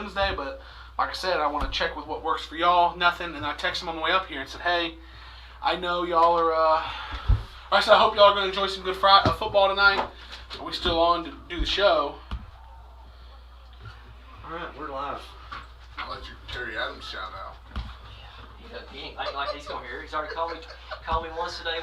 Wednesday, but like I said, I want to check with what works for y'all. Nothing, and I texted him on the way up here and said, hey, I know y'all are. I said I hope y'all are going to enjoy some good football tonight. Are we still on to do the show? All right, we're live. I'll let you Terry Adams shout out. He ain't like he's gonna hear. He's already called me once today.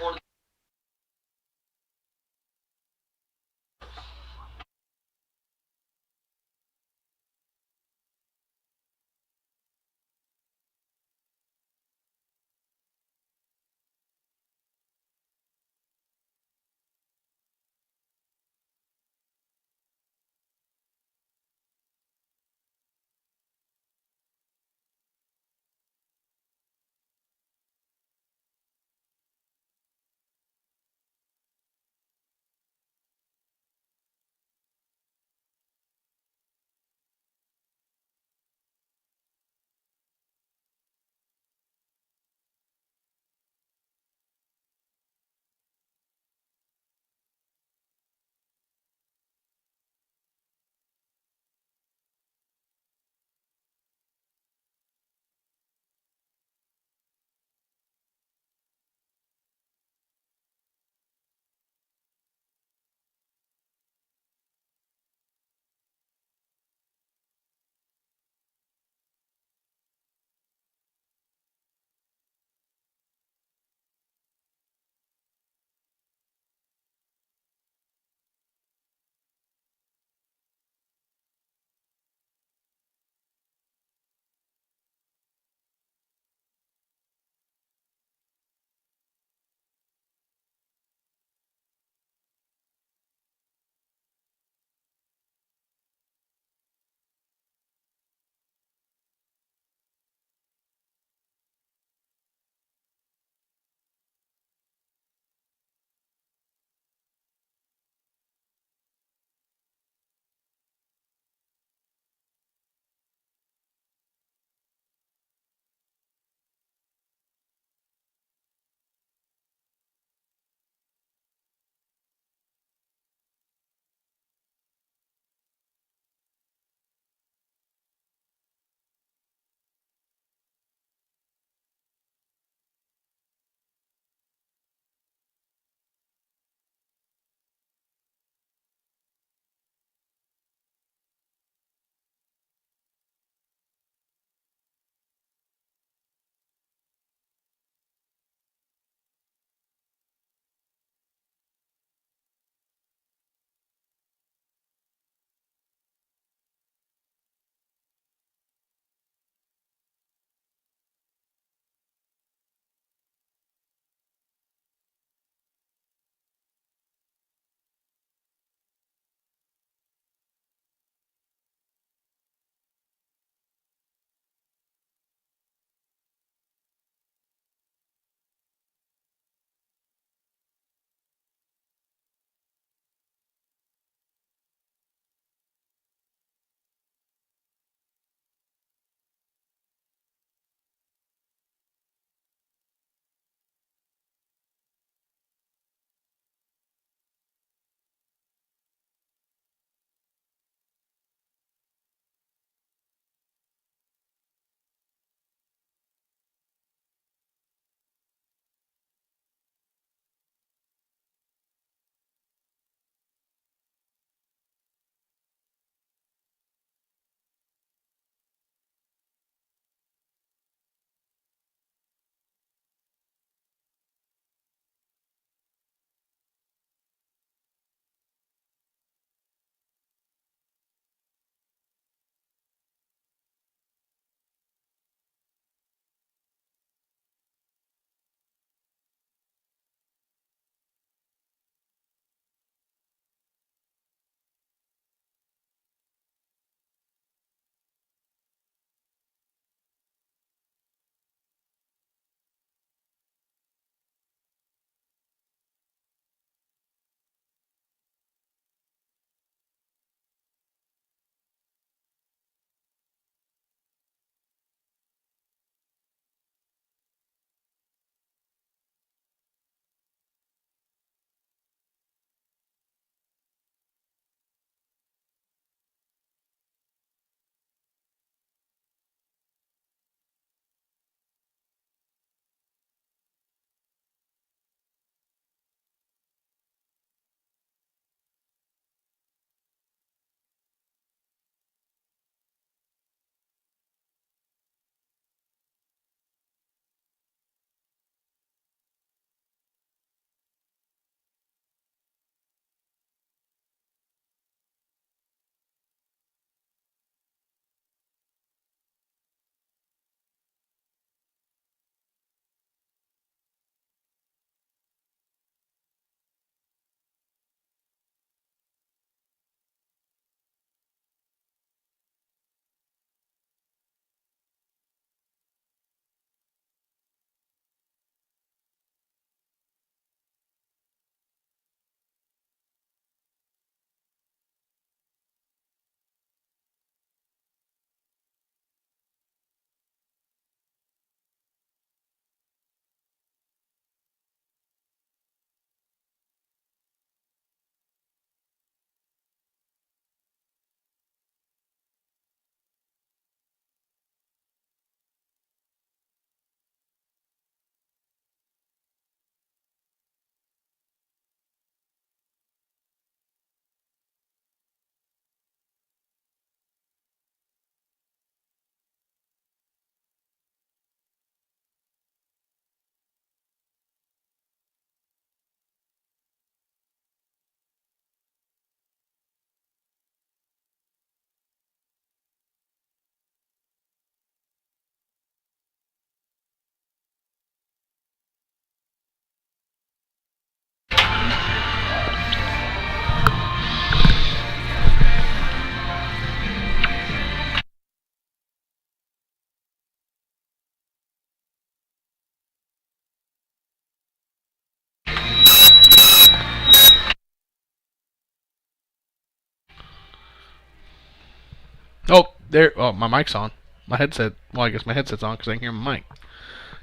Oh, there. Oh, my mic's on. My headset. Well, I guess my headset's on because I can hear my mic.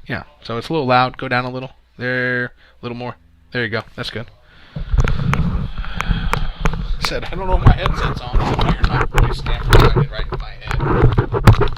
Yeah. So it's a little loud. Go down a little. There. A little more. There you go. That's good. I said I don't know if my headset's on. I'm hearing my voice stamping right in my head.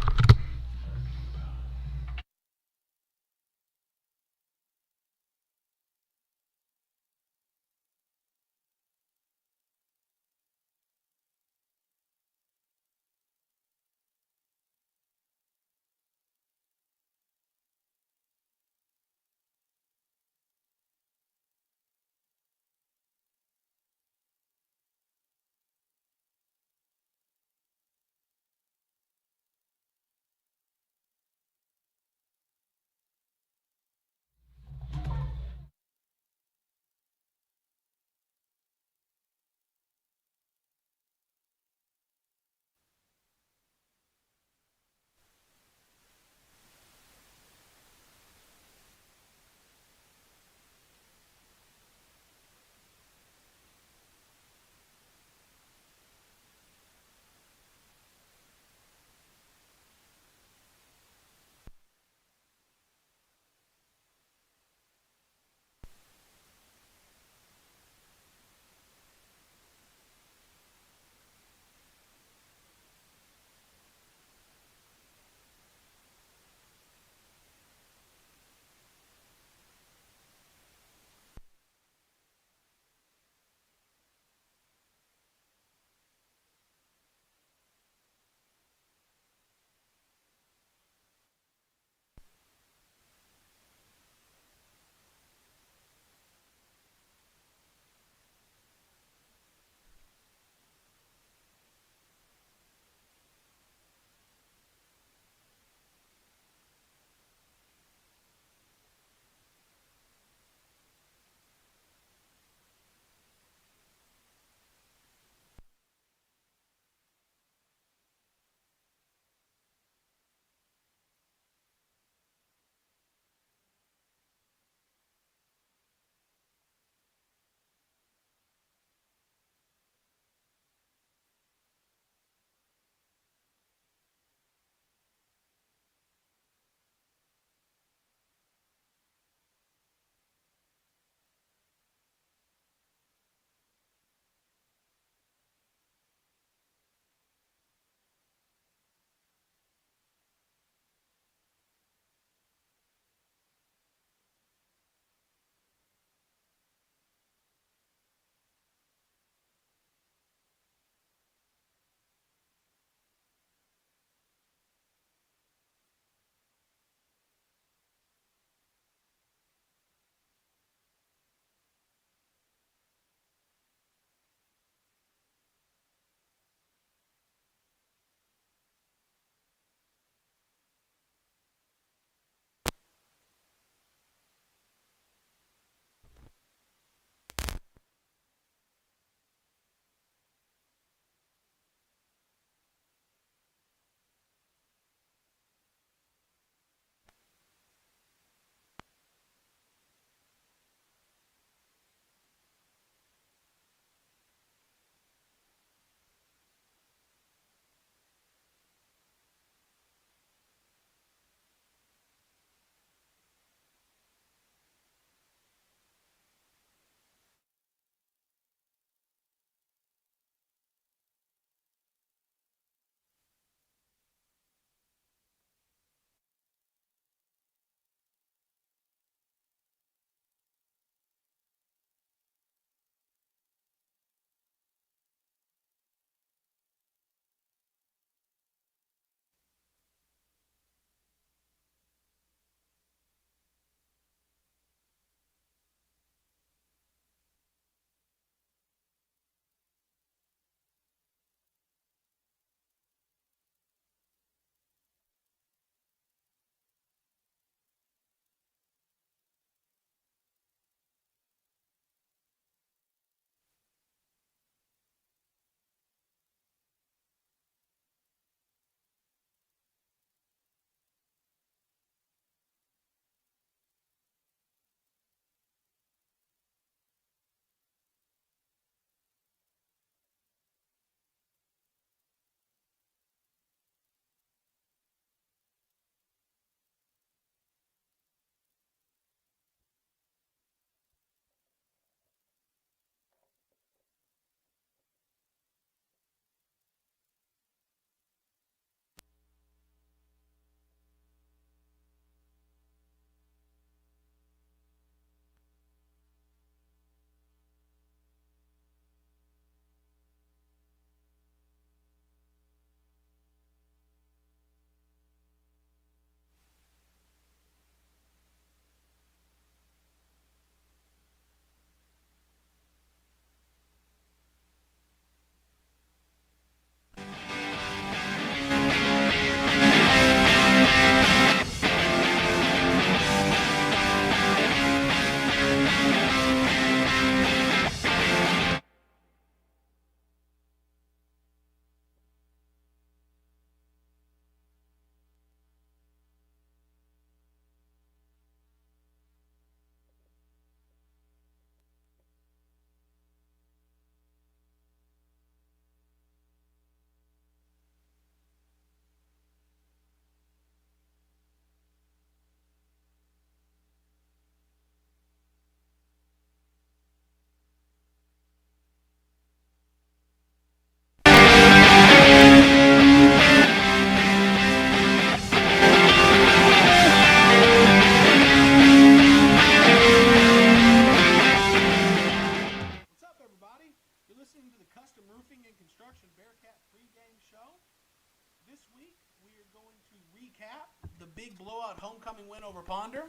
blowout homecoming win over Ponder.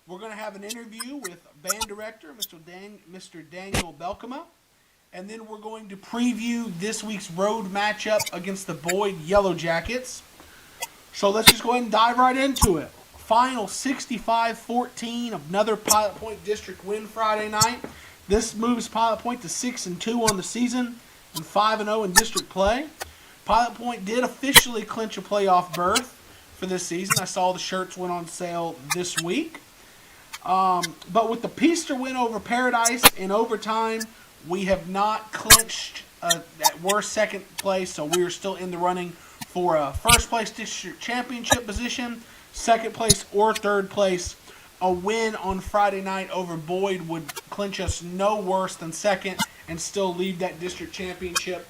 We're going to have an interview with band director, Mr. Daniel Belkema. And then we're going to preview this week's road matchup against the Boyd Yellowjackets. So let's just go ahead and dive right into it. Final 65-14, another Pilot Point District win Friday night. This moves Pilot Point to 6-2 on the season and 5-0 in district play. Pilot Point did officially clinch a playoff berth for this season. I saw the shirts went on sale this week. But with the Peaster win over Paradise in overtime, we have not clinched that worst second place, so we are still in the running for a first place district championship position, second place or third place. A win on Friday night over Boyd would clinch us no worse than second and still leave that district championship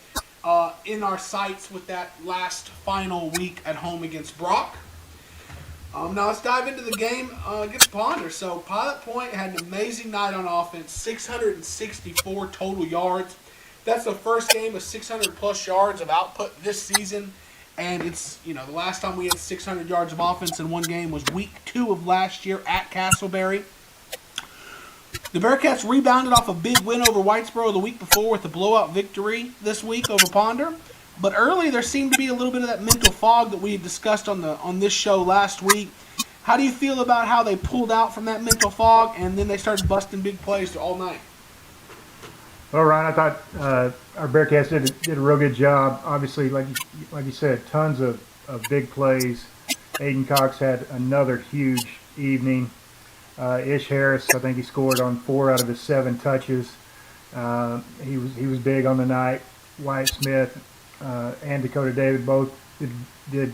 in our sights with that last final week at home against Brock. Now let's dive into the game against Ponder. So Pilot Point had an amazing night on offense, 664 total yards. That's the first game of 600-plus yards of output this season. And it's, the last time we had 600 yards of offense in one game was week 2 of last year at Castleberry. The Bearcats rebounded off a big win over Whitesboro the week before with a blowout victory this week over Ponder. But early there seemed to be a little bit of that mental fog that we had discussed on this show last week. How do you feel about how they pulled out from that mental fog and then they started busting big plays all night? Well, Ryan, I thought our Bearcats did a real good job. Obviously, like you said, tons of big plays. Aidan Cox had another huge evening. Ish Harris, I think he scored on 4 out of his 7 touches. He was big on the night. Wyatt Smith and Dakota David both did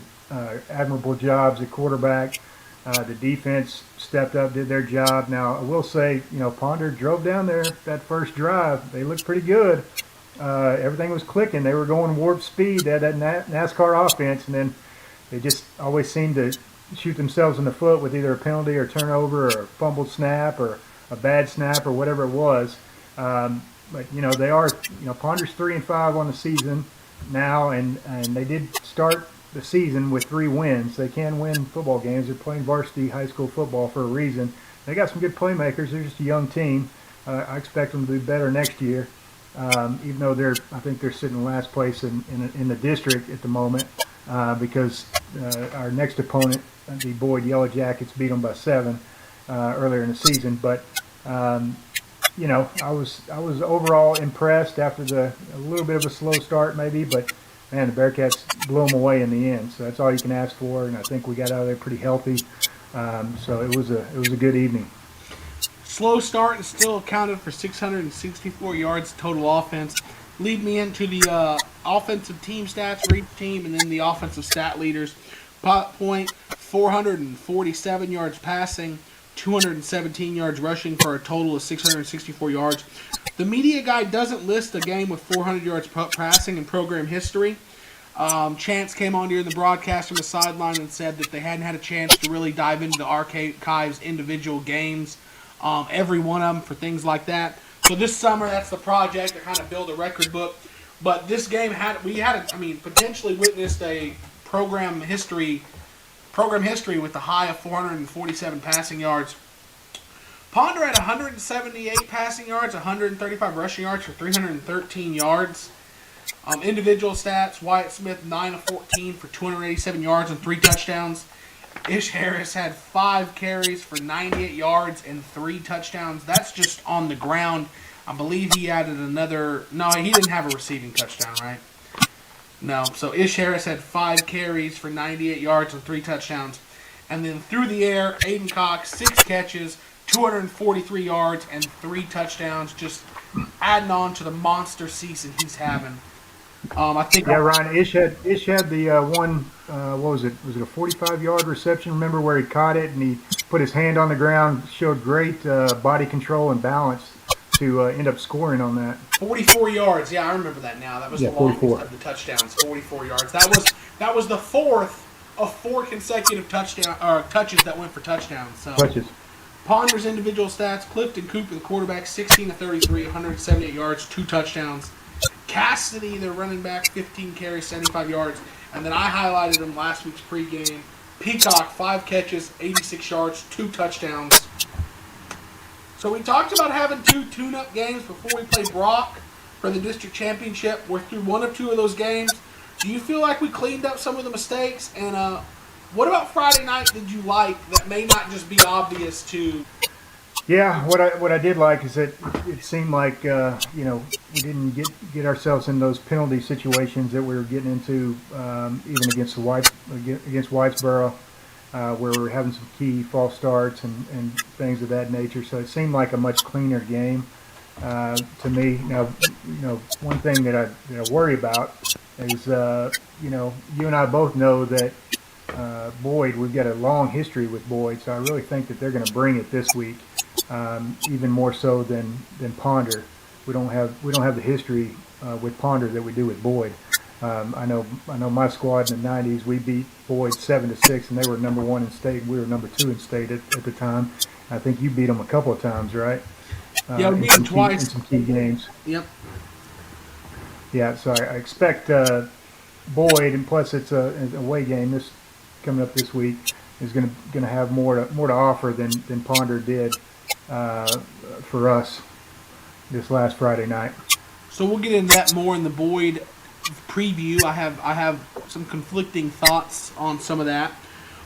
admirable jobs at quarterback. The defense stepped up, did their job. Now, I will say, Ponder drove down there that first drive. They looked pretty good. Everything was clicking. They were going warp speed. They had that NASCAR offense, and then they just always seemed to shoot themselves in the foot with either a penalty or turnover or a fumbled snap or a bad snap or whatever it was. But, they are, Ponder's 3-5 on the season now, and they did start the season with 3 wins. They can win football games. They're playing varsity high school football for a reason. They got some good playmakers. They're just a young team. I expect them to do better next year, even though I think they're sitting in last place in the district at the moment because our next opponent, the Boyd Yellowjackets, beat them by 7 earlier in the season. But I was overall impressed after a little bit of a slow start maybe, but man, the Bearcats blew them away in the end. So that's all you can ask for, and I think we got out of there pretty healthy. So it was a good evening. Slow start and still accounted for 664 yards total offense. Lead me into the offensive team stats for each team, and then the offensive stat leaders. Pilot Point, 447 yards passing, 217 yards rushing for a total of 664 yards. The media guide doesn't list a game with 400 yards passing in program history. Chance came on during the broadcast from the sideline and said that they hadn't had a chance to really dive into the archives, individual games, every one of them for things like that. So this summer, that's the project to kind of build a record book. But this game potentially witnessed a program history with a high of 447 passing yards. Ponder had 178 passing yards, 135 rushing yards for 313 yards. Individual stats, Wyatt Smith 9 of 14 for 287 yards and 3 touchdowns. Ish Harris had 5 carries for 98 yards and 3 touchdowns. That's just on the ground. I believe he added another. No, he didn't have a receiving touchdown, right? No. So Ish Harris had 5 carries for 98 yards and 3 touchdowns. And then through the air, Aidan Cox, 6 catches, 243 yards and 3 touchdowns, just adding on to the monster season he's having. Ryan, Ish had the one. What was it? Was it a 45-yard reception? Remember where he caught it and he put his hand on the ground, showed great body control and balance to end up scoring on that. 44 yards. Yeah, I remember that now. That was the longest of the touchdowns. 44 yards. That was the 4th of 4 consecutive touches that went for touchdowns. So. Touches. Ponder's individual stats: Clifton Cooper, the quarterback, 16 of 33, 178 yards, 2 touchdowns. Cassidy, their running back, 15 carries, 75 yards. And then I highlighted him last week's pregame. Peacock, 5 catches, 86 yards, 2 touchdowns. So we talked about having 2 tune-up games before we play Brock for the district championship. We're through 1 or 2 of those games. Do you feel like we cleaned up some of the mistakes? And what about Friday night did you like that may not just be obvious to? Yeah, what I did like is that it seemed like we didn't get ourselves in those penalty situations that we were getting into, even against Whitesboro, where we were having some key false starts and things of that nature. So it seemed like a much cleaner game to me. Now, one thing that I worry about is you and I both know that Boyd, we've got a long history with Boyd, so I really think that they're going to bring it this week. Even more so than Ponder. We don't have the history with Ponder that we do with Boyd. I know my squad in the '90s, we beat Boyd 7-6, and they were number 1 in state. We were number 2 in state at the time. I think you beat them a couple of times, right? Yeah, we beat them twice in some key games. Yep. Yeah, so I expect Boyd, and plus it's an away game. This coming up this week is going to have more to offer than Ponder did for us this last Friday night. So we'll get into that more in the Boyd preview. I have some conflicting thoughts on some of that.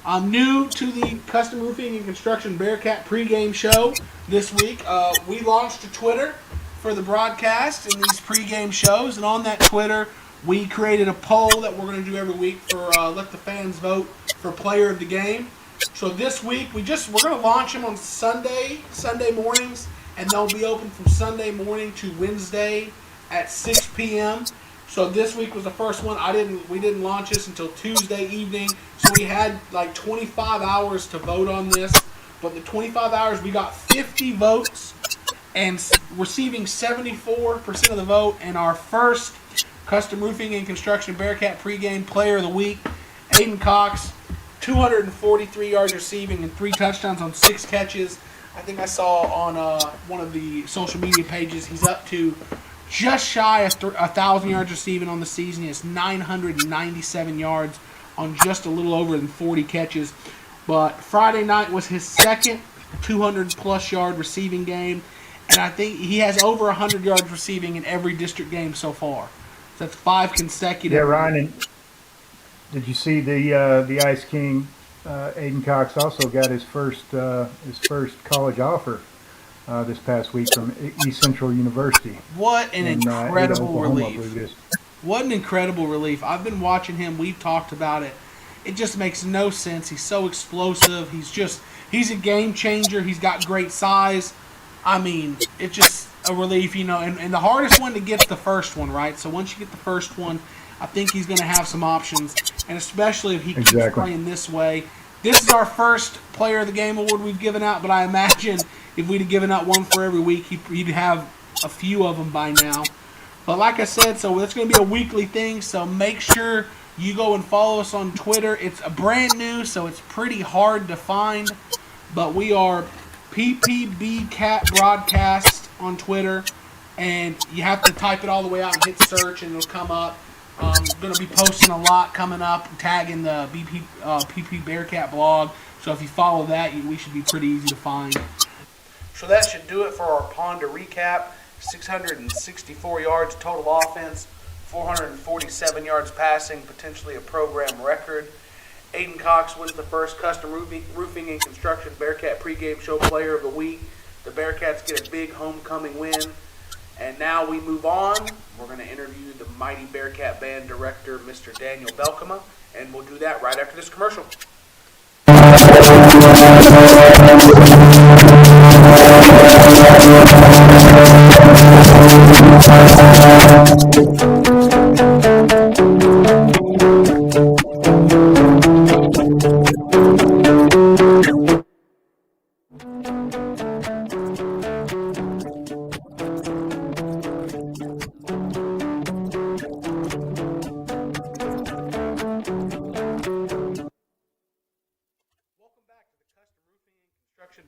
I'm new to the Custom Roofing and Construction Bearcat pregame show this week. We launched a Twitter for the broadcast and these pregame shows, and on that Twitter we created a poll that we're going to do every week for let the fans vote for player of the game. So this week we're going to launch them on Sunday mornings, and they'll be open from Sunday morning to Wednesday at 6 p.m. So this week was the first one. We didn't launch this until Tuesday evening, so we had like 25 hours to vote on this. But the 25 hours, we got 50 votes, and receiving 74% of the vote. And our first Custom Roofing and Construction Bearcat pregame player of the week, Aidan Cox, 243 yards receiving and 3 touchdowns on 6 catches. I think I saw on one of the social media pages he's up to just shy of 1,000 yards receiving on the season. He has 997 yards on just a little over than 40 catches. But Friday night was his second 200-plus yard receiving game, and I think he has over 100 yards receiving in every district game so far. So that's 5 consecutive. Yeah, Ryan, and did you see the Ice King? Aidan Cox also got his first college offer this past week from East Central University. What an incredible relief! Oklahoma. What an incredible relief! I've been watching him. We've talked about it. It just makes no sense. He's so explosive. He's a game changer. He's got great size. I mean, it's just a relief, And the hardest one to get is the first one, right? So once you get the first one, I think he's going to have some options, and especially if he keeps playing this way. This is our first Player of the Game award we've given out, but I imagine if we'd have given out one for every week, he'd have a few of them by now. But like I said, so that's going to be a weekly thing, so make sure you go and follow us on Twitter. It's a brand new, so it's pretty hard to find, but we are PPBcat Broadcast on Twitter, and you have to type it all the way out and hit search, and it'll come up. Going to be posting a lot coming up, tagging the PP Bearcat blog. So if you follow that, we should be pretty easy to find. So that should do it for our Ponder recap. 664 yards total offense, 447 yards passing, potentially a program record. Aidan Cox wins the first Custom Roofing and Construction Bearcat pregame show player of the week. The Bearcats get a big homecoming win. And now we move on. We're going to interview the Mighty Bearcat Band director, Mr. Daniel Belkema, and we'll do that right after this commercial.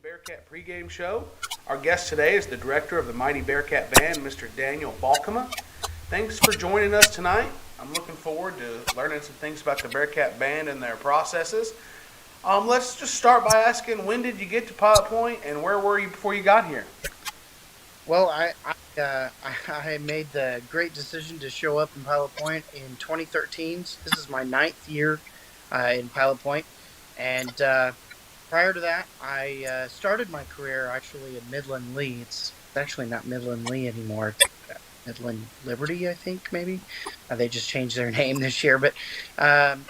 Bearcat pregame show. Our guest today is the director of the Mighty Bearcat Band, Mr. Daniel Belkema. Thanks for joining us tonight. I'm looking forward to learning some things about the Bearcat Band and their processes. Let's just start by asking, when did you get to Pilot Point, and where were you before you got here? Well, I made the great decision to show up in Pilot Point in 2013. This is my 9th year in Pilot Point, and prior to that, I started my career actually in Midland Lee. It's actually not Midland Lee anymore. It's Midland Liberty, I think, maybe. They just changed their name this year. But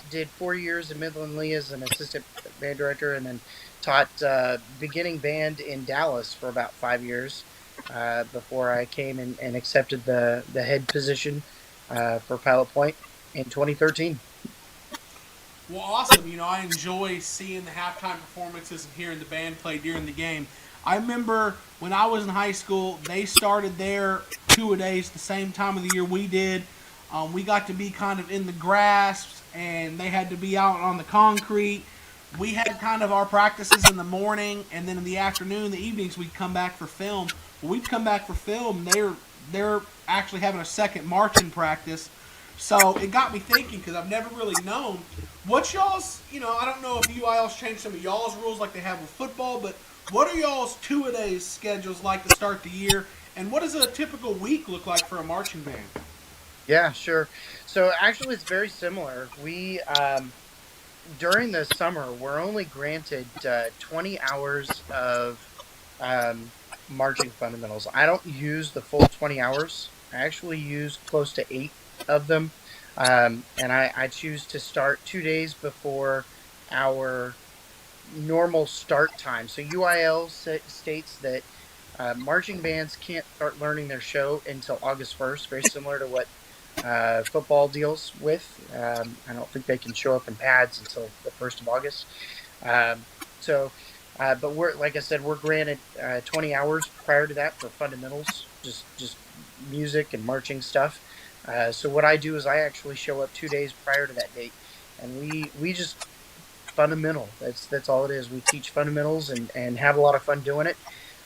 did 4 years in Midland Lee as an assistant band director, and then taught beginning band in Dallas for about 5 years before I came and accepted the head position for Pilot Point in 2013. Well, awesome. I enjoy seeing the halftime performances and hearing the band play during the game. I remember when I was in high school, they started their two-a-days the same time of the year we did. We got to be kind of in the grass, and they had to be out on the concrete. We had kind of our practices in the morning, and then in the afternoon, the evenings, we'd come back for film. When we'd come back for film, they're actually having a second marching practice. So it got me thinking, because I've never really known. What's y'all's, I don't know if UIL's changed some of y'all's rules like they have with football, but what are y'all's two-a-days schedules like to start the year, and what does a typical week look like for a marching band? Yeah, sure. So actually it's very similar. We, during the summer, we're only granted 20 hours of marching fundamentals. I don't use the full 20 hours. I actually use close to 8 of them. And I choose to start 2 days before our normal start time. So UIL states that marching bands can't start learning their show until August 1st, very similar to what football deals with. I don't think they can show up in pads until the 1st of August. But we're, like I said, we're granted 20 hours prior to that for fundamentals, just music and marching stuff. So what I do is I actually show up 2 days prior to that date, and we just fundamental. That's all it is. We teach fundamentals and have a lot of fun doing it.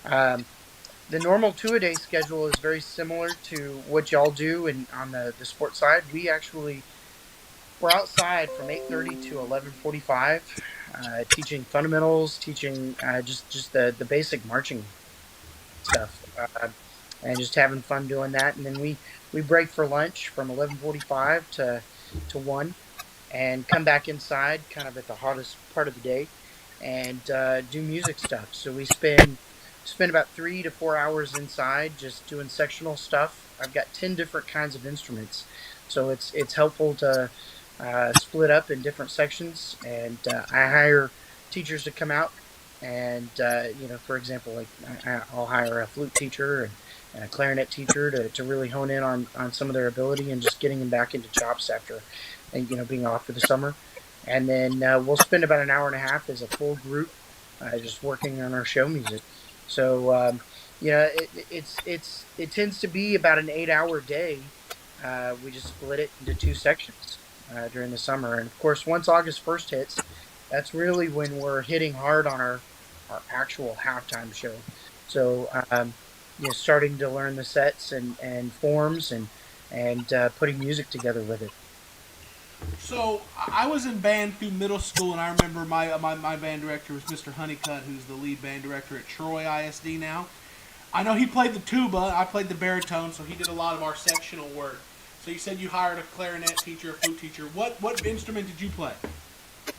The normal two-a-day schedule is very similar to what y'all do, and on the sports side, we're outside from 8:30 to 11:45, teaching fundamentals, teaching just the basic marching stuff, and just having fun doing that. And then we break for lunch from 11:45 to 1, and come back inside kind of at the hottest part of the day and do music stuff. So we spend about 3 to 4 hours inside just doing sectional stuff. I've got 10 different kinds of instruments, so it's helpful to split up in different sections, and I hire teachers to come out and for example, like I'll hire a flute teacher and a clarinet teacher to really hone in on some of their ability and just getting them back into chops after being off for the summer. And then we'll spend about an hour and a half as a full group just working on our show music. So it tends to be about an 8-hour day. We just split it into 2 sections during the summer, and of course once August 1st hits, that's really when we're hitting hard on our actual halftime show. So starting to learn the sets and forms and putting music together with it. So I was in band through middle school, and I remember my band director was Mr. Honeycutt, who's the lead band director at Troy ISD now. I know he played the tuba, I played the baritone, so he did a lot of our sectional work. So you said you hired a clarinet teacher, a flute teacher. What instrument did you play?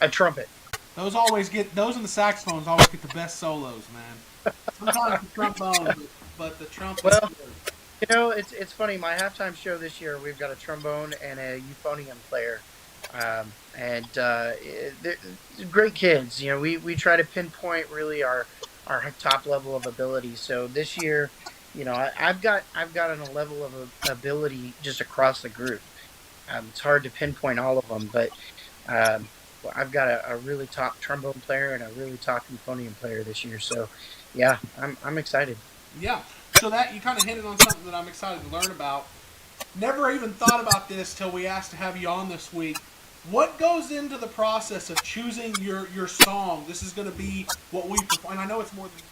A trumpet. Those and the saxophones always get the best solos, man. Sometimes the trombone, but the trumpet. Well, it's funny. My halftime show this year, we've got a trombone and a euphonium player, and they're great kids. We try to pinpoint really our top level of ability. So this year, I've gotten a level of ability just across the group. It's hard to pinpoint all of them, but I've got a really top trombone player and a really top euphonium player this year. So, yeah, I'm excited. Yeah. So that you kind of hinted on something that I'm excited to learn about. Never even thought about this till we asked to have you on this week. What goes into the process of choosing your song? This is going to be what we perform. And I know it's more than...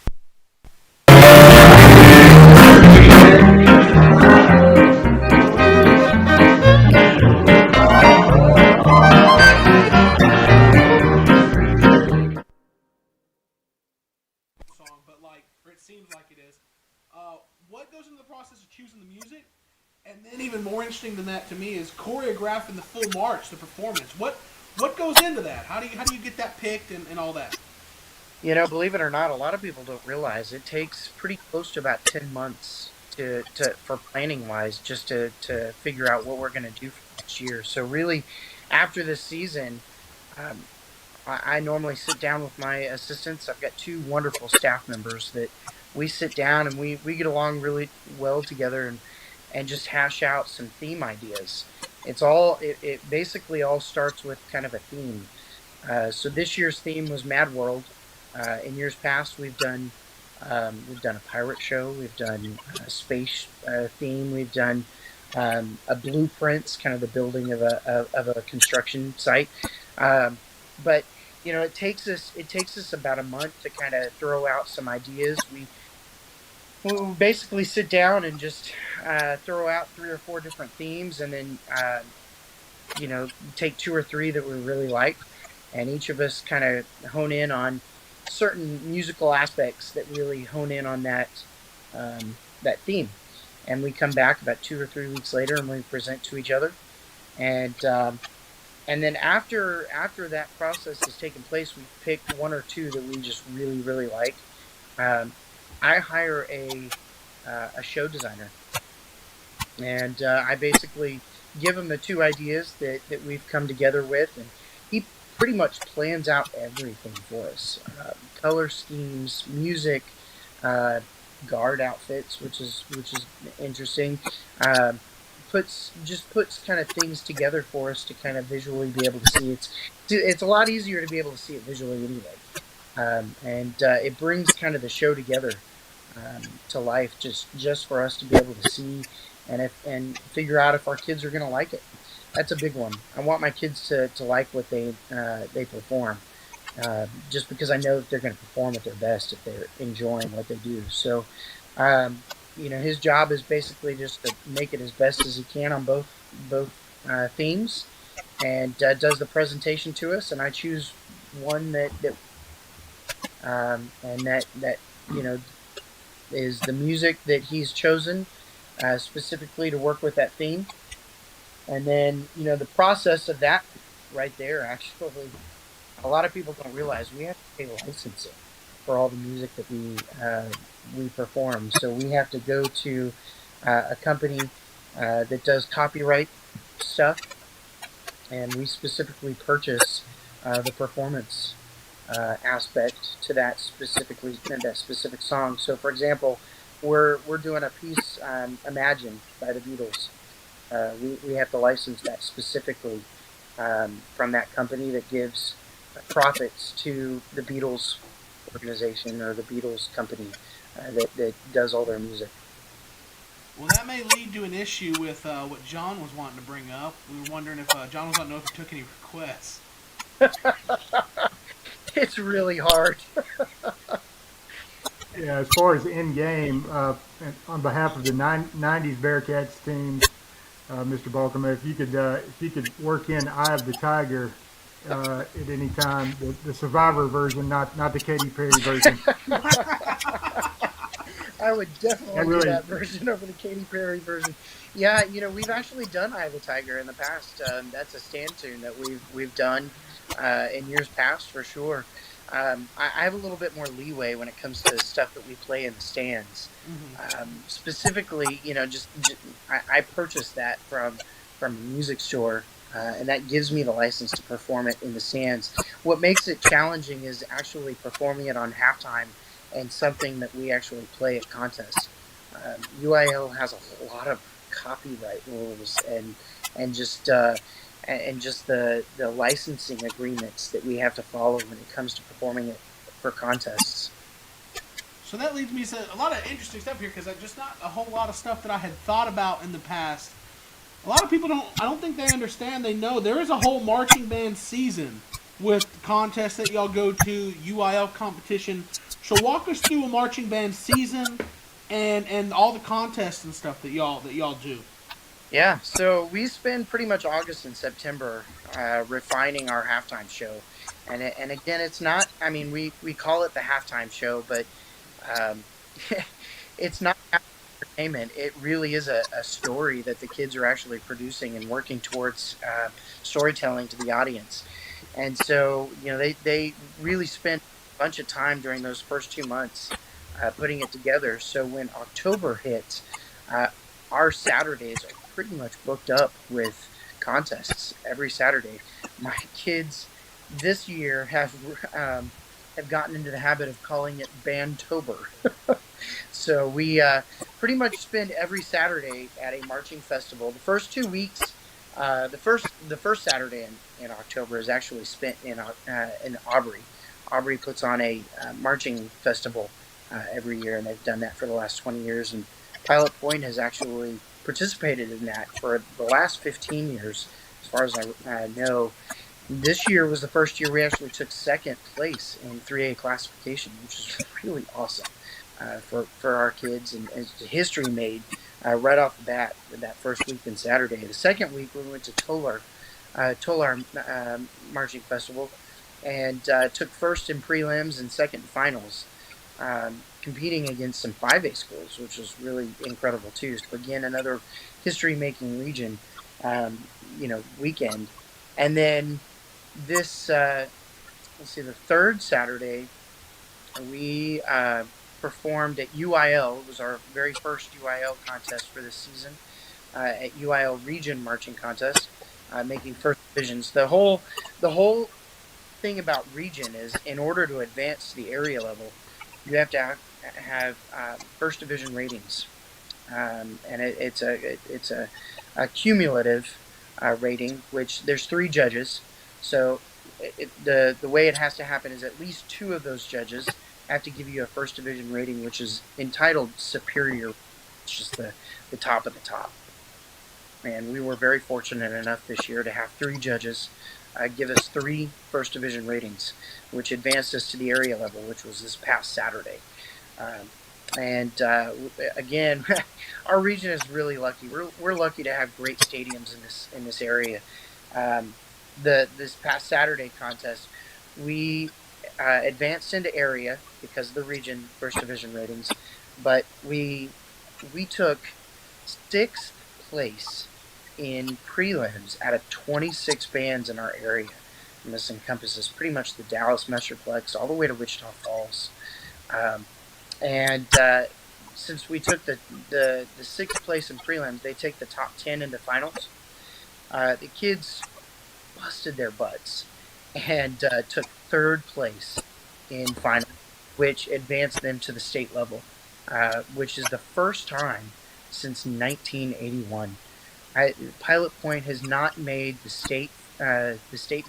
seems like it is. What goes into the process of choosing the music? And then even more interesting than that to me is choreographing the full march, the performance. What goes into that? How do you get that picked and all that? Believe it or not, a lot of people don't realize it takes pretty close to about 10 months for planning wise, just to figure out what we're going to do for next year. So really, after this season, I normally sit down with my assistants. I've got 2 wonderful staff members that we sit down and we get along really well together and just hash out some theme ideas. It basically all starts with kind of a theme. So this year's theme was Mad World. In years past, we've done a pirate show. We've done a space theme. We've done a blueprints, kind of the building of a construction site. But it takes us about a month to kind of throw out some ideas. We basically sit down and just throw out 3 or 4 different themes, and then take 2 or 3 that we really like, and each of us kind of hone in on certain musical aspects that really hone in on that theme, and we come back about 2 or 3 weeks later and we present to each other, and then after that process has taken place, we pick 1 or 2 that we just really, really like. I hire a show designer, and I basically give him the 2 ideas that we've come together with, and he pretty much plans out everything for us. Color schemes, music, guard outfits, which is interesting. Puts kind of things together for us to kind of visually be able to see. It's a lot easier to be able to see it visually anyway, and it brings kind of the show together to life just for us to be able to see and figure out if our kids are going to like it. That's a big one. I want my kids to like what they perform, just because I know that they're going to perform at their best if they're enjoying what they do. So, his job is basically just to make it as best as he can on both themes, and does the presentation to us. And I choose one that is the music that he's chosen specifically to work with that theme. And then, the process of that right there, actually, a lot of people don't realize we have to pay licensing for all the music that we perform. So we have to go to a company that does copyright stuff, and we specifically purchase the performance aspect to that specific song. So, for example, we're doing a piece, "Imagine" by the Beatles. We have to license that specifically from that company that gives profits to the Beatles organization or the Beatles company that does all their music. Well, that may lead to an issue with what John was wanting to bring up. We were wondering if John was wanting to know if he took any requests. It's really hard. Yeah, as far as in-game, on behalf of the 90s Bearcats team, Mr. Balcom, if you could work in "Eye of the Tiger" at any time, the Survivor version, not the Katy Perry version. I would definitely do that version over the Katy Perry version. Yeah, we've actually done "Eye of the Tiger" in the past. That's a stand tune that we've done in years past for sure. I have a little bit more leeway when it comes to stuff that we play in the stands. Mm-hmm. Specifically, I purchased that from a music store, and that gives me the license to perform it in the stands. What makes it challenging is actually performing it on halftime and something that we actually play at contests. UIL has a lot of copyright rules and just the licensing agreements that we have to follow when it comes to performing it for contests. So that leads me to a lot of interesting stuff here, because just not a whole lot of stuff that I had thought about in the past. A lot of people I don't think they understand. They know there is a whole marching band season with contests that y'all go to, UIL competition. So walk us through a marching band season and all the contests and stuff that y'all do. Yeah, so we spend pretty much August and September refining our halftime show. And again, it's not, we call it the halftime show, but it's not entertainment. It really is a story that the kids are actually producing and working towards storytelling to the audience. And so, they really spent a bunch of time during those first 2 months putting it together. So when October hits, uh, our Saturdays are pretty much booked up with contests every Saturday. My kids this year have gotten into the habit of calling it Bandtober. So we pretty much spend every Saturday at a marching festival. The first 2 weeks, the first Saturday in October is actually spent in Aubrey. Aubrey puts on a marching festival every year, and they've done that for the last 20 years. And Pilot Point has actually participated in that for the last 15 years, as far as I know. This year was the first year we actually took second place in 3A classification, which is really awesome for our kids, and it's history made right off the bat with that first week in Saturday. The second week we went to Tolar Marching Festival, and took first in prelims and second in finals, competing against some 5A schools, which was really incredible too. So again, another history-making region, weekend. And then this, the third Saturday, we performed at UIL. It was our very first UIL contest for this season, at UIL Region Marching Contest, making first divisions. The whole thing about region is, in order to advance to the area level, you have to have first division ratings, and it's a cumulative rating, which there's 3 judges. So the way it has to happen is at least 2 of those judges have to give you a first division rating, which is entitled superior, which is the top of the top. And we were very fortunate enough this year to have 3 judges give us 3 first division ratings, which advanced us to the area level, which was this past Saturday. And again, our region is really lucky. We're lucky to have great stadiums in this area. This past Saturday contest, we advanced into area because of the region first division ratings, but we took 6th place in prelims out of 26 bands in our area. And this encompasses pretty much the Dallas Metroplex all the way to Wichita Falls. And since we took the 6th place in prelims, they take the top 10 into finals. The kids busted their butts and took 3rd place in finals, which advanced them to the state level, which is the first time since 1981. Pilot Point has not made the state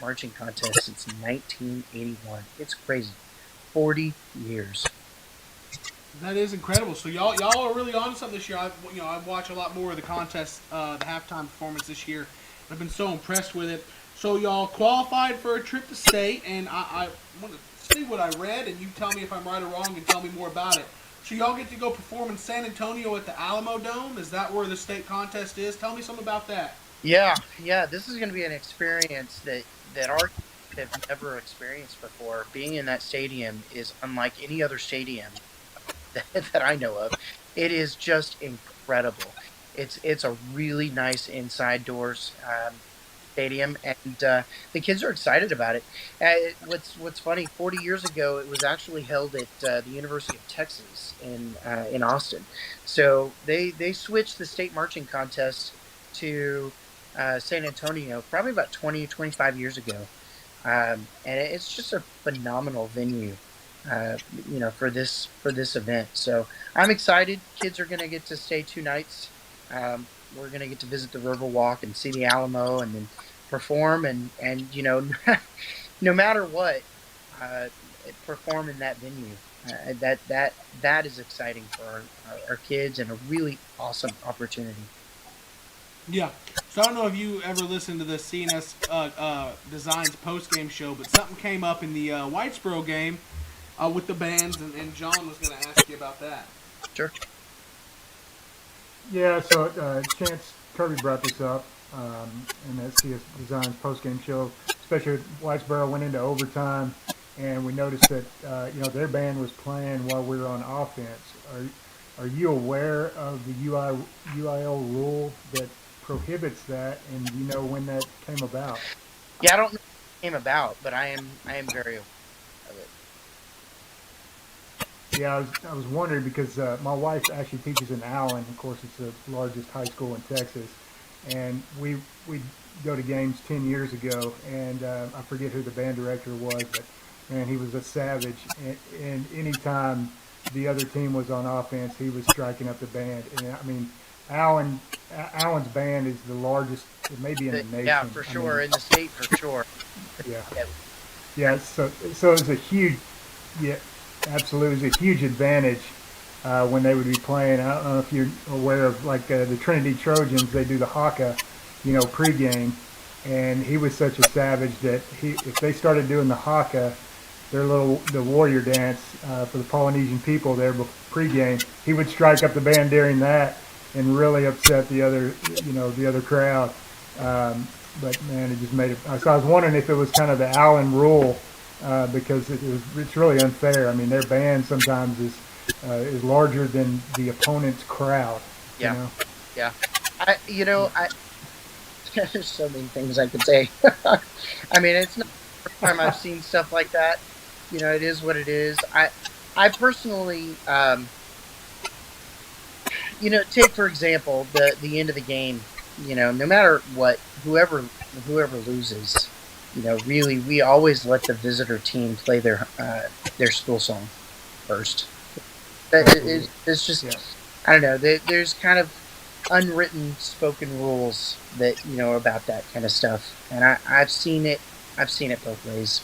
marching contest since 1981. It's crazy. 40 years. That is incredible. So y'all are really on something this year. I've watched a lot more of the contest, the halftime performance this year. I've been so impressed with it. So y'all qualified for a trip to state, and I want to see what I read, and you tell me if I'm right or wrong, and tell me more about it. So y'all get to go perform in San Antonio at the Alamo Dome. Is that where the state contest is? Tell me something about that. Yeah. This is going to be an experience that our kids have never experienced before. Being in that stadium is unlike any other stadium that I know of. It is just incredible. It's a really nice inside doors stadium, and the kids are excited about it. What's funny, 40 years ago, it was actually held at the University of Texas in Austin. So they switched the state marching contest to San Antonio probably about 25 years ago, and it's just a phenomenal venue. For this event. So I'm excited. Kids are going to get to stay 2 nights. We're going to get to visit the Riverwalk and see the Alamo, and then perform and no matter what, perform in that venue. That is exciting for our kids, and a really awesome opportunity. Yeah. So I don't know if you ever listened to the CNS Designs post-game show, but something came up in the Whitesboro game with the bands, and John was going to ask you about that. Sure. Yeah, so Chance Kirby brought this up in that CS Designs post-game show, especially Whitesboro went into overtime. and we noticed that their band was playing while we were on offense. Are you aware of the UIL rule that prohibits that, and do you know when that came about? Yeah, I don't know when it came about, but I am very aware of it. Yeah, I was wondering because my wife actually teaches in Allen. Of course, it's the largest high school in Texas, and we go to games 10 years ago, and I forget who the band director was, but man, he was a savage. And anytime the other team was on offense, he was striking up the band. And I mean, Allen's band is the largest, maybe in the nation. Yeah, for sure, in the state for sure. Yeah. So it's a huge, yeah, absolutely, it's a huge advantage when they would be playing. I don't know if you're aware of like the Trinity Trojans. They do the haka, pregame, and he was such a savage that if they started doing the haka, the warrior dance for the Polynesian people there pregame, he would strike up the band during that and really upset the other crowd. But man, it just made it. So I was wondering if it was kind of the Allen rule because it's really unfair. I mean, their band sometimes is larger than the opponent's crowd. Yeah, yeah. There's so many things I could say. I mean, it's not the first time I've seen stuff like that. It is what it is. I personally, take for example the end of the game. No matter what, whoever loses, really we always let the visitor team play their school song first. It's just, I don't know. There's kind of unwritten spoken rules that about that kind of stuff, and I've seen it both ways.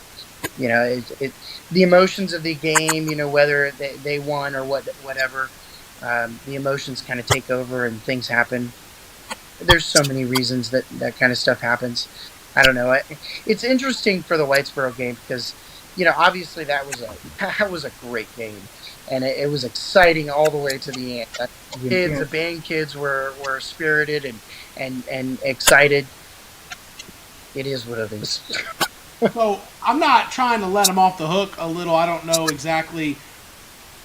The emotions of the game, whether they won or whatever, the emotions kind of take over and things happen. There's so many reasons that kind of stuff happens. I don't know. It's interesting for the Whitesboro game because, obviously that was a great game, and it was exciting all the way to the end. The band kids were spirited and excited. It is what it is. So I'm not trying to let them off the hook a little. I don't know exactly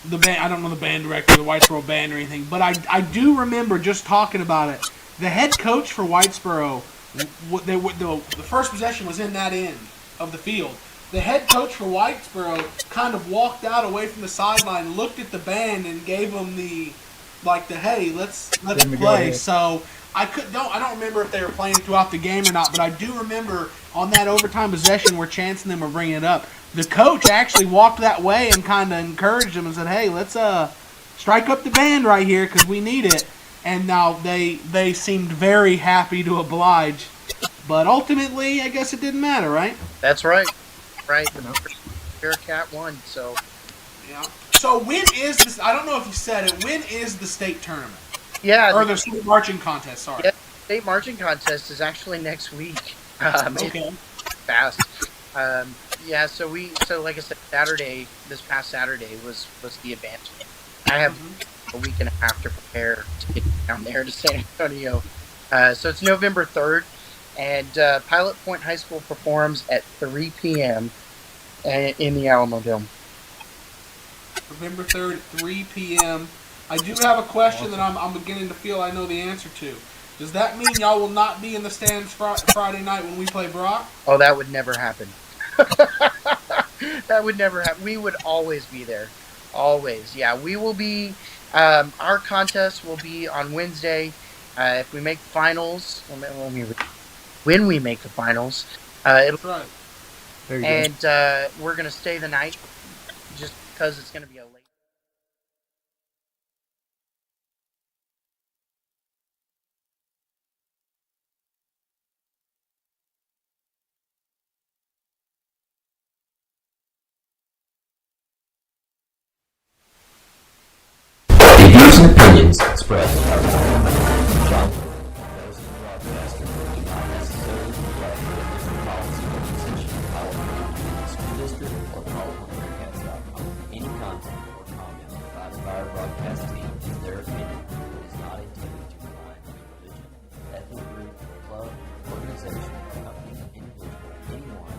the band. I don't know the band director, the Whitesboro band or anything, but I do remember just talking about it. The head coach for Whitesboro, the first possession was in that end of the field. The head coach for Whitesboro kind of walked out away from the sideline, looked at the band, and gave them the hey, let's play. So I don't remember if they were playing throughout the game or not, but I do remember on that overtime possession where Chance and them were bringing it up, the coach actually walked that way and kind of encouraged them and said, hey, let's strike up the band right here because we need it. And now they seemed very happy to oblige. But ultimately, I guess it didn't matter, right? That's right. Right. Bearcat won, so. Yeah. So when is this? I don't know if you said it. When is the state tournament? Yeah. Or the state marching contest, sorry. Yeah, state marching contest is actually next week. Okay. Fast. So like I said, this past Saturday was the event. I have a week and a half to prepare to get down there to San Antonio. So it's November 3rd, and Pilot Point High School performs at 3 p.m. in the Alamo Dome. November 3rd at 3 p.m. I do have a question that I'm beginning to feel I know the answer to. Does that mean y'all will not be in the stands Friday night when we play Brock? Oh, that would never happen. That would never happen. We would always be there. Always. Yeah, we will be. Our contest will be on Wednesday. If we make the finals, when we make the finals, That's right. And we're going to stay the night just because it's going to be a late. The views and opinions expressed are those of the broadcaster do not necessarily reflect the official policy or position of Colorado School District or PilotPointBearcats.com. Any content or comment provided by our broadcast team is their opinion and is not intended to define any religion, ethnic group, club, organization, company, individual, anyone,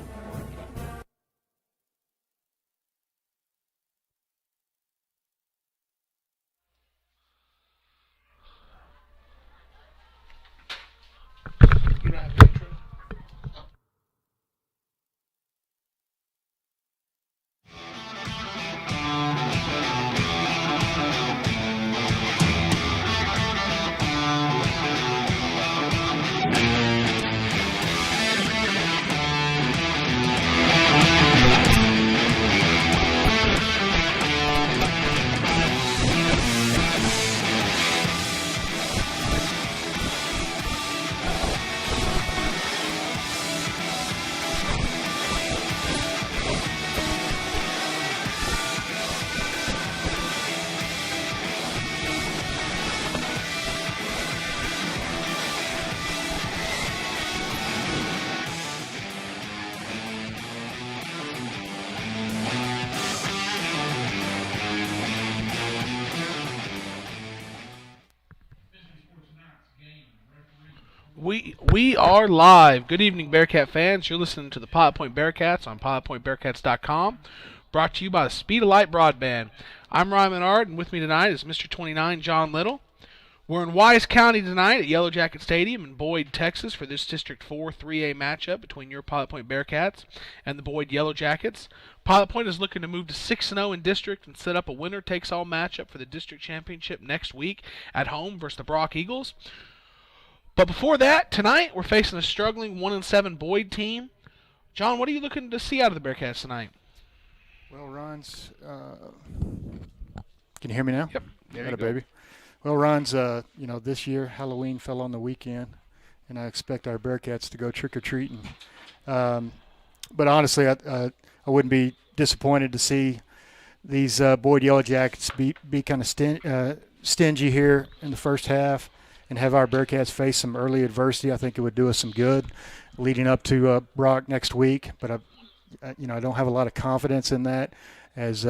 We are live. Good evening, Bearcat fans. You're listening to the Pilot Point Bearcats on pilotpointbearcats.com. Brought to you by the Speed of Light Broadband. I'm Ryan Menard, and with me tonight is Mr. 29, John Little. We're in Wise County tonight at Yellowjacket Stadium in Boyd, Texas for this District 4 3A matchup between your Pilot Point Bearcats and the Boyd Yellowjackets. Pilot Point is looking to move to 6-0 in district and set up a winner-takes-all matchup for the district championship next week at home versus the Brock Eagles. But before that, tonight we're facing a struggling 1-7 Boyd team. John, what are you looking to see out of the Bearcats tonight? Well, Ron's, can you hear me now? Yep. There you Got go. it, baby. Well, Ron's, this year Halloween fell on the weekend, and I expect our Bearcats to go trick-or-treating. But honestly, I wouldn't be disappointed to see these Boyd Yellowjackets be kind of stingy here in the first half and have our Bearcats face some early adversity. I think it would do us some good leading up to Brock next week. But I don't have a lot of confidence in that, as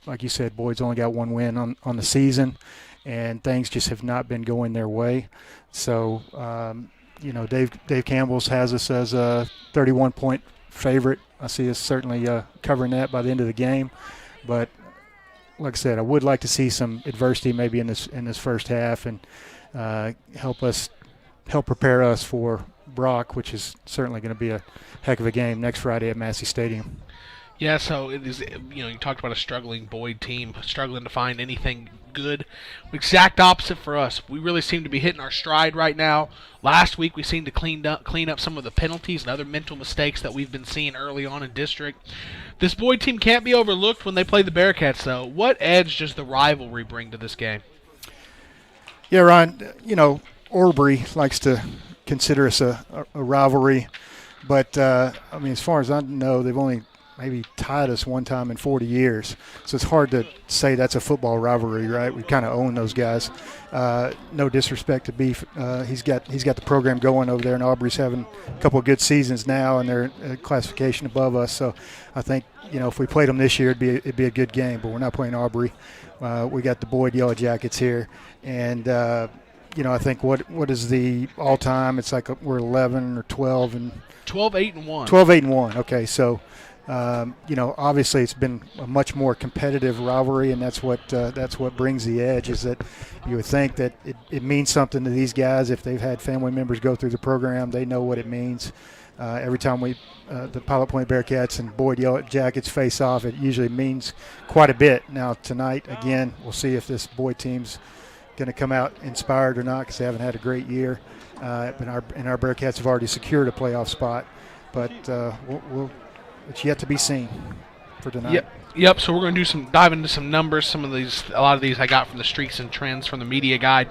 like you said, Boyd's only got one win on the season, and things just have not been going their way. So Dave Campbell's has us as a 31-point favorite. I see us certainly covering that by the end of the game. But like I said, I would like to see some adversity maybe in this first half and help prepare us for Brock, which is certainly going to be a heck of a game next Friday at Massey Stadium. Yeah, so it is. You talked about a struggling Boyd team, struggling to find anything good. Exact opposite for us. We really seem to be hitting our stride right now. Last week we seemed to clean up some of the penalties and other mental mistakes that we've been seeing early on in district. This Boyd team can't be overlooked when they play the Bearcats, though. What edge does the rivalry bring to this game? Yeah, Ron, Orbury likes to consider us a rivalry, but as far as I know, they've only maybe tied us one time in 40 years. So it's hard to say that's a football rivalry, right? We kind of own those guys. No disrespect to Beef. He's got the program going over there, and Aubrey's having a couple of good seasons now, and they're classification above us. So I think, if we played them this year, it'd be a good game, but we're not playing Aubrey. We got the Boyd Yellowjackets here. And, I think what is the all-time? It's like we're 11 or 12 and 12-8-1. 12-8-1. Okay, so obviously it's been a much more competitive rivalry, and that's what brings the edge. Is that you would think that it means something to these guys if they've had family members go through the program. They know what it means. Every time the Pilot Point Bearcats and Boyd Yellowjackets face off, it usually means quite a bit. Now tonight, again, we'll see if this Boyd team's going to come out inspired or not, because they haven't had a great year. And our Bearcats have already secured a playoff spot, but it's yet to be seen for tonight. Yep. So we're going to dive into some numbers. A lot of these I got from the Streaks and Trends from the media guide.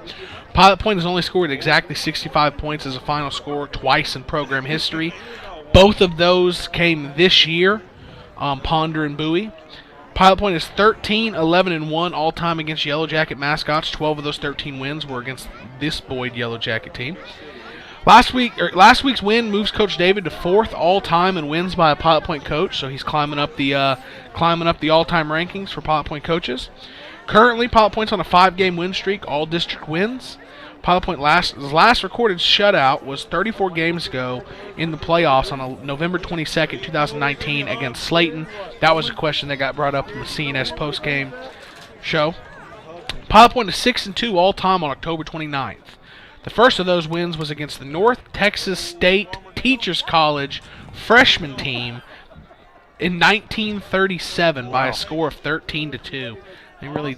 Pilot Point has only scored exactly 65 points as a final score twice in program history. Both of those came this year, Ponder and Bowie. Pilot Point is 13-11-1 all-time against Yellowjacket mascots. 12 of those 13 wins were against this Boyd Yellowjacket team. Last week's win moves Coach David to 4th all-time in wins by a Pilot Point coach, so he's climbing up the all-time rankings for Pilot Point coaches. Currently, Pilot Point's on a 5-game win streak, all district wins. Pilot Point last recorded shutout was 34 games ago in the playoffs on November 22nd, 2019 against Slayton. That was a question that got brought up in the CNS postgame show. Pilot Point is 6-2 all-time on October 29th. The first of those wins was against the North Texas State Teachers College freshman team in 1937 by a score of 13-2. They really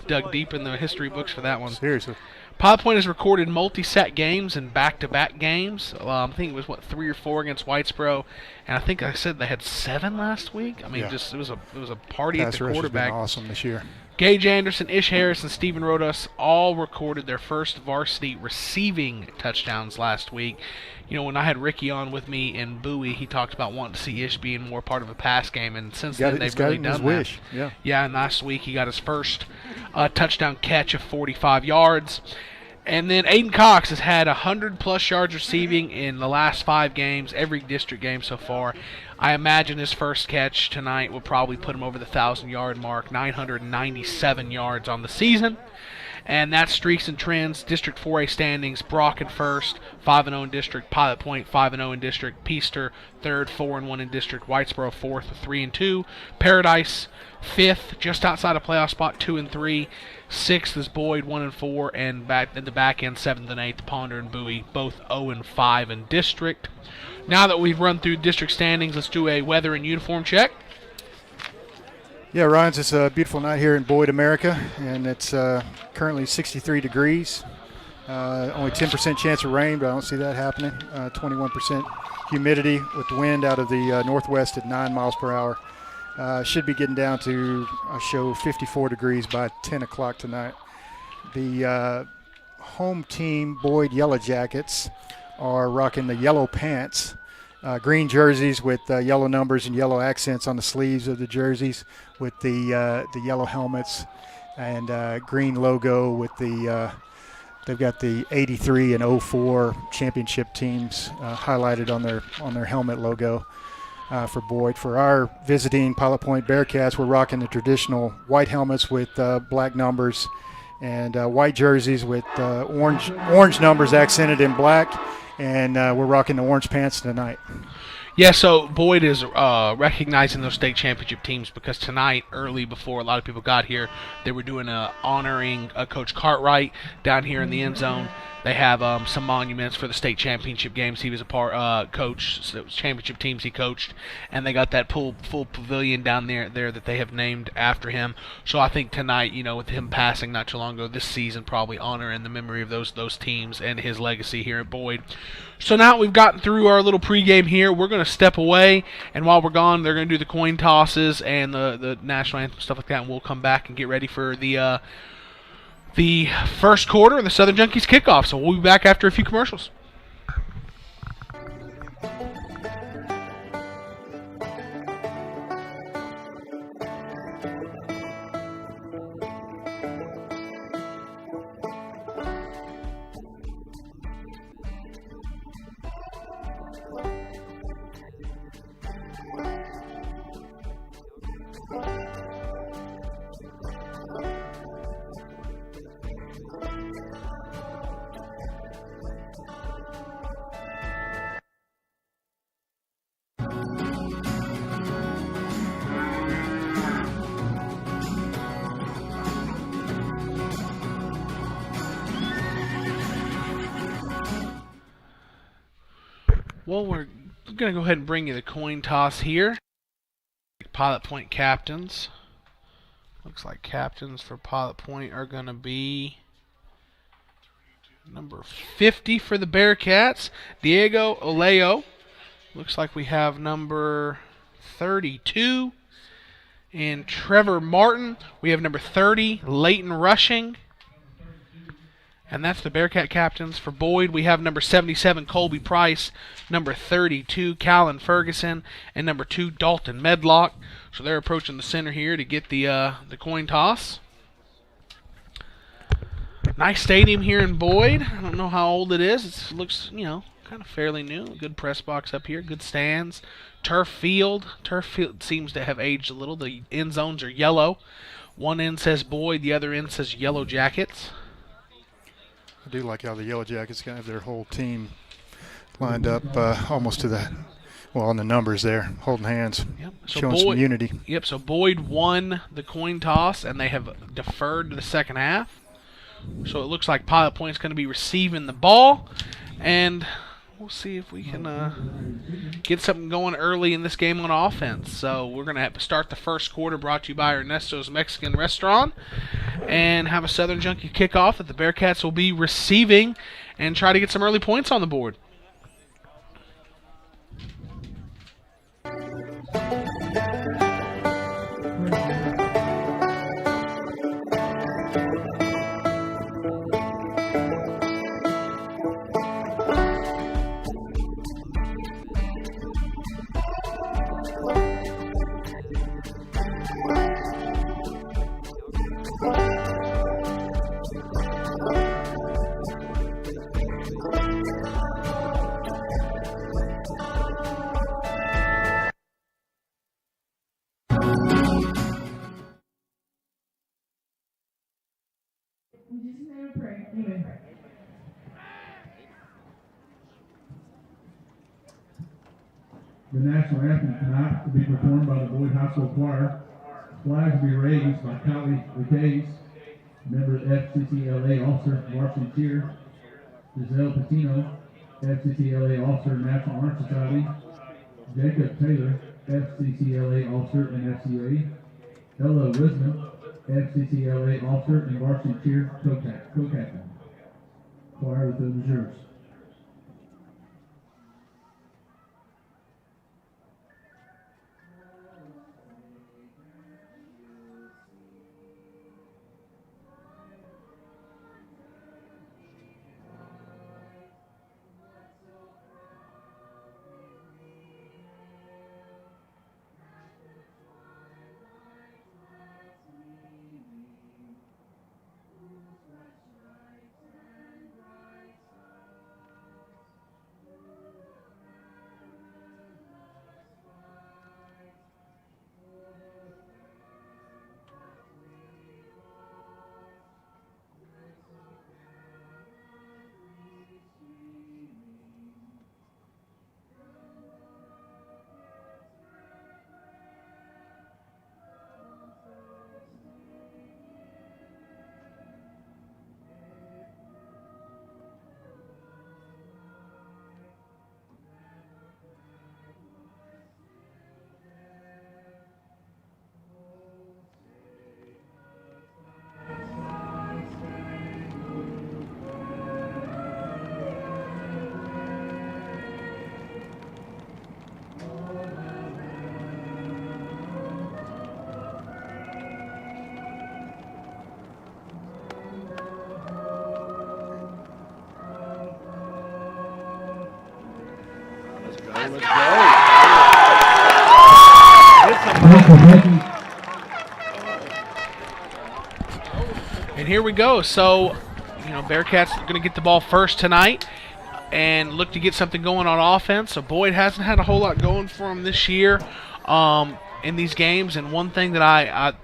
dug deep in the history books for that one. Seriously. Pilot Point has recorded multi-set games and back-to-back games. I think it was 3 or 4 against Whitesboro, and I think I said they had 7 last week. It was a party at the quarterback. Been awesome this year. Gage Anderson, Ish Harris, and Stephen Rodas all recorded their first varsity receiving touchdowns last week. When I had Ricky on with me in Bowie, he talked about wanting to see Ish being more part of a pass game, and since then they've really done that. Wish. Yeah, and last week he got his first touchdown catch of 45 yards. And then Aidan Cox has had 100-plus yards receiving in the last 5 games, every district game so far. I imagine his first catch tonight will probably put him over the 1,000-yard mark, 997 yards on the season. And that's Streaks and Trends, District 4A standings. Brock in first, 5-0 in district. Pilot Point, 5-0 in district. Peaster, third, 4-1 in district. Whitesboro, fourth, 3-2. Paradise, fifth, just outside of playoff spot, 2-3. Sixth is Boyd, 1-4, and back at the back end, 7th and 8th, Ponder and Bowie, both 0-5 in district. Now that we've run through district standings, let's do a weather and uniform check. Yeah, Ryan, it's a beautiful night here in Boyd, America, and it's currently 63 degrees. Only 10% chance of rain, but I don't see that happening. 21% humidity with the wind out of the northwest at 9 miles per hour. Should be getting down to a show 54 degrees by 10 o'clock tonight. The home team, Boyd Yellowjackets, are rocking the yellow pants, green jerseys with yellow numbers and yellow accents on the sleeves of the jerseys, with the yellow helmets and green logo with the they've got the 83 and 04 championship teams highlighted on their helmet logo. For Boyd. For our visiting Pilot Point Bearcats, we're rocking the traditional white helmets with black numbers and white jerseys with orange numbers accented in black, and we're rocking the orange pants tonight. Yeah, so Boyd is recognizing those state championship teams because tonight, early before a lot of people got here, they were doing honoring Coach Cartwright down here in the end zone. They have some monuments for the state championship games. He was a coach, so it was championship teams he coached, and they got that full pavilion down there that they have named after him. So I think tonight, with him passing not too long ago, this season probably honoring the memory of those teams and his legacy here at Boyd. So now we've gotten through our little pregame here. We're going to step away, and while we're gone, they're going to do the coin tosses and the national anthem, stuff like that, and we'll come back and get ready for the first quarter of the Southern Junkies kickoff. So we'll be back after a few commercials. Well, we're going to go ahead and bring you the coin toss here. Pilot Point captains. Looks like captains for Pilot Point are going to be number 50 for the Bearcats, Diego Oleo. Looks like we have number 32 and Trevor Martin. We have number 30, Leighton Rushing. And that's the Bearcat captains. For Boyd, we have number 77, Colby Price, number 32, Callan Ferguson, and number 2, Dalton Medlock. So they're approaching the center here to get the coin toss. Nice stadium here in Boyd. I don't know how old it is. It looks, kind of fairly new. Good press box up here, good stands. Turf field. Turf field seems to have aged a little. The end zones are yellow. One end says Boyd, the other end says Yellowjackets. I do like how the Yellowjackets have their whole team lined up almost to the, on the numbers there, holding hands, yep. So showing some unity. Yep, so Boyd won the coin toss, and they have deferred to the second half. So it looks like Pilot Point's going to be receiving the ball, and we'll see if we can get something going early in this game on offense. So we're going to have to start the first quarter, brought to you by Ernesto's Mexican Restaurant, and have a Southern Junkie kickoff that the Bearcats will be receiving and try to get some early points on the board. The national anthem tonight will be performed by the Boyd High School Choir. Flags will be raised by Kylie McCays, member FCCLA Officer, Varsity Cheer. Giselle Patino, FCCLA Officer, National Honor Society. Jacob Taylor, FCCLA Officer and FCA. Ella Wisman, FCCLA Officer and Varsity Cheer Co-Captain. Choir with those is yours. And here we go. So, Bearcats are going to get the ball first tonight and look to get something going on offense. So Boyd hasn't had a whole lot going for him this year in these games. And one thing that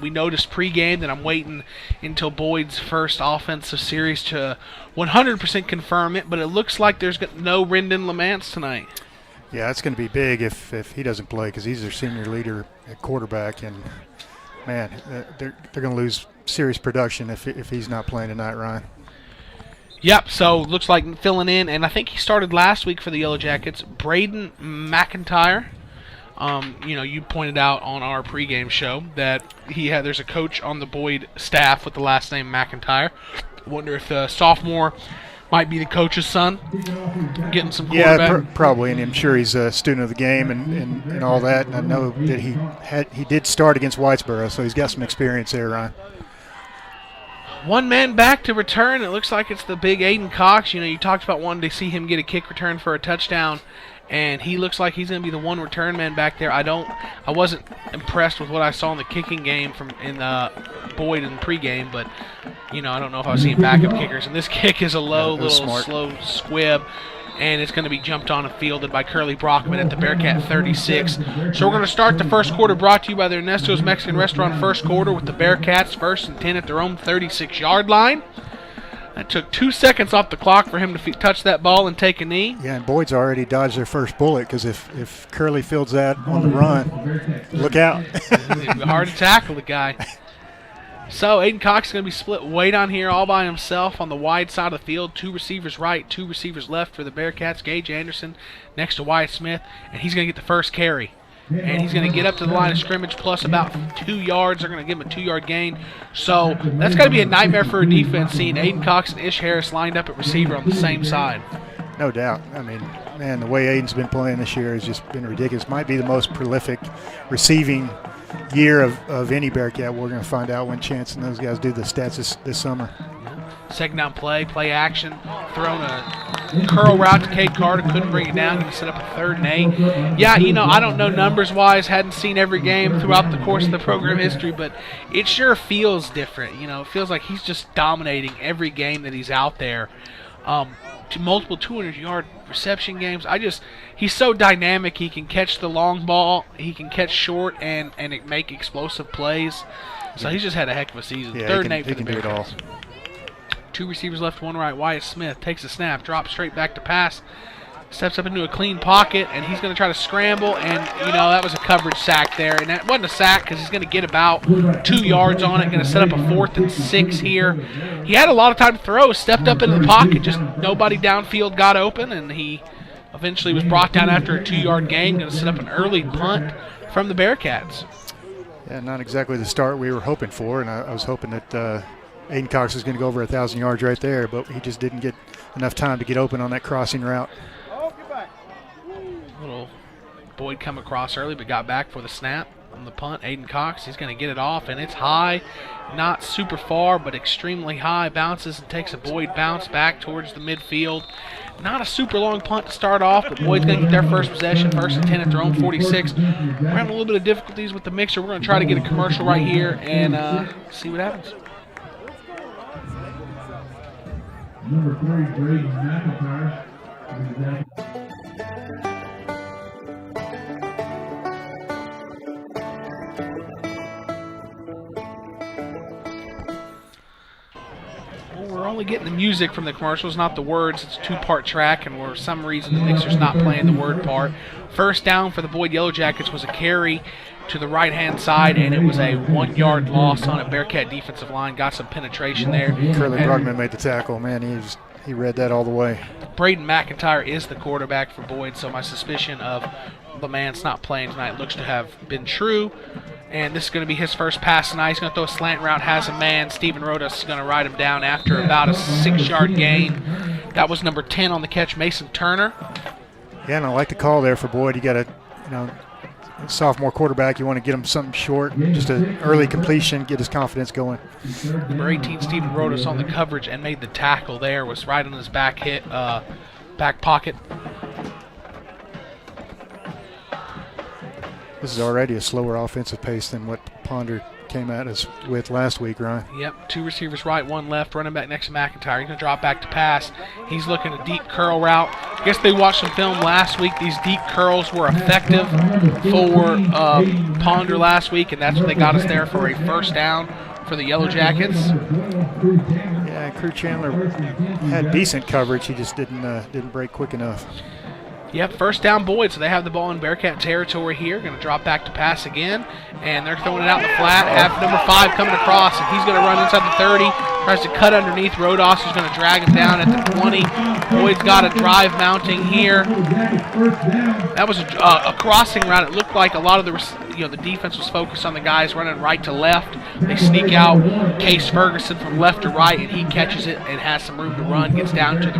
we noticed pregame that I'm waiting until Boyd's first offensive series to 100% confirm it, but it looks like there's no Rendon Lamance tonight. Yeah, it's going to be big if he doesn't play because he's their senior leader at quarterback, and man, they're going to lose serious production if he's not playing tonight, Ryan. Yep, so looks like filling in, and I think he started last week for the Yellowjackets, Braden McIntire. You pointed out on our pregame show that there's a coach on the Boyd staff with the last name McIntire. Wonder if the sophomore might be the coach's son, getting some quarterback. Yeah, probably, and I'm sure he's a student of the game and all that. And I know that he did start against Whitesboro, so he's got some experience there, Ryan. One man back to return. It looks like it's the big Aidan Cox. You talked about wanting to see him get a kick return for a touchdown, and he looks like he's going to be the one return man back there. I wasn't impressed with what I saw in the kicking game in Boyd in pregame, but I don't know if I was seeing backup kickers. And this kick is a low, slow squib, and it's going to be jumped on and fielded by Curly Brockman at the Bearcat 36. So we're going to start the first quarter, brought to you by the Ernesto's Mexican Restaurant first quarter, with the Bearcats first and 10 at their own 36-yard line. That took 2 seconds off the clock for him to touch that ball and take a knee. Yeah, and Boyd's already dodged their first bullet because if Curly fields that on the run, look out. It'd be hard to tackle the guy. So Aidan Cox is going to be split way down here all by himself on the wide side of the field. 2 receivers right, 2 receivers left for the Bearcats. Gage Anderson next to Wyatt Smith, and he's going to get the first carry. And he's going to get up to the line of scrimmage plus about 2 yards. They're going to give him a 2-yard gain. So that's got to be a nightmare for a defense, seeing Aidan Cox and Ish Harris lined up at receiver on the same side. No doubt. I mean, man, the way Aidan's been playing this year has just been ridiculous. Might be the most prolific receiving year of any Bearcat. We're going to find out when Chance and those guys do the stats this summer. Second down play action, throwing a curl route to Cade Carter, couldn't bring it down, going to set up a 3rd and 8. Yeah, I don't know numbers-wise, hadn't seen every game throughout the course of the program history, but it sure feels different. It feels like he's just dominating every game that he's out there. Multiple 200-yard reception games. He's so dynamic. He can catch the long ball, he can catch short, and make explosive plays. So he's just had a heck of a season. Yeah, 3rd and 8 for the Bearcats. Two receivers left, one right. Wyatt Smith takes a snap, drops straight back to pass, steps up into a clean pocket, and he's going to try to scramble, and, that was a coverage sack there. And that wasn't a sack because he's going to get about 2 yards on it, going to set up a 4th and 6 here. He had a lot of time to throw, stepped up into the pocket, just nobody downfield got open, and he eventually was brought down after a 2-yard gain, going to set up an early punt from the Bearcats. Yeah, not exactly the start we were hoping for, and I was hoping that Aidan Cox was going to go over 1,000 yards right there, but he just didn't get enough time to get open on that crossing route. Little Boyd come across early, but got back for the snap on the punt. Aidan Cox, he's going to get it off, and it's high, not super far, but extremely high. Bounces and takes a Boyd bounce back towards the midfield. Not a super long punt to start off, but Boyd's going to get their first possession, 1st and 10 at their own 46. We're having a little bit of difficulties with the mixer. We're going to try to get a commercial right here and see what happens. Number 3, Braden McIntire. We're only getting the music from the commercials, not the words. It's a 2-part track, and for some reason the mixer's not playing the word part. First down for the Boyd Yellowjackets was a carry to the right-hand side, and it was a 1-yard loss on a Bearcat defensive line. Got some penetration there. Curly Brugman made the tackle. Man, he read that all the way. Braden McIntire is the quarterback for Boyd, so my suspicion of the man's not playing tonight looks to have been true. And this is going to be his first pass tonight. He's going to throw a slant route, has a man. Steven Rodas is going to ride him down after about a 6-yard gain. That was number 10 on the catch, Mason Turner. Yeah, and I like the call there for Boyd. You got a sophomore quarterback. You want to get him something short, just an early completion, get his confidence going. Number 18, Steven Rodas on the coverage and made the tackle there. Was right on his back pocket. This is already a slower offensive pace than what Ponder came at us with last week, Ryan. Yep, 2 receivers right, 1 left, running back next to McIntyre. He's going to drop back to pass. He's looking a deep curl route. I guess they watched some film last week. These deep curls were effective for Ponder last week, and that's what they got us there for a first down for the Yellowjackets. Yeah, Crew Chandler had decent coverage. He just didn't break quick enough. Yep, first down Boyd, so they have the ball in Bearcat territory here. Going to drop back to pass again, and they're throwing it out in the flat. Have number 5 coming across, and he's going to run inside the 30. Tries to cut underneath. Rodas is going to drag him down at the 20. Boyd's got a drive mounting here. That was a crossing route. It looked like a lot of the defense was focused on the guys running right to left. They sneak out Case Ferguson from left to right, and he catches it and has some room to run. Gets down to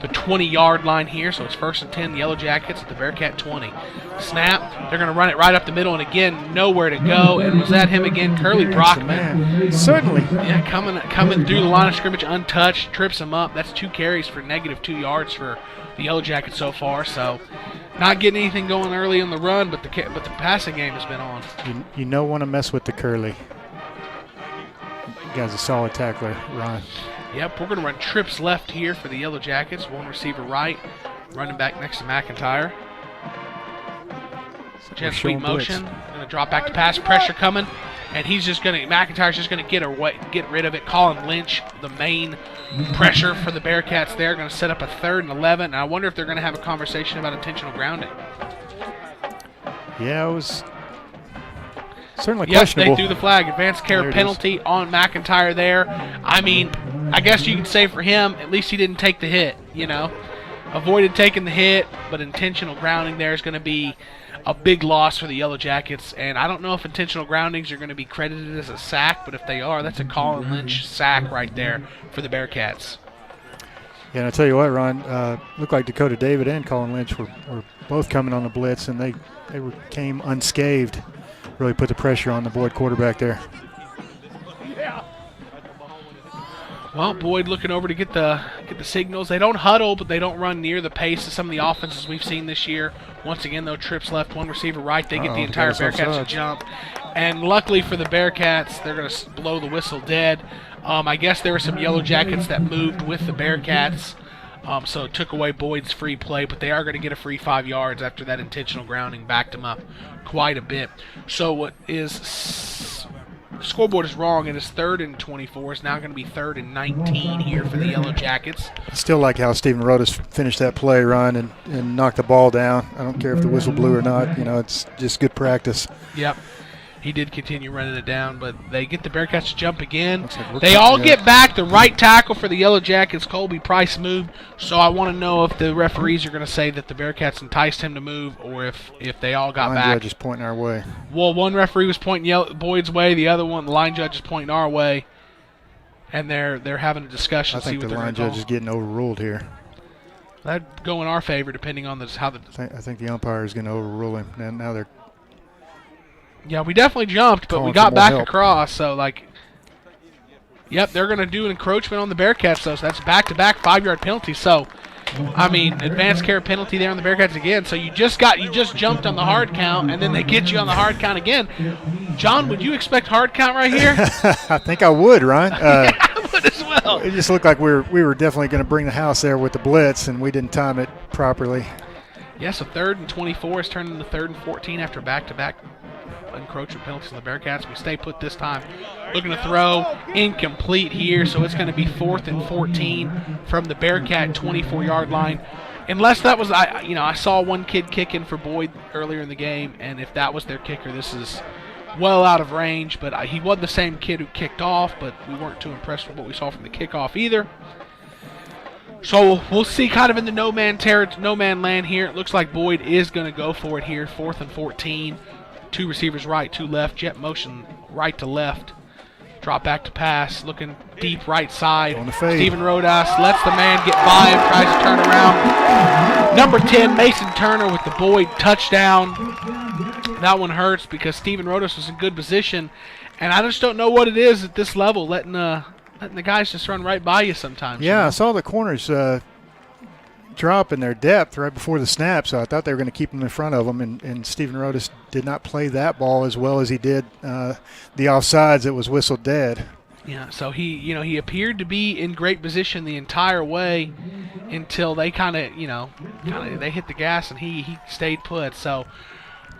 the 20-yard line here, so it's 1st and 10, the Yellowjackets at the Bearcat 20. Snap, they're going to run it right up the middle, and again, nowhere to go. And was that him again? Curly Brockman. Certainly. Yeah, coming through the line of scrimmage untouched, trips him up. That's 2 carries for -2 yards for the Yellowjackets so far. So not getting anything going early in the run, but the passing game has been on. You don't want to mess with the Curly. The guy's a solid tackler, Ryan. Yep, we're going to run trips left here for the Yellowjackets. 1 receiver right, running back next to McIntyre. Jet sweep motion. Going to drop back to pass. Pressure coming, and McIntyre's just going to get rid of it. Colin Lynch, the main pressure for the Bearcats there, going to set up a 3rd and 11. And I wonder if they're going to have a conversation about intentional grounding. Yeah, it was certainly questionable. Yes, they threw the flag. Advanced care penalty on McIntyre there. I mean, I guess you could say for him, at least he didn't take the hit, Avoided taking the hit, but intentional grounding there is going to be a big loss for the Yellowjackets. And I don't know if intentional groundings are going to be credited as a sack, but if they are, that's a Colin Lynch sack right there for the Bearcats. Yeah, and I tell you what, Ron, looked like Dakota David and Colin Lynch were both coming on the blitz, and they came unscathed. Really put the pressure on the Boyd quarterback there. Well, Boyd looking over to get the signals. They don't huddle, but they don't run near the pace of some of the offenses we've seen this year. Once again, though, trips left, 1 receiver right. They get the entire Bearcats to jump. And luckily for the Bearcats, they're going to blow the whistle dead. I guess there were some Yellowjackets that moved with the Bearcats, so it took away Boyd's free play, but they are going to get a free 5 yards after that intentional grounding backed them up quite a bit. So what is scoreboard is wrong. It is 3rd and 24. It's now going to be 3rd and 19 here for the Yellowjackets. I still like how Stephen Rodas finished that play, Ryan, and knocked the ball down. I don't care if the whistle blew or not. You know, it's just good practice. Yep. He did continue running it down, but they get the Bearcats to jump again. They all get back. The right tackle for the Yellowjackets, Colby Price, moved. So I want to know if the referees are going to say that the Bearcats enticed him to move, or if they all got back. Line judge is pointing our way. Well, one referee was pointing Boyd's way. The other one, the line judge, is pointing our way. And they're having a discussion. I think the line judge is getting overruled here. That'd go in our favor, depending on how the. I think the umpire is going to overrule him. And now they're. Yeah, we definitely jumped, but we got back across. So, yep, they're going to do an encroachment on the Bearcats, though. So that's back-to-back 5-yard penalty. So, I mean, advanced care penalty there on the Bearcats again. So you just jumped on the hard count, and then they get you on the hard count again. John, would you expect hard count right here? I think I would, Ryan. Yeah, I would as well. It just looked like we were definitely going to bring the house there with the blitz, and we didn't time it properly. Yeah, so 3rd and 24 is turned into 3rd and 14 after back-to-back encroachment penalties on the Bearcats. We stay put this time. Looking to throw, incomplete here, so it's going to be 4th and 14 from the Bearcat 24-yard line. Unless that was, I saw one kid kicking for Boyd earlier in the game, and if that was their kicker, this is well out of range. But he wasn't the same kid who kicked off, but we weren't too impressed with what we saw from the kickoff either. So we'll see kind of in the no man land here. It looks like Boyd is going to go for it here, 4th and 14. 2 receivers right, 2 left, jet motion right to left. Drop back to pass, looking deep right side. Stephen Rodas lets the man get by him, tries to turn around. Number 10, Mason Turner with the Boyd touchdown. That one hurts because Stephen Rodas was in good position, and I just don't know what it is at this level, letting the guys just run right by you sometimes. Yeah, I saw the corners drop in their depth right before the snap, so I thought they were going to keep him in front of them, and Stephen Rodas did not play that ball as well as he did the offsides that was whistled dead. Yeah, so he appeared to be in great position the entire way until they kind of they hit the gas and he stayed put. So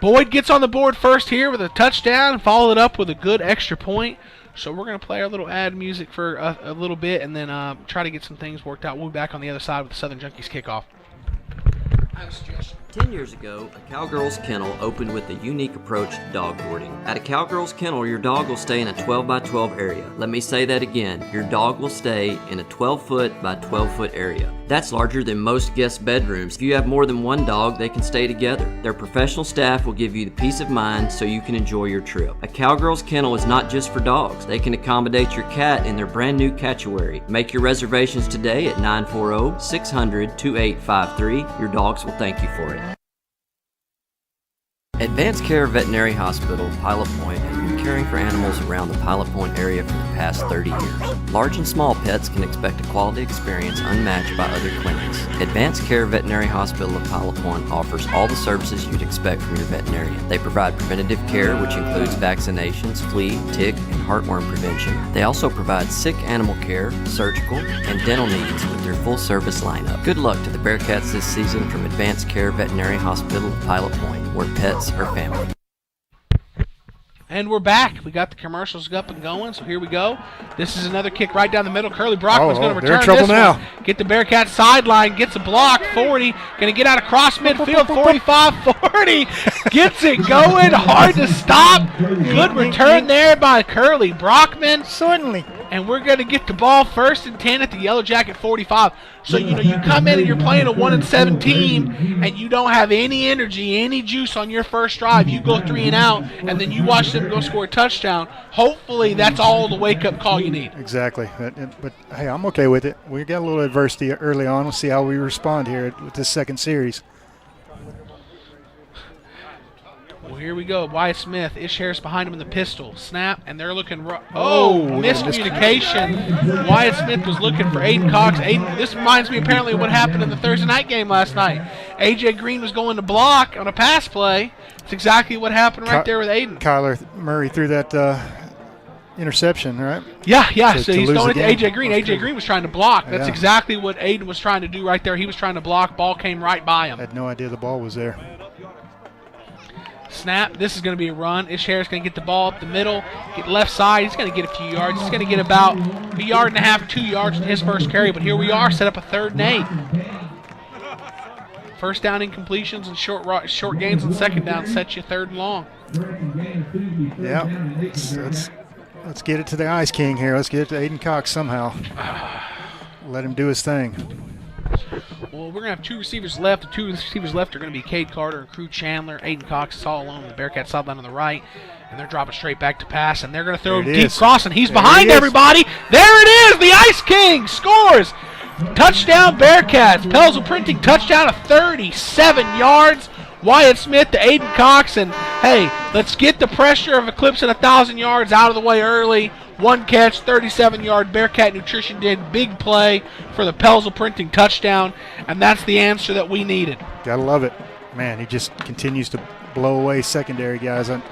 Boyd gets on the board first here with a touchdown and followed up with a good extra point. So we're going to play our little ad music for a little bit and then try to get some things worked out. We'll be back on the other side with the Southern Junkies kickoff. I have a suggestion. 10 years ago, a Cowgirls kennel opened with a unique approach to dog boarding. At a Cowgirls kennel, your dog will stay in a 12 by 12 area. Let me say that again. Your dog will stay in a 12-foot by 12-foot area. That's larger than most guest bedrooms. If you have more than one dog, they can stay together. Their professional staff will give you the peace of mind so you can enjoy your trip. A Cowgirls kennel is not just for dogs. They can accommodate your cat in their brand new catchawary. Make your reservations today at 940-600-2853. Your dogs will thank you for it. Advanced Care Veterinary Hospital, Pilot Point, has been caring for animals around the Pilot Point area for the past 30 years. Large and small pets can expect a quality experience unmatched by other clinics. Advanced Care Veterinary Hospital of Pilot Point offers all the services you'd expect from your veterinarian. They provide preventative care, which includes vaccinations, flea, tick, and heartworm prevention. They also provide sick animal care, surgical, and dental needs with their full-service lineup. Good luck to the Bearcats this season from Advanced Care Veterinary Hospital of Pilot Point, where pets are family. And we're back. We got the commercials up and going, so here we go. This is another kick right down the middle. Curly Brockman's going to return this one. Get the Bearcat sideline, gets a block, 40. Going to get out across midfield, 45, 40. Gets it going, hard to stop. Good return there by Curly Brockman. Certainly. And we're going to get the ball 1st and 10 at the Yellowjacket 45. So, you come in and you're playing a 1-17 and you don't have any energy, any juice on your first drive. You go 3 and out, and then you watch them go score a touchdown. Hopefully that's all the wake-up call you need. Exactly. But hey, I'm okay with it. We got a little adversity early on. We'll see how we respond here with this second series. Well, here we go. Wyatt Smith. Ish Harris behind him in the pistol. Snap, and they're looking. Miscommunication. Wyatt Smith was looking for Aidan Cox. This reminds me apparently of what happened in the Thursday night game last night. A.J. Green was going to block on a pass play. It's exactly what happened right there with Aidan. Kyler Murray threw that interception, right? Yeah. So he's throwing it to A.J. Green. A.J. Green was trying to block. That's exactly what Aidan was trying to do right there. He was trying to block. Ball came right by him. I had no idea the ball was there. Snap. This is going to be a run. Ishair's going to get the ball up the middle, get left side. He's going to get a few yards. He's going to get about 1.5 yards, 2 yards in his first carry. But here we are, set up a 3rd and 8. First down incompletions and short gains and second down sets you 3rd and long. Yeah, let's get it to the Ice King here. Let's get it to Aidan Cox somehow. Let him do his thing. Well, we're going to have 2 receivers left. The 2 receivers left are going to be Cade Carter and Crew Chandler. Aidan Cox is all alone on the Bearcat sideline on the right. And they're dropping straight back to pass. And they're going to throw a deep cross, and he's behind everybody. There it is! The Ice King scores! Touchdown Bearcats. Pelzel Printing touchdown of 37 yards. Wyatt Smith to Aidan Cox. And, hey, let's get the pressure of eclipsing 1,000 yards out of the way early. 1 catch, 37-yard Bearcat Nutrition did. Big play for the Pelzel Printing touchdown, and that's the answer that we needed. Gotta love it. Man, he just continues to blow away secondary guys. And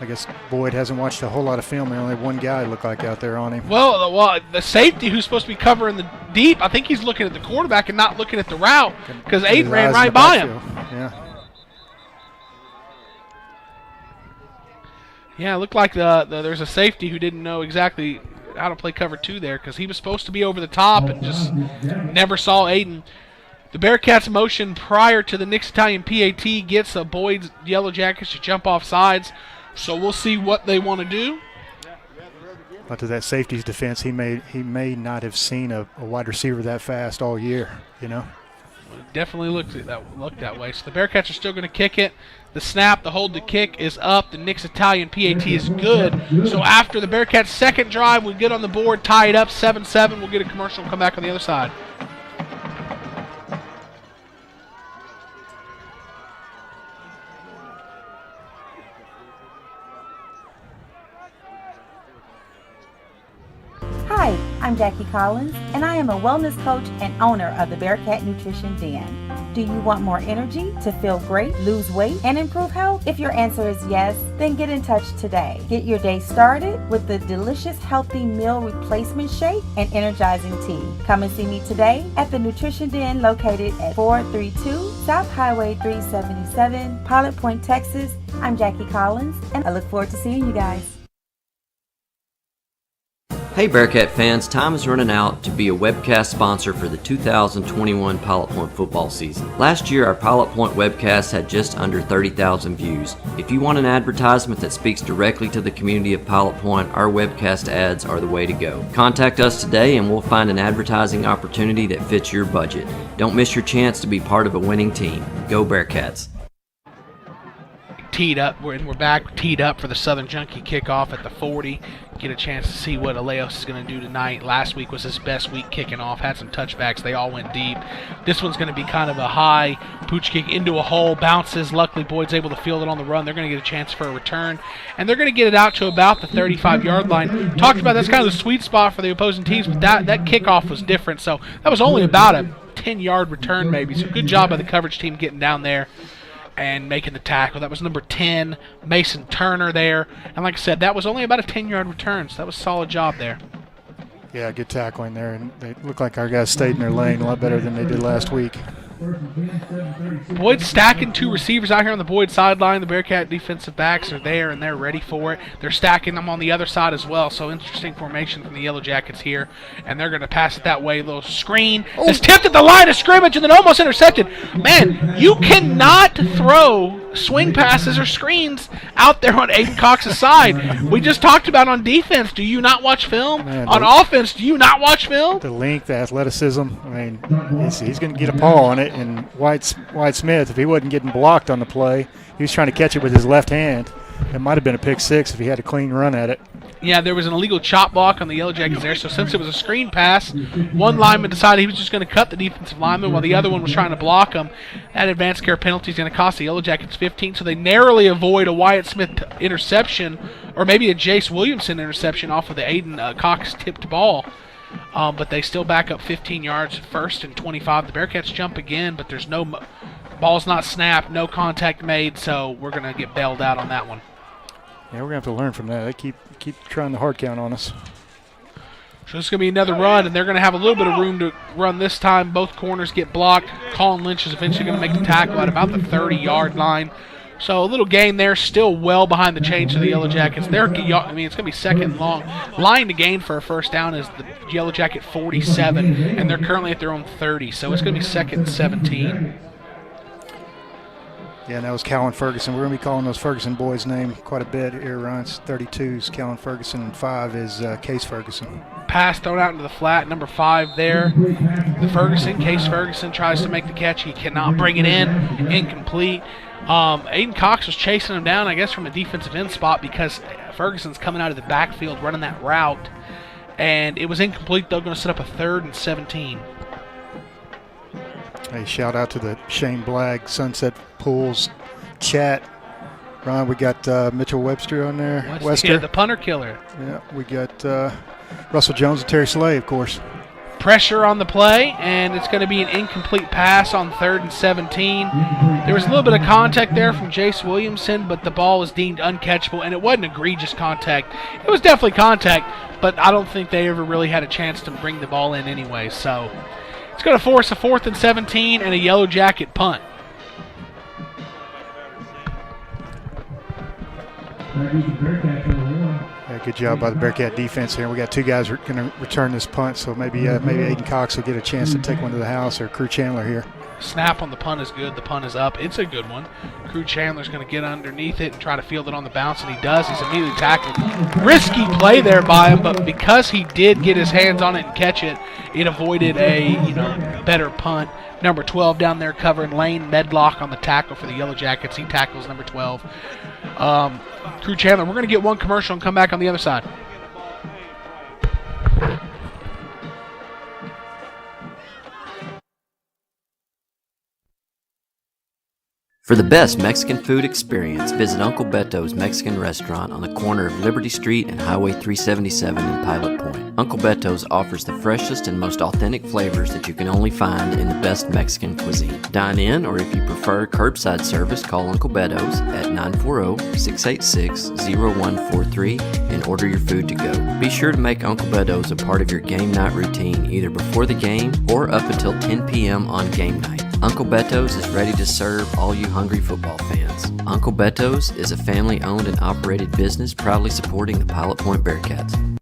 I guess Boyd hasn't watched a whole lot of film. Only 1 guy looked like out there on him. Well, the safety who's supposed to be covering the deep, I think he's looking at the quarterback and not looking at the route because Aiden ran right by him. Yeah. Yeah, it looked like there's a safety who didn't know exactly how to play cover 2 there because he was supposed to be over the top and just never saw Aiden. The Bearcats motion prior to the Nick's Italian PAT gets Boyd's Yellowjackets to jump off sides, so we'll see what they want to do. But to that safety's defense, he may not have seen a wide receiver that fast all year, you know. It definitely looked that way. So the Bearcats are still going to kick it. The snap, the hold, the kick is up. The Nick's Italian PAT is good. So after the Bearcats' second drive, we get on the board, tie it up 7-7. We'll get a commercial and come back on the other side. Hi, I'm Jackie Collins, and I am a wellness coach and owner of the Bearcat Nutrition Den. Do you want more energy to feel great, lose weight, and improve health? If your answer is yes, then get in touch today. Get your day started with the delicious healthy meal replacement shake and energizing tea. Come and see me today at the Nutrition Den located at 432 South Highway 377, Pilot Point, Texas. I'm Jackie Collins, and I look forward to seeing you guys. Hey Bearcat fans, time is running out to be a webcast sponsor for the 2021 Pilot Point football season. Last year, our Pilot Point webcast had just under 30,000 views. If you want an advertisement that speaks directly to the community of Pilot Point, our webcast ads are the way to go. Contact us today and we'll find an advertising opportunity that fits your budget. Don't miss your chance to be part of a winning team. Go Bearcats. Teed up, we're back teed up for the Southern Junkie kickoff at the 40. Get a chance to see what Aleos is going to do tonight. Last week was his best week kicking off, had some touchbacks, they all went deep. This one's going to be kind of a high pooch kick into a hole, bounces. Luckily Boyd's able to field it on the run. They're going to get a chance for a return, and they're going to get it out to about the 35-yard line. Talked about that's kind of the sweet spot for the opposing teams, but that kickoff was different, so that was only about a 10-yard return maybe. So good job by the coverage team getting down there and making the tackle. That was number 10, Mason Turner there. And like I said, that was only about a 10-yard return, so that was a solid job there. Yeah, good tackling there. And they look like our guys stayed in their lane a lot better than they did last week. Boyd's stacking 2 receivers out here on the Boyd sideline. The Bearcat defensive backs are there, and they're ready for it. They're stacking them on the other side as well, so interesting formation from the Yellowjackets here. And they're going to pass it that way. A little screen. It's tipped at the line of scrimmage and then almost intercepted. Man, you cannot throw swing passes or screens out there on Aidan Cox's side. We just talked about on defense. Do you not watch film? Man, on offense, do you not watch film? The length, the athleticism. I mean, he's going to get a paw on it. And Wyatt Smith, if he wasn't getting blocked on the play, he was trying to catch it with his left hand. It might have been a pick six if he had a clean run at it. Yeah, there was an illegal chop block on the Yellowjackets there, so since it was a screen pass, one lineman decided he was just going to cut the defensive lineman while the other one was trying to block him. That advanced care penalty is going to cost the Yellowjackets 15, so they narrowly avoid a Wyatt Smith interception, or maybe a Jace Williamson interception off of the Aidan Cox tipped ball. But they still back up 15 yards, 1st and 25. The Bearcats jump again, but there's no ball's not snapped, no contact made, so we're going to get bailed out on that one. Yeah, we're going to have to learn from that. They keep trying the hard count on us. So this is going to be another run, and they're going to have a little bit of room to run this time. Both corners get blocked. Colin Lynch is eventually going to make the tackle at about the 30-yard line. So a little gain there, still well behind the chains of the Yellowjackets. It's going to be second and long. Line to gain for a first down is the Yellowjacket 47, and they're currently at their own 30. So it's going to be second and 17. Yeah, and that was Calvin Ferguson. We're going to be calling those Ferguson boys' name quite a bit here, Ron. It's 32 is Calvin Ferguson, and 5 is Case Ferguson. Pass thrown out into the flat, number 5 there. Case Ferguson tries to make the catch. He cannot bring it in. Incomplete. Aidan Cox was chasing him down, I guess, from a defensive end spot because Ferguson's coming out of the backfield running that route. And it was incomplete, though, going to set up a 3rd and 17. Hey, shout out to the Shane Blagg Sunset Pools chat. Ron, we got Mitchell Webster on there. Wester. Yeah, the punter killer. Yeah, we got Russell Jones and Terry Slay, of course. Pressure on the play, and it's going to be an incomplete pass on 3rd and 17. There was a little bit of contact there from Jace Williamson, but the ball was deemed uncatchable, and it wasn't egregious contact. It was definitely contact, but I don't think they ever really had a chance to bring the ball in anyway. So it's going to force a 4th and 17 and a Yellow Jacket punt. Yeah, good job by the Bearcat defense here. We got 2 guys going to return this punt, so maybe Aidan Cox will get a chance to take one to the house, or Crew Chandler here. Snap on the punt is good. The punt is up. It's a good one. Crew Chandler's going to get underneath it and try to field it on the bounce, and he does. He's immediately tackled. Risky play there by him, but because he did get his hands on it and catch it, it avoided a better punt. Number 12 down there covering Lane Medlock on the tackle for the Yellowjackets. He tackles number 12. Crew Chandler, we're going to get one commercial and come back on the other side. For the best Mexican food experience, visit Uncle Beto's Mexican Restaurant on the corner of Liberty Street and Highway 377 in Pilot Point. Uncle Beto's offers the freshest and most authentic flavors that you can only find in the best Mexican cuisine. Dine in, or if you prefer curbside service, call Uncle Beto's at 940-686-0143 and order your food to go. Be sure to make Uncle Beto's a part of your game night routine, either before the game or up until 10 p.m. on game night. Uncle Beto's is ready to serve all you hungry football fans. Uncle Beto's is a family-owned and operated business proudly supporting the Pilot Point Bearcats.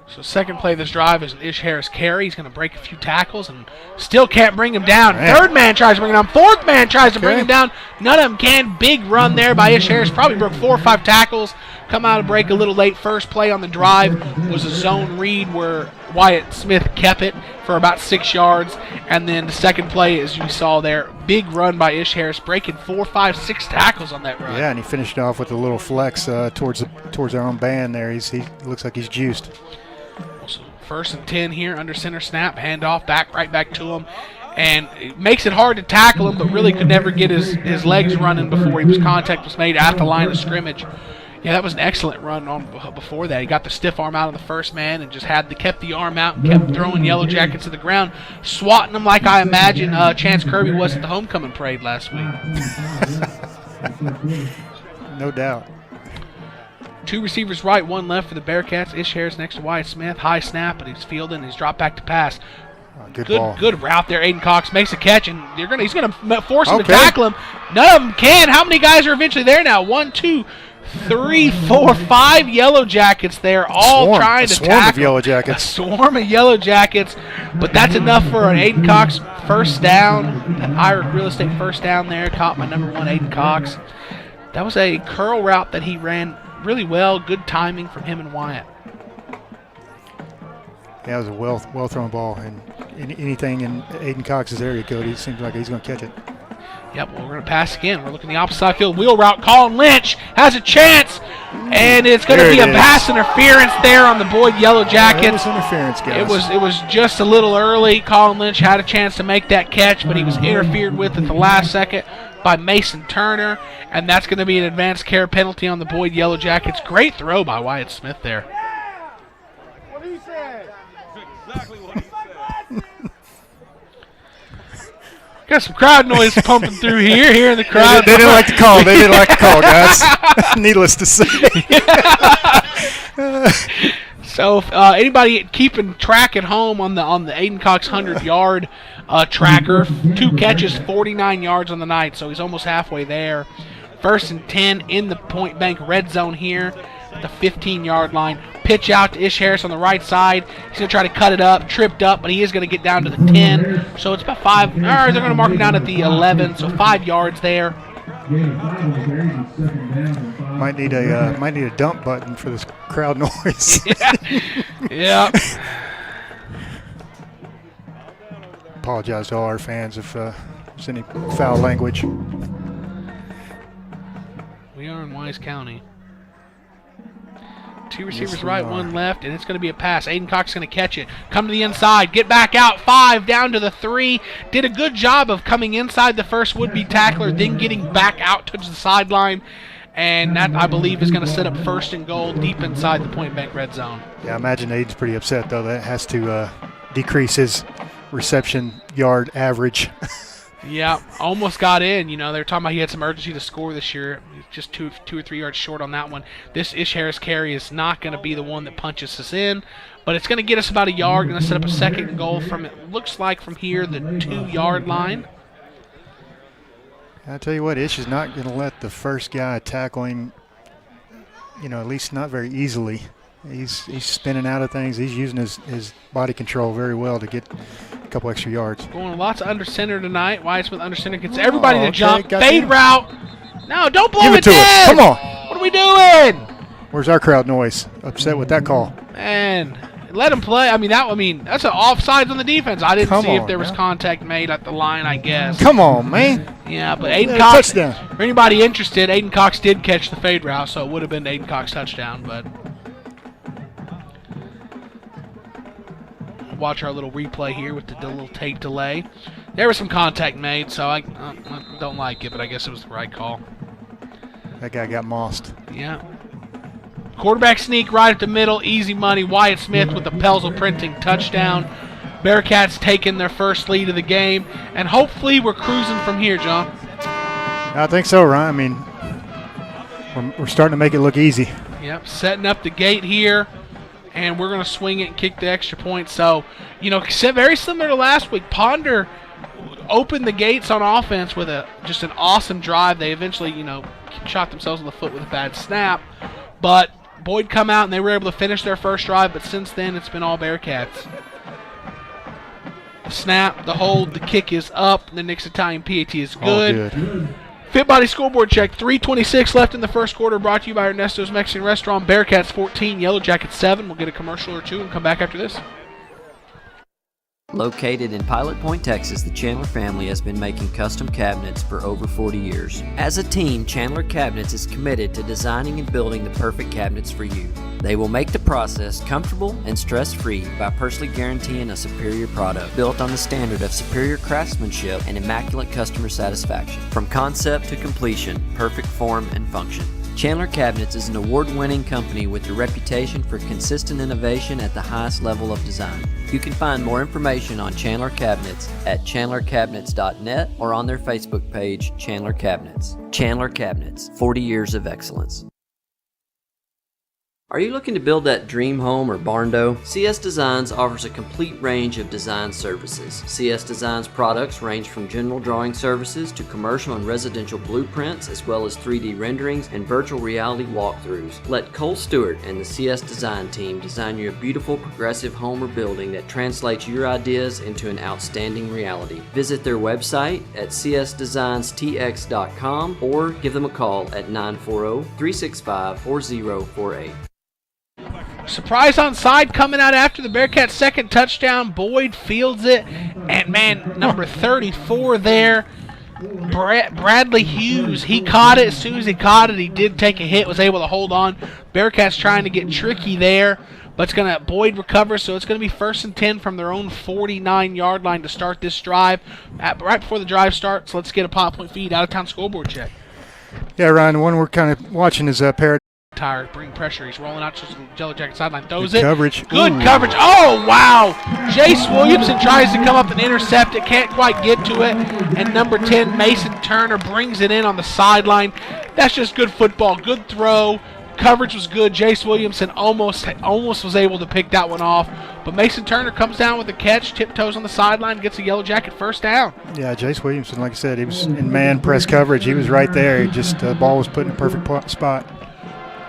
So second play of this drive is an Ish Harris carry. He's going to break a few tackles and still can't bring him down. Man. 3rd man tries to bring him down. 4th man tries to bring him down. None of them can. Big run there by Ish Harris. Probably broke 4 or 5 tackles. Come out and break a little late. First play on the drive was a zone read where Wyatt Smith kept it for about 6 yards. And then the second play, as you saw there, big run by Ish Harris, breaking 4, 5, 6 tackles on that run. Yeah, and he finished off with a little flex towards our own band there. He looks like he's juiced. So 1st and 10 here, under center snap, handoff, right back to him. And it makes it hard to tackle him, but really could never get his legs running before contact was made at the line of scrimmage. Yeah, that was an excellent run before that. He got the stiff arm out on the first man and just kept the arm out and kept throwing Yellowjackets to the ground, swatting them like I imagine Chance Kirby was at the homecoming parade last week. No doubt. 2 receivers right, 1 left for the Bearcats. Ish Harris next to Wyatt Smith. High snap, but he's fielding. He's dropped back to pass. Good route there. Aidan Cox makes a catch, and he's going to force him to tackle him. None of them can. How many guys are eventually there now? 1, 2, 3, 4, 5 Yellowjackets there, all trying to tackle. A swarm of Yellowjackets, but that's enough for an Aidan Cox first down. An Irish real estate first down there, caught by number 1 Aidan Cox. That was a curl route that he ran really well. Good timing from him and Wyatt. Yeah, it was a well thrown ball, and anything in Aidan Cox's area code, he seems like he's going to catch it. Yep, well, we're going to pass again. We're looking the opposite side field. Wheel route. Colin Lynch has a chance, and it's going to be a pass interference there on the Boyd Yellowjackets. It was interference, guys. It was just a little early. Colin Lynch had a chance to make that catch, but he was interfered with at the last second by Mason Turner, and that's going to be an advanced care penalty on the Boyd Yellowjackets. Great throw by Wyatt Smith there. What he said. Exactly what he said. Got some crowd noise pumping through here. Hearing the crowd. They didn't like the call. They didn't like the call, guys. Needless to say. So if anybody keeping track at home on the Aidan Cox 100-yard tracker, 2 catches, 49 yards on the night, so he's almost halfway there. 1st and 10 in the Point Bank red zone here at the 15-yard line. Pitch out to Ish Harris on the right side. He's going to try to cut it up, tripped up, but he is going to get down to the 10. So it's about 5. They're going to mark him down at the 11, so 5 yards there. Might need a dump button for this crowd noise. Yeah. Apologize to all our fans if there's any foul language. We are in Wise County. 2 receivers right, 1 left, and it's going to be a pass. Aidan Cox is going to catch it. Come to the inside. Get back out. 5 down to the 3. Did a good job of coming inside the first would-be tackler, then getting back out to the sideline. And that, I believe, is going to set up 1st and goal deep inside the Point Bank red zone. Yeah, I imagine Aidan's pretty upset, though. That has to decrease his reception yard average. Yeah, almost got in. You know, they were talking about he had some urgency to score this year. Just 2 or 3 yards short on that one. This Ish Harris carry is not going to be the one that punches us in, but it's going to get us about a yard. Going to set up a 2nd and goal from, it looks like from here, the 2-yard line. I tell you what, Ish is not going to let the first guy tackle him, you know, at least not very easily. He's spinning out of things. He's using his body control very well to get a couple extra yards. Going lots of under center tonight. Wyatt Smith under center gets everybody to jump. Fade route. No, don't blow it dead. Come on. What are we doing? Where's our crowd noise? Upset with that call. Man, let him play. I mean, that's an offsides on the defense. I didn't see if there was contact made at the line, I guess. Come on, man. Yeah, but Aidan Cox, touchdown. For anybody interested, Aidan Cox did catch the fade route, so it would have been Aidan Cox touchdown, but watch our little replay here with the little tape delay. There was some contact made, so I don't like it, but I guess it was the right call. That guy got mossed. Yeah. Quarterback sneak right at the middle, easy money. Wyatt Smith with the Pelzel printing touchdown. Bearcats taking their first lead of the game, and hopefully we're cruising from here, John. I think so, Ryan. I mean, we're starting to make it look easy. Yep, setting up the gate here, and we're going to swing it and kick the extra point. So, you know, very similar to last week, Ponder opened the gates on offense with just an awesome drive. They eventually, you know, shot themselves in the foot with a bad snap, but Boyd come out and they were able to finish their first drive, but since then it's been all Bearcats. The snap, the hold, the kick is up, the Nick's Italian PAT is good. Fit Body Scoreboard Check, 3:26 left in the first quarter, brought to you by Ernesto's Mexican Restaurant. Bearcats 14, Yellowjackets 7. We'll get a commercial or two and come back after this. Located in Pilot Point, Texas, the Chandler family has been making custom cabinets for over 40 years. As a team, Chandler Cabinets is committed to designing and building the perfect cabinets for you. They will make the process comfortable and stress-free by personally guaranteeing a superior product built on the standard of superior craftsmanship and immaculate customer satisfaction. From concept to completion, perfect form and function. Chandler Cabinets is an award-winning company with a reputation for consistent innovation at the highest level of design. You can find more information on Chandler Cabinets at chandlercabinets.net or on their Facebook page, Chandler Cabinets. Chandler Cabinets, 40 years of excellence. Are you looking to build that dream home or barn-dough? CS Designs offers a complete range of design services. CS Designs products range from general drawing services to commercial and residential blueprints, as well as 3D renderings and virtual reality walkthroughs. Let Cole Stewart and the CS Design team design you a beautiful, progressive home or building that translates your ideas into an outstanding reality. Visit their website at csdesignstx.com or give them a call at 940-365-4048. Surprise onside coming out after the Bearcats' second touchdown. Boyd fields it, and man, number 34 there, Bradley Hughes, he caught it. As soon as he caught it, he did take a hit, was able to hold on. Bearcats trying to get tricky there, but Boyd recovers, so it's going to be 1st and 10 from their own 49-yard line to start this drive. Right before the drive starts, let's get a Pilot Point feed, out-of-town scoreboard check. Yeah, Ryan, the one we're kind of watching is Parrott. Tired, bring pressure. He's rolling out to the Yellowjacket sideline. Throws Good it. Coverage. Good Ooh. coverage. Oh, wow. Jace Williamson tries to come up and intercept it. Can't quite get to it. And number 10, Mason Turner, brings it in on the sideline. That's just good football. Good throw. Coverage was good. Jace Williamson almost was able to pick that one off. But Mason Turner comes down with a catch, tiptoes on the sideline, gets a Yellow Jacket first down. Yeah, Jace Williamson, like I said, he was in man press coverage. He was right there. He just the ball was put in a perfect spot.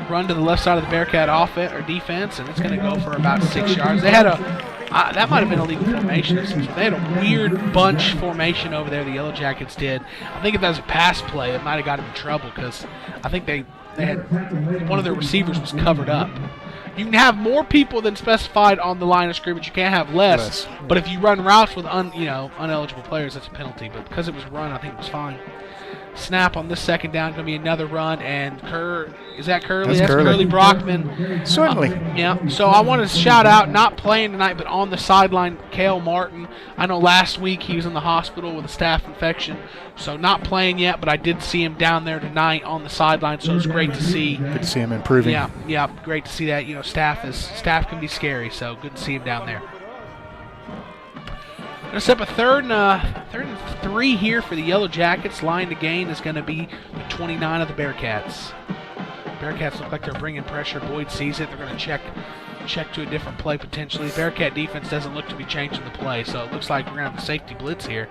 Run to the left side of the Bearcat offense or defense, and it's going to go for about 6 yards. They had that might have been a legal formation. They had a weird bunch formation over there, the Yellow Jackets did. I think if that was a pass play, it might have got them in trouble because I think they had one of their receivers was covered up. You can have more people than specified on the line of scrimmage. You can't have less. But if you run routes with uneligible players, that's a penalty. But because it was run, I think it was fine. Snap on this second down, going to be another run, and is that Curley? That's Curley Brockman. Certainly. Yeah, so I want to shout out, not playing tonight, but on the sideline, Cale Martin. I know last week he was in the hospital with a staph infection, so not playing yet, but I did see him down there tonight on the sideline, so it's great to see. Good to see him improving. Yeah, great to see that. Staph can be scary, so good to see him down there. Going to set up a third and 3 here for the Yellow Jackets. Line to gain is going to be the 29 of the Bearcats. Bearcats look like they're bringing pressure. Boyd sees it. They're going to check to a different play potentially. Bearcat defense doesn't look to be changing the play, so it looks like we're going to have a safety blitz here.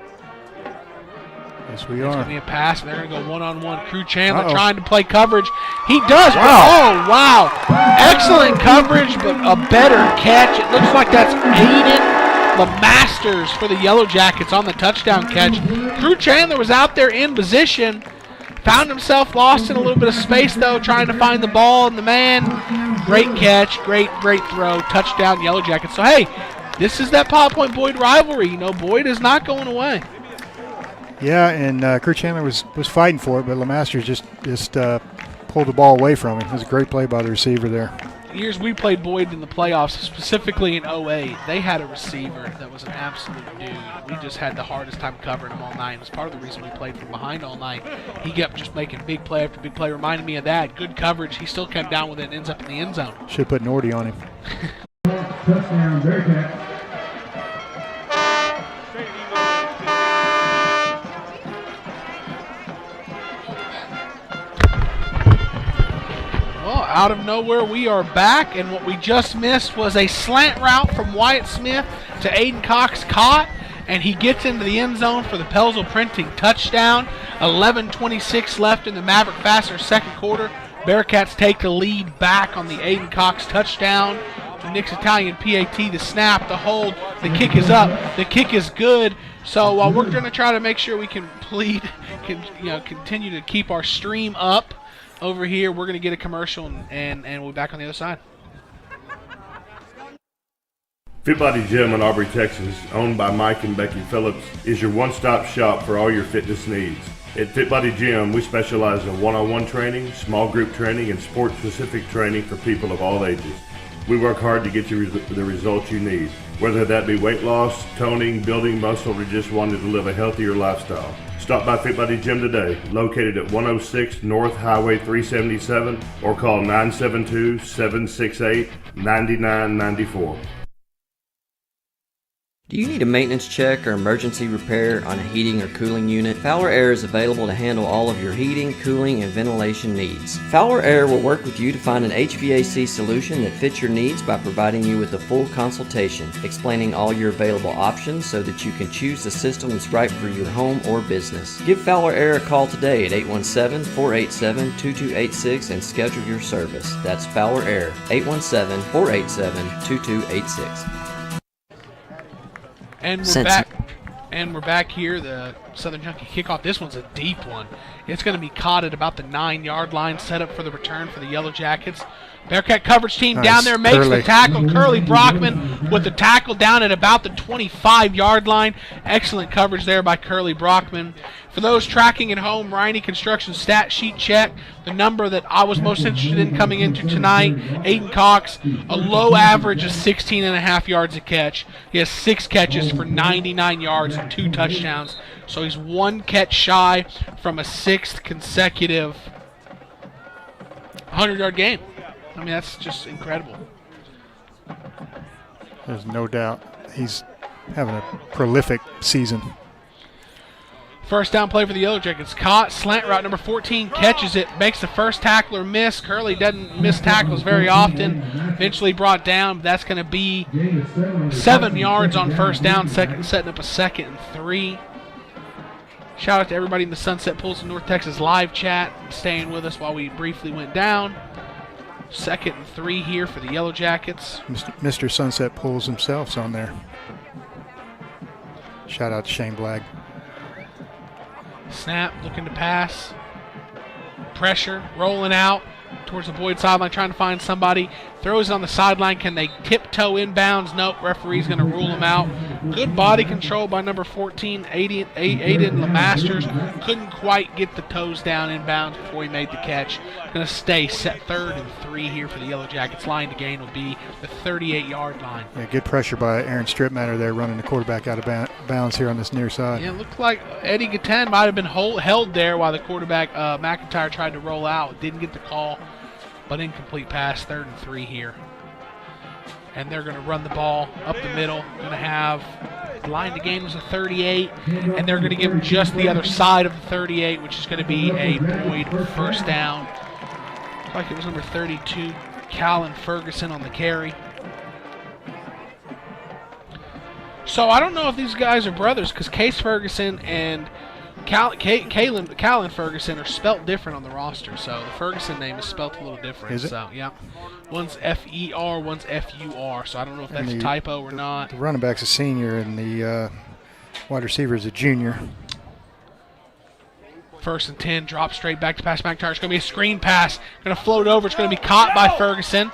Yes, we are. It's going to be a pass, and they're going to go one-on-one. Crew Chandler trying to play coverage. He does. Wow. Excellent coverage, but a better catch. It looks like that's Aiden the Masters for the Yellow Jackets on the touchdown catch. Crew Chandler was out there in position, found himself lost in a little bit of space though, trying to find the ball and the man. Great catch, great throw, touchdown Yellow Jackets. So hey, this is that Pilot Point Boyd rivalry. Boyd is not going away. Yeah, and Crew Chandler was fighting for it, but LeMasters just pulled the ball away from him. It was a great play by the receiver there. Years we played Boyd in the playoffs, specifically in 08, they had a receiver that was an absolute dude. We just had the hardest time covering him all night. It was part of the reason we played from behind all night. He kept just making big play after big play. Reminded me of that. Good coverage. He still came down with it and ends up in the end zone. Should have put Nordy on him. Touchdown, Bearcat. Well, out of nowhere, we are back, and what we just missed was a slant route from Wyatt Smith to Aidan Cox caught, and he gets into the end zone for the Pelzel Printing touchdown. 11:26 left in the Maverick Fastener second quarter. Bearcats take the lead back on the Aidan Cox touchdown. The Nick's Italian PAT, the snap, the hold, the kick is up, the kick is good. So we're going to try to make sure we continue to keep our stream up. Over here, we're going to get a commercial, and we'll be back on the other side. Fit Body Gym in Aubrey, Texas, owned by Mike and Becky Phillips, is your one-stop shop for all your fitness needs. At Fit Body Gym, we specialize in one-on-one training, small group training, and sport-specific training for people of all ages. We work hard to get you the results you need, whether that be weight loss, toning, building muscle, or just wanting to live a healthier lifestyle. Stop by Fit Body Gym today, located at 106 North Highway 377, or call 972-768-9994. Do you need a maintenance check or emergency repair on a heating or cooling unit? Fowler Air is available to handle all of your heating, cooling, and ventilation needs. Fowler Air will work with you to find an HVAC solution that fits your needs by providing you with a full consultation, explaining all your available options so that you can choose the system that's right for your home or business. Give Fowler Air a call today at 817-487-2286 and schedule your service. That's Fowler Air, 817-487-2286. And we're back. And we're back here. The Southern Junkie kickoff. This one's a deep one. It's going to be caught at about the 9-yard line, set up for the return for the Yellow Jackets. Bearcat coverage team down there makes the tackle. Curley Brockman with the tackle down at about the 25-yard line. Excellent coverage there by Curley Brockman. For those tracking at home, Riney Construction stat sheet check. The number that I was most interested in coming into tonight, Aidan Cox, a low average of 16.5 yards a catch. He has 6 catches for 99 yards and 2 touchdowns. So he's 1 catch shy from a 6th consecutive 100-yard game. I mean, that's just incredible. There's no doubt he's having a prolific season. First down play for the Yellowjackets. Caught, slant route, number 14 catches it, makes the first tackler miss. Curley doesn't miss tackles very often. Eventually brought down, but that's going to be 7 yards on first down, setting up a 2nd and 3. Shout out to everybody in the Sunset Pools in North Texas live chat, staying with us while we briefly went down. 2nd and 3 here for the Yellowjackets. Mr. Sunset Pools himself's on there. Shout out to Shane Blagg. Snap, looking to pass. Pressure, rolling out towards the Boyd sideline, trying to find somebody. Throws it on the sideline. Can they tiptoe inbounds? Nope, referee's going to rule them out. Good body control by number 14, Aidan LeMasters. Couldn't quite get the toes down inbounds before he made the catch. Going to stay set 3rd and 3 here for the Yellowjackets. Line to gain will be the 38-yard line. Yeah, good pressure by Aaron Stripmatter there, running the quarterback out of bounds here on this near side. Yeah, it looked like Eddie Gatan might have been held there while the quarterback, McIntire, tried to roll out. Didn't get the call, but incomplete pass, 3rd and 3 here. And they're going to run the ball up the middle. Going to have the line to gain was a 38, and they're going to give them just the other side of the 38, which is going to be a Boyd first down. Looks like it was number 32, Callan Ferguson on the carry. So I don't know if these guys are brothers, because Case Ferguson and Callan Ferguson are spelt different on the roster, so the Ferguson name is spelt a little different. Is it? So yeah, one's F-E-R, one's F-U-R. So I don't know if that's a typo or not. The running back's a senior, and the wide receiver is a junior. 1st and 10, drop straight back to pass McIntyre. It's going to be a screen pass. Going to float over. It's going to be caught by Ferguson.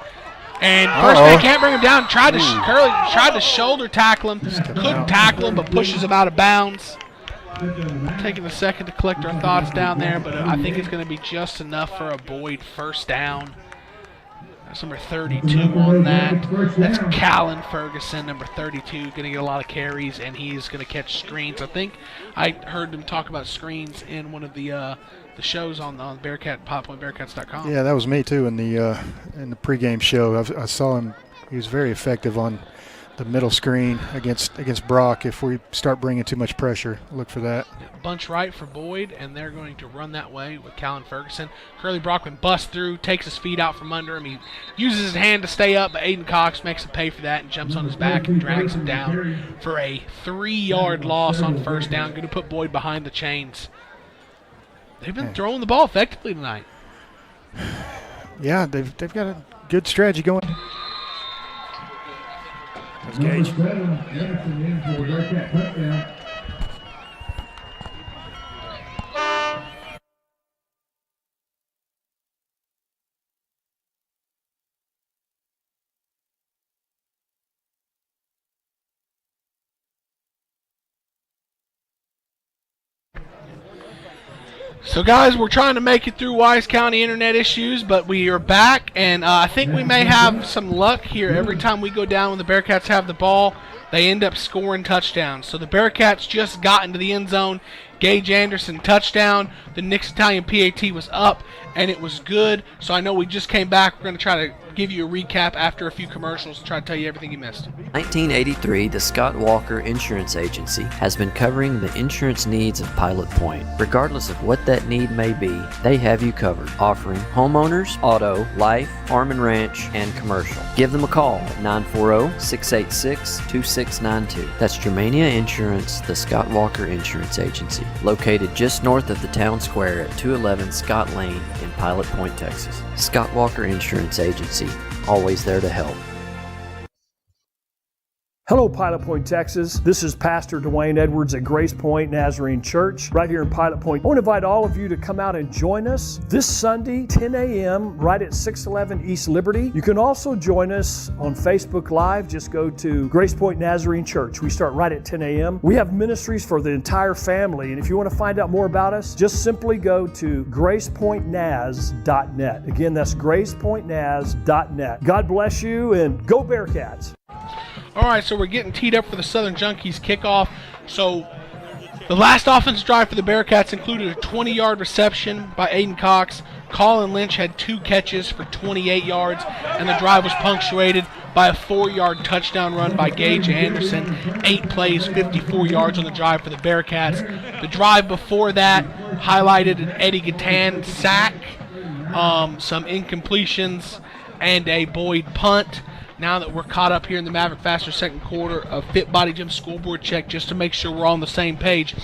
And first man can't bring him down. Curley tried to shoulder tackle him. Couldn't tackle him, but pushes him out of bounds. Taking a second to collect our thoughts down there, but I think it's going to be just enough for a Boyd first down. That's number 32 on that. That's Callan Ferguson, number 32, going to get a lot of carries, and he's going to catch screens. I think I heard him talk about screens in one of the shows on Bearcat, PilotPointBearcats.com. Yeah, that was me too in the pregame show. I saw him. He was very effective on the middle screen against Brock. If we start bringing too much pressure, look for that. Bunch right for Boyd, and they're going to run that way with Callan Ferguson. Curly Brockman busts through, takes his feet out from under him. He uses his hand to stay up, but Aidan Cox makes him pay for that and jumps on his back and drags him down for a 3-yard loss on first down. Going to put Boyd behind the chains. They've been throwing the ball effectively tonight. Yeah, they've got a good strategy going. That's Gage. So, guys, we're trying to make it through Wise County internet issues, but we are back, and I think we may have some luck here. Every time we go down when the Bearcats have the ball, they end up scoring touchdowns. So the Bearcats just got into the end zone. Gage Anderson touchdown. The Nix Italian PAT was up, and it was good. So I know we just came back. We're going to try to give you a recap after a few commercials and try to tell you everything you missed. 1983, the Scott Walker Insurance Agency has been covering the insurance needs of Pilot Point. Regardless of what that need may be, they have you covered, offering homeowners, auto, life, farm and ranch, and commercial. Give them a call at 940-686-2692. That's Germania Insurance, the Scott Walker Insurance Agency, located just north of the town square at 211 Scott Lane in Pilot Point, Texas. Scott Walker Insurance Agency, always there to help. Hello, Pilot Point, Texas. This is Pastor Dwayne Edwards at Grace Point Nazarene Church, right here in Pilot Point. I want to invite all of you to come out and join us this Sunday, 10 a.m., right at 611 East Liberty. You can also join us on Facebook Live. Just go to Grace Point Nazarene Church. We start right at 10 a.m. We have ministries for the entire family, and if you want to find out more about us, just simply go to gracepointnaz.net. Again, that's gracepointnaz.net. God bless you, and go Bearcats. All right, so we're getting teed up for the Southern Junkies kickoff. So the last offensive drive for the Bearcats included a 20-yard reception by Aidan Cox, Colin Lynch had 2 catches for 28 yards, and the drive was punctuated by a 4-yard touchdown run by Gage Anderson. 8 plays, 54 yards on the drive for the Bearcats. The drive before that highlighted an Eddie Gatan sack, some incompletions, and a Boyd punt. Now that we're caught up here in the Maverick Faster second quarter, a Fit Body Gym scoreboard check just to make sure we're on the same page.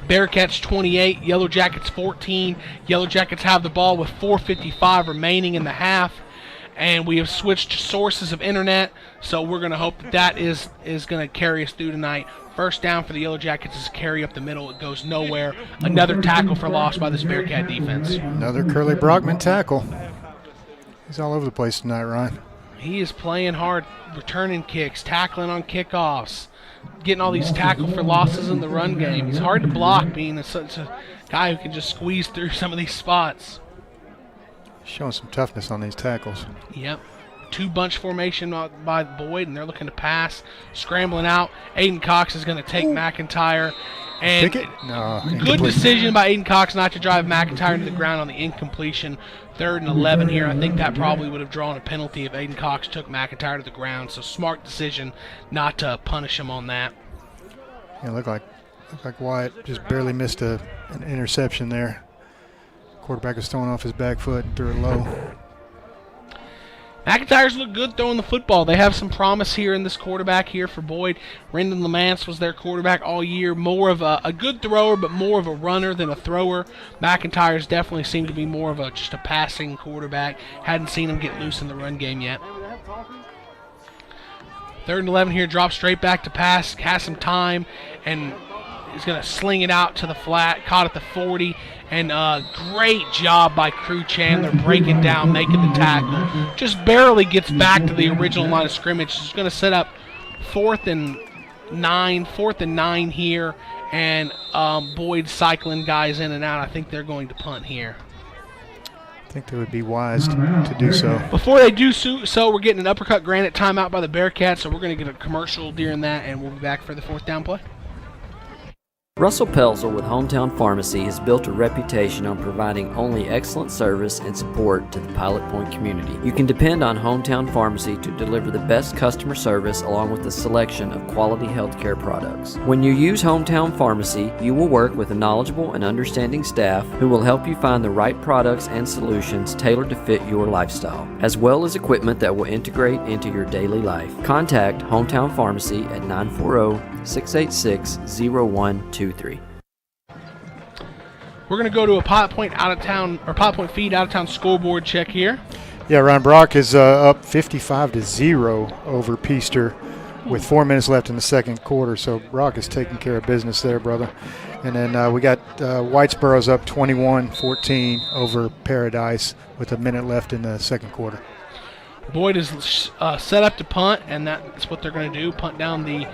Bearcats 28, Yellowjackets 14. Yellowjackets have the ball with 4:55 remaining in the half, and we have switched sources of internet, so we're going to hope that is going to carry us through tonight. First down for the Yellowjackets is a carry up the middle. It goes nowhere. Another tackle for loss by this Bearcat defense. Another Curly Brockman tackle. He's all over the place tonight, Ryan. He is playing hard, returning kicks, tackling on kickoffs, getting all these tackle for losses in the run game. He's hard to block, being such a guy who can just squeeze through some of these spots. Showing some toughness on these tackles. Yep. 2 bunch formation by Boyd, and they're looking to pass. Scrambling out. Aidan Cox is going to take McIntire. And good decision by Aidan Cox not to drive McIntire into the ground on the incompletion. 3rd and 11 here. I think that probably would have drawn a penalty if Aidan Cox took McIntire to the ground. So smart decision not to punish him on that. Yeah, looked like Wyatt just barely missed an interception there. Quarterback was throwing off his back foot and threw it low. McIntyre's look good throwing the football. They have some promise here in this quarterback here for Boyd. Rendon Lamance was their quarterback all year. More of a good thrower, but more of a runner than a thrower. McIntyre's definitely seemed to be more of just a passing quarterback. Hadn't seen him get loose in the run game yet. 3rd and 11 here, drop straight back to pass, has some time, and he's going to sling it out to the flat, caught at the 40, and great job by Crew Chandler breaking down, making the tackle. Just barely gets back to the original line of scrimmage. He's going to set up 4th and 9 here, and Boyd cycling guys in and out. I think they're going to punt here. I think they would be wise to do so. Before they do so, we're getting an uppercut granite timeout by the Bearcats, so we're going to get a commercial during that, and we'll be back for the 4th down play. Russell Pelzel with Hometown Pharmacy has built a reputation on providing only excellent service and support to the Pilot Point community. You can depend on Hometown Pharmacy to deliver the best customer service along with a selection of quality healthcare products. When you use Hometown Pharmacy, you will work with a knowledgeable and understanding staff who will help you find the right products and solutions tailored to fit your lifestyle, as well as equipment that will integrate into your daily life. Contact Hometown Pharmacy at 940-686-0123. We're going to go to a Pilot Point feed out of town scoreboard check here. Yeah, Ryan, Brock is up 55-0 over Peaster with 4 minutes left in the second quarter. So Brock is taking care of business there, brother. And then we got Whitesboro's up 21-14 over Paradise with a minute left in the second quarter. Boyd is set up to punt, and that's what they're going to do, punt down the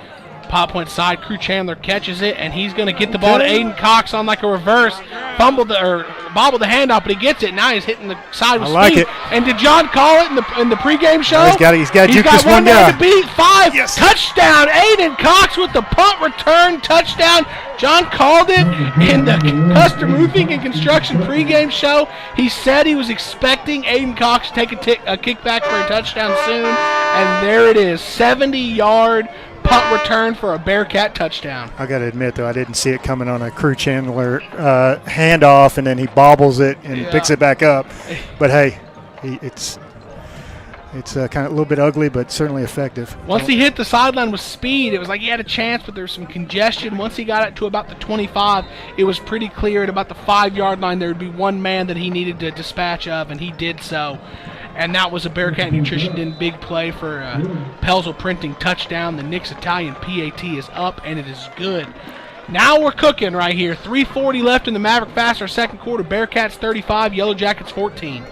Pilot Point side. Crew Chandler catches it, and he's going to get the ball to Aidan Cox on like a reverse. Bobbled the handoff, but he gets it. Now he's hitting the side with speed. And did John call it in the pregame show? No, he's got to juke this one guy. To beat 5. Yes. Touchdown. Aidan Cox with the punt return touchdown. John called it in the Custom Roofing and Construction pregame show. He said he was expecting Aidan Cox to take a kickback for a touchdown soon, and there it is, 70-yard punt return for a Bearcat touchdown. I got to admit, though, I didn't see it coming on a Crew Chandler handoff, and then he bobbles it and picks it back up. But, hey, it's kind of a little bit ugly, but certainly effective. Once he hit the sideline with speed, it was like he had a chance, but there was some congestion. Once he got it to about the 25, it was pretty clear at about the 5-yard line there would be one man that he needed to dispatch of, and he did so. And that was a Bearcat Nutrition Den big play for Pelzel Printing touchdown. The Nick's Italian PAT is up, and it is good. Now we're cooking right here. 3:40 left in the Maverick Faster second quarter. Bearcats 35, Yellowjackets 14.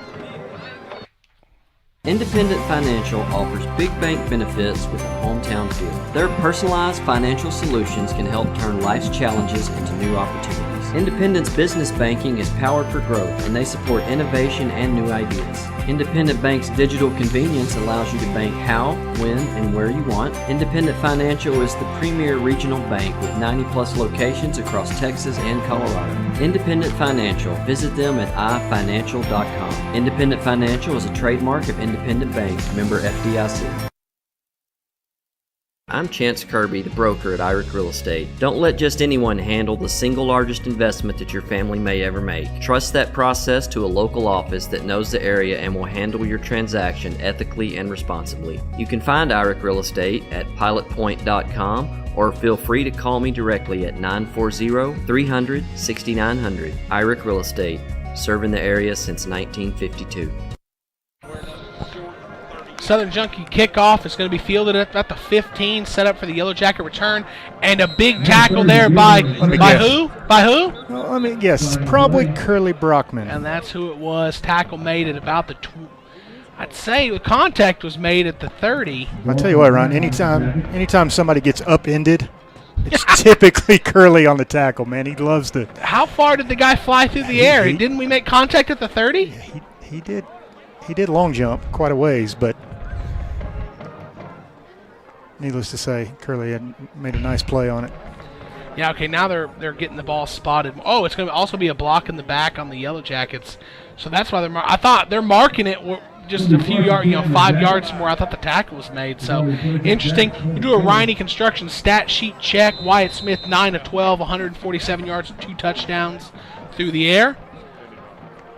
Independent Financial offers big bank benefits with a hometown feel. Their personalized financial solutions can help turn life's challenges into new opportunities. Independent's business banking is powered for growth, and they support innovation and new ideas. Independent Bank's digital convenience allows you to bank how, when, and where you want. Independent Financial is the premier regional bank with 90-plus locations across Texas and Colorado. Independent Financial. Visit them at ifinancial.com. Independent Financial is a trademark of Independent Bank, member FDIC. I'm Chance Kirby, the broker at IRIC Real Estate. Don't let just anyone handle the single largest investment that your family may ever make. Trust that process to a local office that knows the area and will handle your transaction ethically and responsibly. You can find IRIC Real Estate at pilotpoint.com or feel free to call me directly at 940-300-6900. IRIC Real Estate, serving the area since 1952. Southern Junkie kickoff is going to be fielded at the 15, set up for the Yellowjacket return, and a big tackle there by who? By who? Well, let me guess. Probably Curly Brockman. And that's who it was. Tackle made at about the I'd say the contact was made at the 30. I'll tell you what, Ron, anytime somebody gets upended, it's typically Curly on the tackle, man. He loves to. How far did the guy fly through the air? Didn't we make contact at the 30? Yeah, he did. He did long jump quite a ways, but needless to say, Curly had made a nice play on it. Yeah, okay, now they're getting the ball spotted. Oh, it's going to also be a block in the back on the Yellowjackets. So that's why I thought they're marking it just a few yards, 5 yards from where I thought the tackle was made. So interesting. You do a Riney Construction stat sheet check. Wyatt Smith, 9 of 12, 147 yards, 2 touchdowns through the air.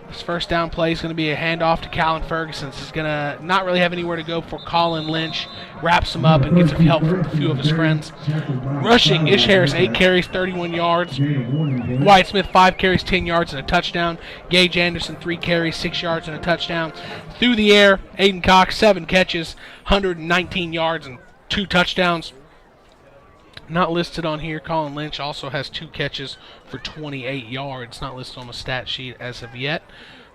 This first down play is going to be a handoff to Callan Ferguson. He's going to not really have anywhere to go for Colin Lynch. Wraps him up and gets some help from a few of his friends. Rushing, Ish Harris, 8 carries, 31 yards. Wyatt Smith, 5 carries, 10 yards and a touchdown. Gage Anderson, 3 carries, 6 yards and a touchdown. Through the air, Aidan Cox, 7 catches, 119 yards and 2 touchdowns. Not listed on here, Colin Lynch also has 2 catches for 28 yards. Not listed on the stat sheet as of yet,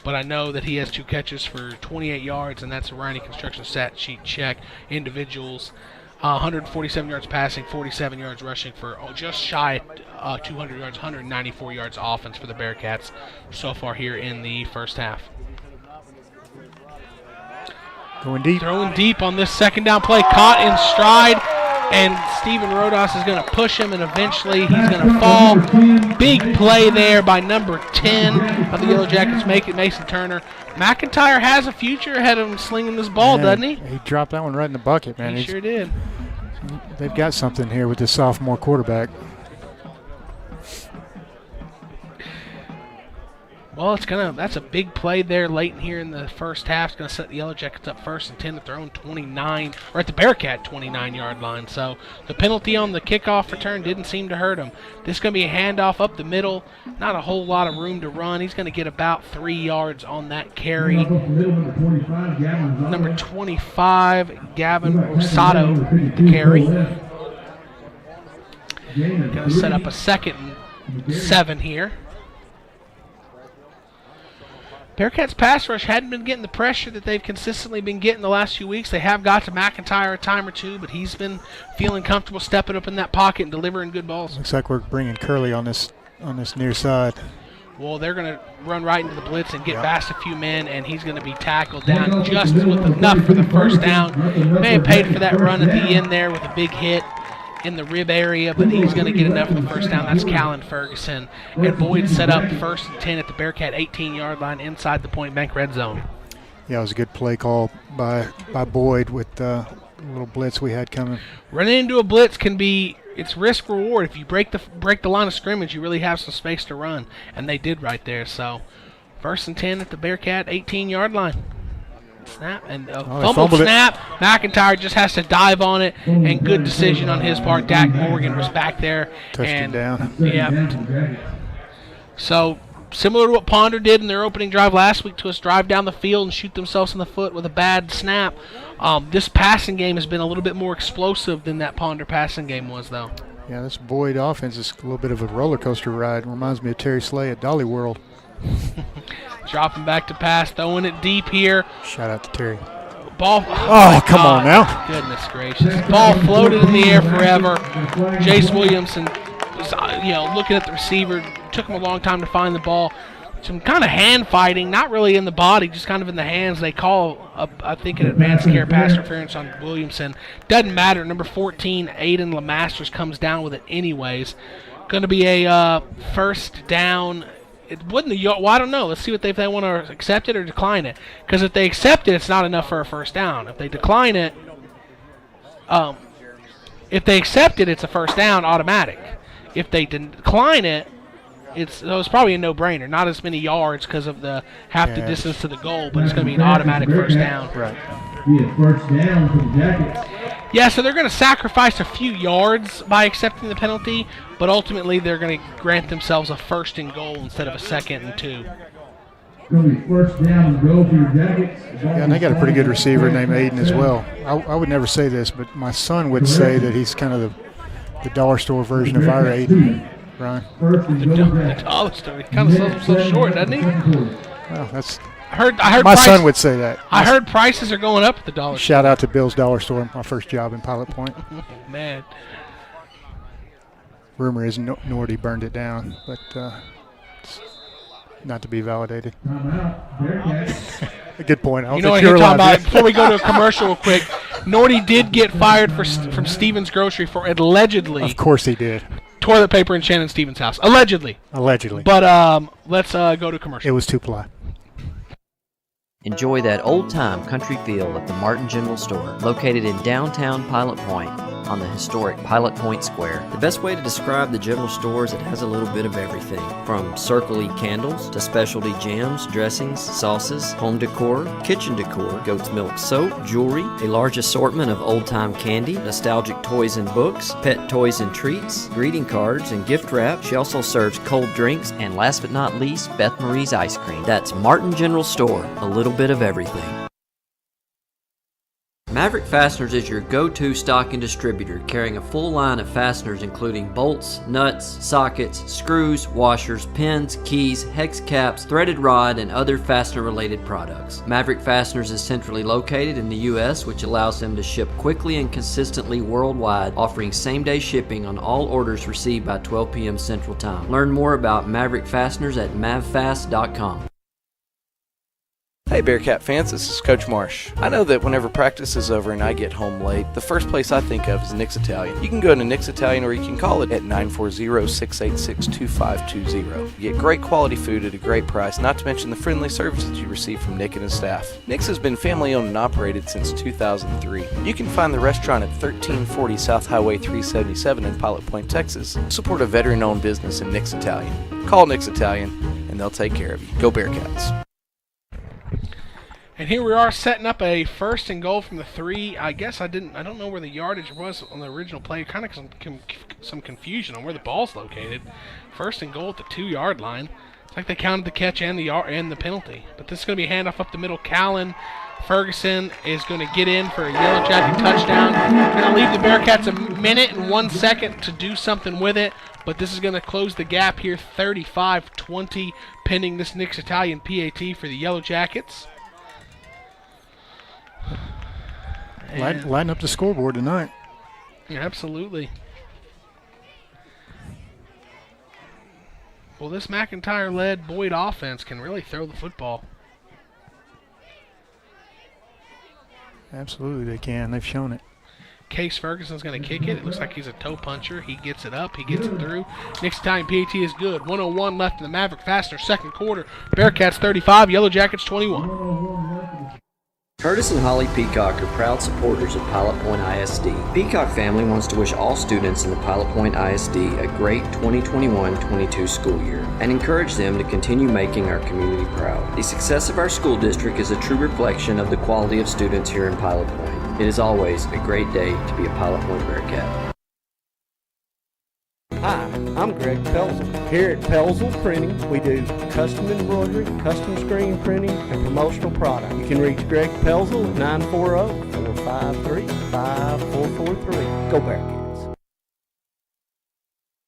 but I know that he has 2 catches for 28 yards, and that's a Riney Construction stat sheet check. Individuals, 147 yards passing, 47 yards rushing for just shy of 200 yards, 194 yards offense for the Bearcats so far here in the first half. Going deep. Throwing deep on this second down play, caught in stride. And Steven Rodas is going to push him, and eventually he's going to fall. Big play there by number 10 of the Yellowjackets, Mason Turner. McIntyre has a future ahead of him slinging this ball, doesn't he? He dropped that one right in the bucket, man. He sure did. They've got something here with this sophomore quarterback. Well, that's a big play there late in here in the first half. It's going to set the Yellowjackets up 1st and 10 at their own 29, or at the Bearcat 29-yard line. So the penalty on the kickoff return didn't seem to hurt him. This is going to be a handoff up the middle. Not a whole lot of room to run. He's going to get about 3 yards on that carry. Number 25, Gavin Rosato, the carry. Going to set up a 2nd and 7 here. Bearcats' pass rush hadn't been getting the pressure that they've consistently been getting the last few weeks. They have got to McIntyre a time or two, but he's been feeling comfortable stepping up in that pocket and delivering good balls. Looks like we're bringing Curly on this near side. Well, they're going to run right into the blitz and get past a few men, and he's going to be tackled down just with enough for the first down. May have paid for that run at the end there with a big hit in the rib area, but he's going to get enough for the first down. That's Callan Ferguson. And Boyd set up 1st and 10 at the Bearcat 18-yard line inside the Point Bank red zone. Yeah, it was a good play call by Boyd with the little blitz we had coming. Running into a blitz it's risk reward. If you break the line of scrimmage, you really have some space to run, and they did right there. So 1st and 10 at the Bearcat 18-yard line. Snap and fumbled snap. McIntyre just has to dive on it, and good decision on his part. Dak Morgan was back there. Touched him down. Yeah. So similar to what Ponder did in their opening drive last week, to us drive down the field and shoot themselves in the foot with a bad snap. This passing game has been a little bit more explosive than that Ponder passing game was, though. Yeah, this Boyd offense is a little bit of a roller coaster ride. Reminds me of Terry Slay at Dolly World. Dropping back to pass, throwing it deep here. Shout out to Terry. Ball. Oh, come on now. Goodness gracious. Ball floated in the air forever. Jace Williamson was, looking at the receiver. Took him a long time to find the ball. Some kind of hand fighting, not really in the body, just kind of in the hands. They call, I think, an advanced care pass interference on Williamson. Doesn't matter. Number 14, Aiden LeMasters, comes down with it anyways. Going to be a first down. It wouldn't. Well, I don't know. Let's see if they want to accept it or decline it. Because if they accept it, it's not enough for a first down. If they decline it, it's a first down automatic. If they decline it, it's probably a no-brainer. Not as many yards because of the half the distance to the goal, but it's going to be an automatic first down. Right. First down for the Jackets. Yeah, so they're going to sacrifice a few yards by accepting the penalty, but ultimately they're going to grant themselves a first and goal instead of a 2nd and 2. Going to be first down and goal for your Jackets. Yeah, and they got a pretty good receiver named Aiden as well. I would never say this, but my son would say that he's kind of the dollar store version of our Aiden. Ryan. The dollar store. He kind of sells himself short, doesn't he? Well, that's. I heard. My son would say that. I heard prices are going up at the dollar store. Shout out to Bill's Dollar Store, my first job in Pilot Point. Man. Rumor is Nordy burned it down, but it's not to be validated. A good point. I don't think you're talking about. Before we go to a commercial real quick, Nordy did get fired from Stevens Grocery for allegedly. Of course he did. Toilet paper in Shannon Stevens' house. Allegedly. But let's go to commercial. It was 2-ply. Enjoy that old-time country feel at the Martin General Store, located in downtown Pilot Point on the historic Pilot Point Square. The best way to describe the general store is it has a little bit of everything, from circle-y candles to specialty jams, dressings, sauces, home decor, kitchen decor, goat's milk soap, jewelry, a large assortment of old-time candy, nostalgic toys and books, pet toys and treats, greeting cards and gift wrap. She also serves cold drinks, and last but not least, Beth Marie's ice cream. That's Martin General Store, a little bit of everything. Maverick Fasteners is your go-to stocking distributor, carrying a full line of fasteners including bolts, nuts, sockets, screws, washers, pins, keys, hex caps, threaded rod, and other fastener-related products. Maverick Fasteners is centrally located in the U.S., which allows them to ship quickly and consistently worldwide, offering same-day shipping on all orders received by 12 p.m. Central Time. Learn more about Maverick Fasteners at mavfast.com. Hey Bearcat fans, this is Coach Marsh. I know that whenever practice is over and I get home late, the first place I think of is Nick's Italian. You can go to Nick's Italian or you can call it at 940-686-2520. You get great quality food at a great price, not to mention the friendly service that you receive from Nick and his staff. Nick's has been family owned and operated since 2003. You can find the restaurant at 1340 South Highway 377 in Pilot Point, Texas. Support a veteran-owned business in Nick's Italian. Call Nick's Italian and they'll take care of you. Go Bearcats. And here we are setting up a first and goal from the 3. I guess I don't know where the yardage was on the original play. Kind of some confusion on where the ball's located. First and goal at the 2-yard line. It's like they counted the catch and the penalty. But this is going to be a handoff up the middle. Callan Ferguson is going to get in for a Yellow Jacket touchdown. Going to leave the Bearcats a minute and 1 second to do something with it. But this is going to close the gap here, 35-20, pending this Nick's Italian PAT for the Yellow Jackets. Lighten up the scoreboard tonight. Yeah, absolutely. Well, this McIntyre-led Boyd offense can really throw the football. Absolutely they can. They've shown it. Case Ferguson's going to kick it. It looks like he's a toe puncher. He gets it up. He gets it through. Nick's Italian PAT is good. 1:01 left in the Maverick Fastener second quarter. Bearcats 35, Yellow Jackets 21. Curtis and Holly Peacock are proud supporters of Pilot Point ISD. Peacock family wants to wish all students in the Pilot Point ISD a great 2021-22 school year and encourage them to continue making our community proud. The success of our school district is a true reflection of the quality of students here in Pilot Point. It is always a great day to be a Pilot Point Bearcat. Hi, I'm Greg Pelzel. Here at Pelzel Printing, we do custom embroidery, custom screen printing, and promotional product. You can reach Greg Pelzel at 940-453-5443. Go Bearcats.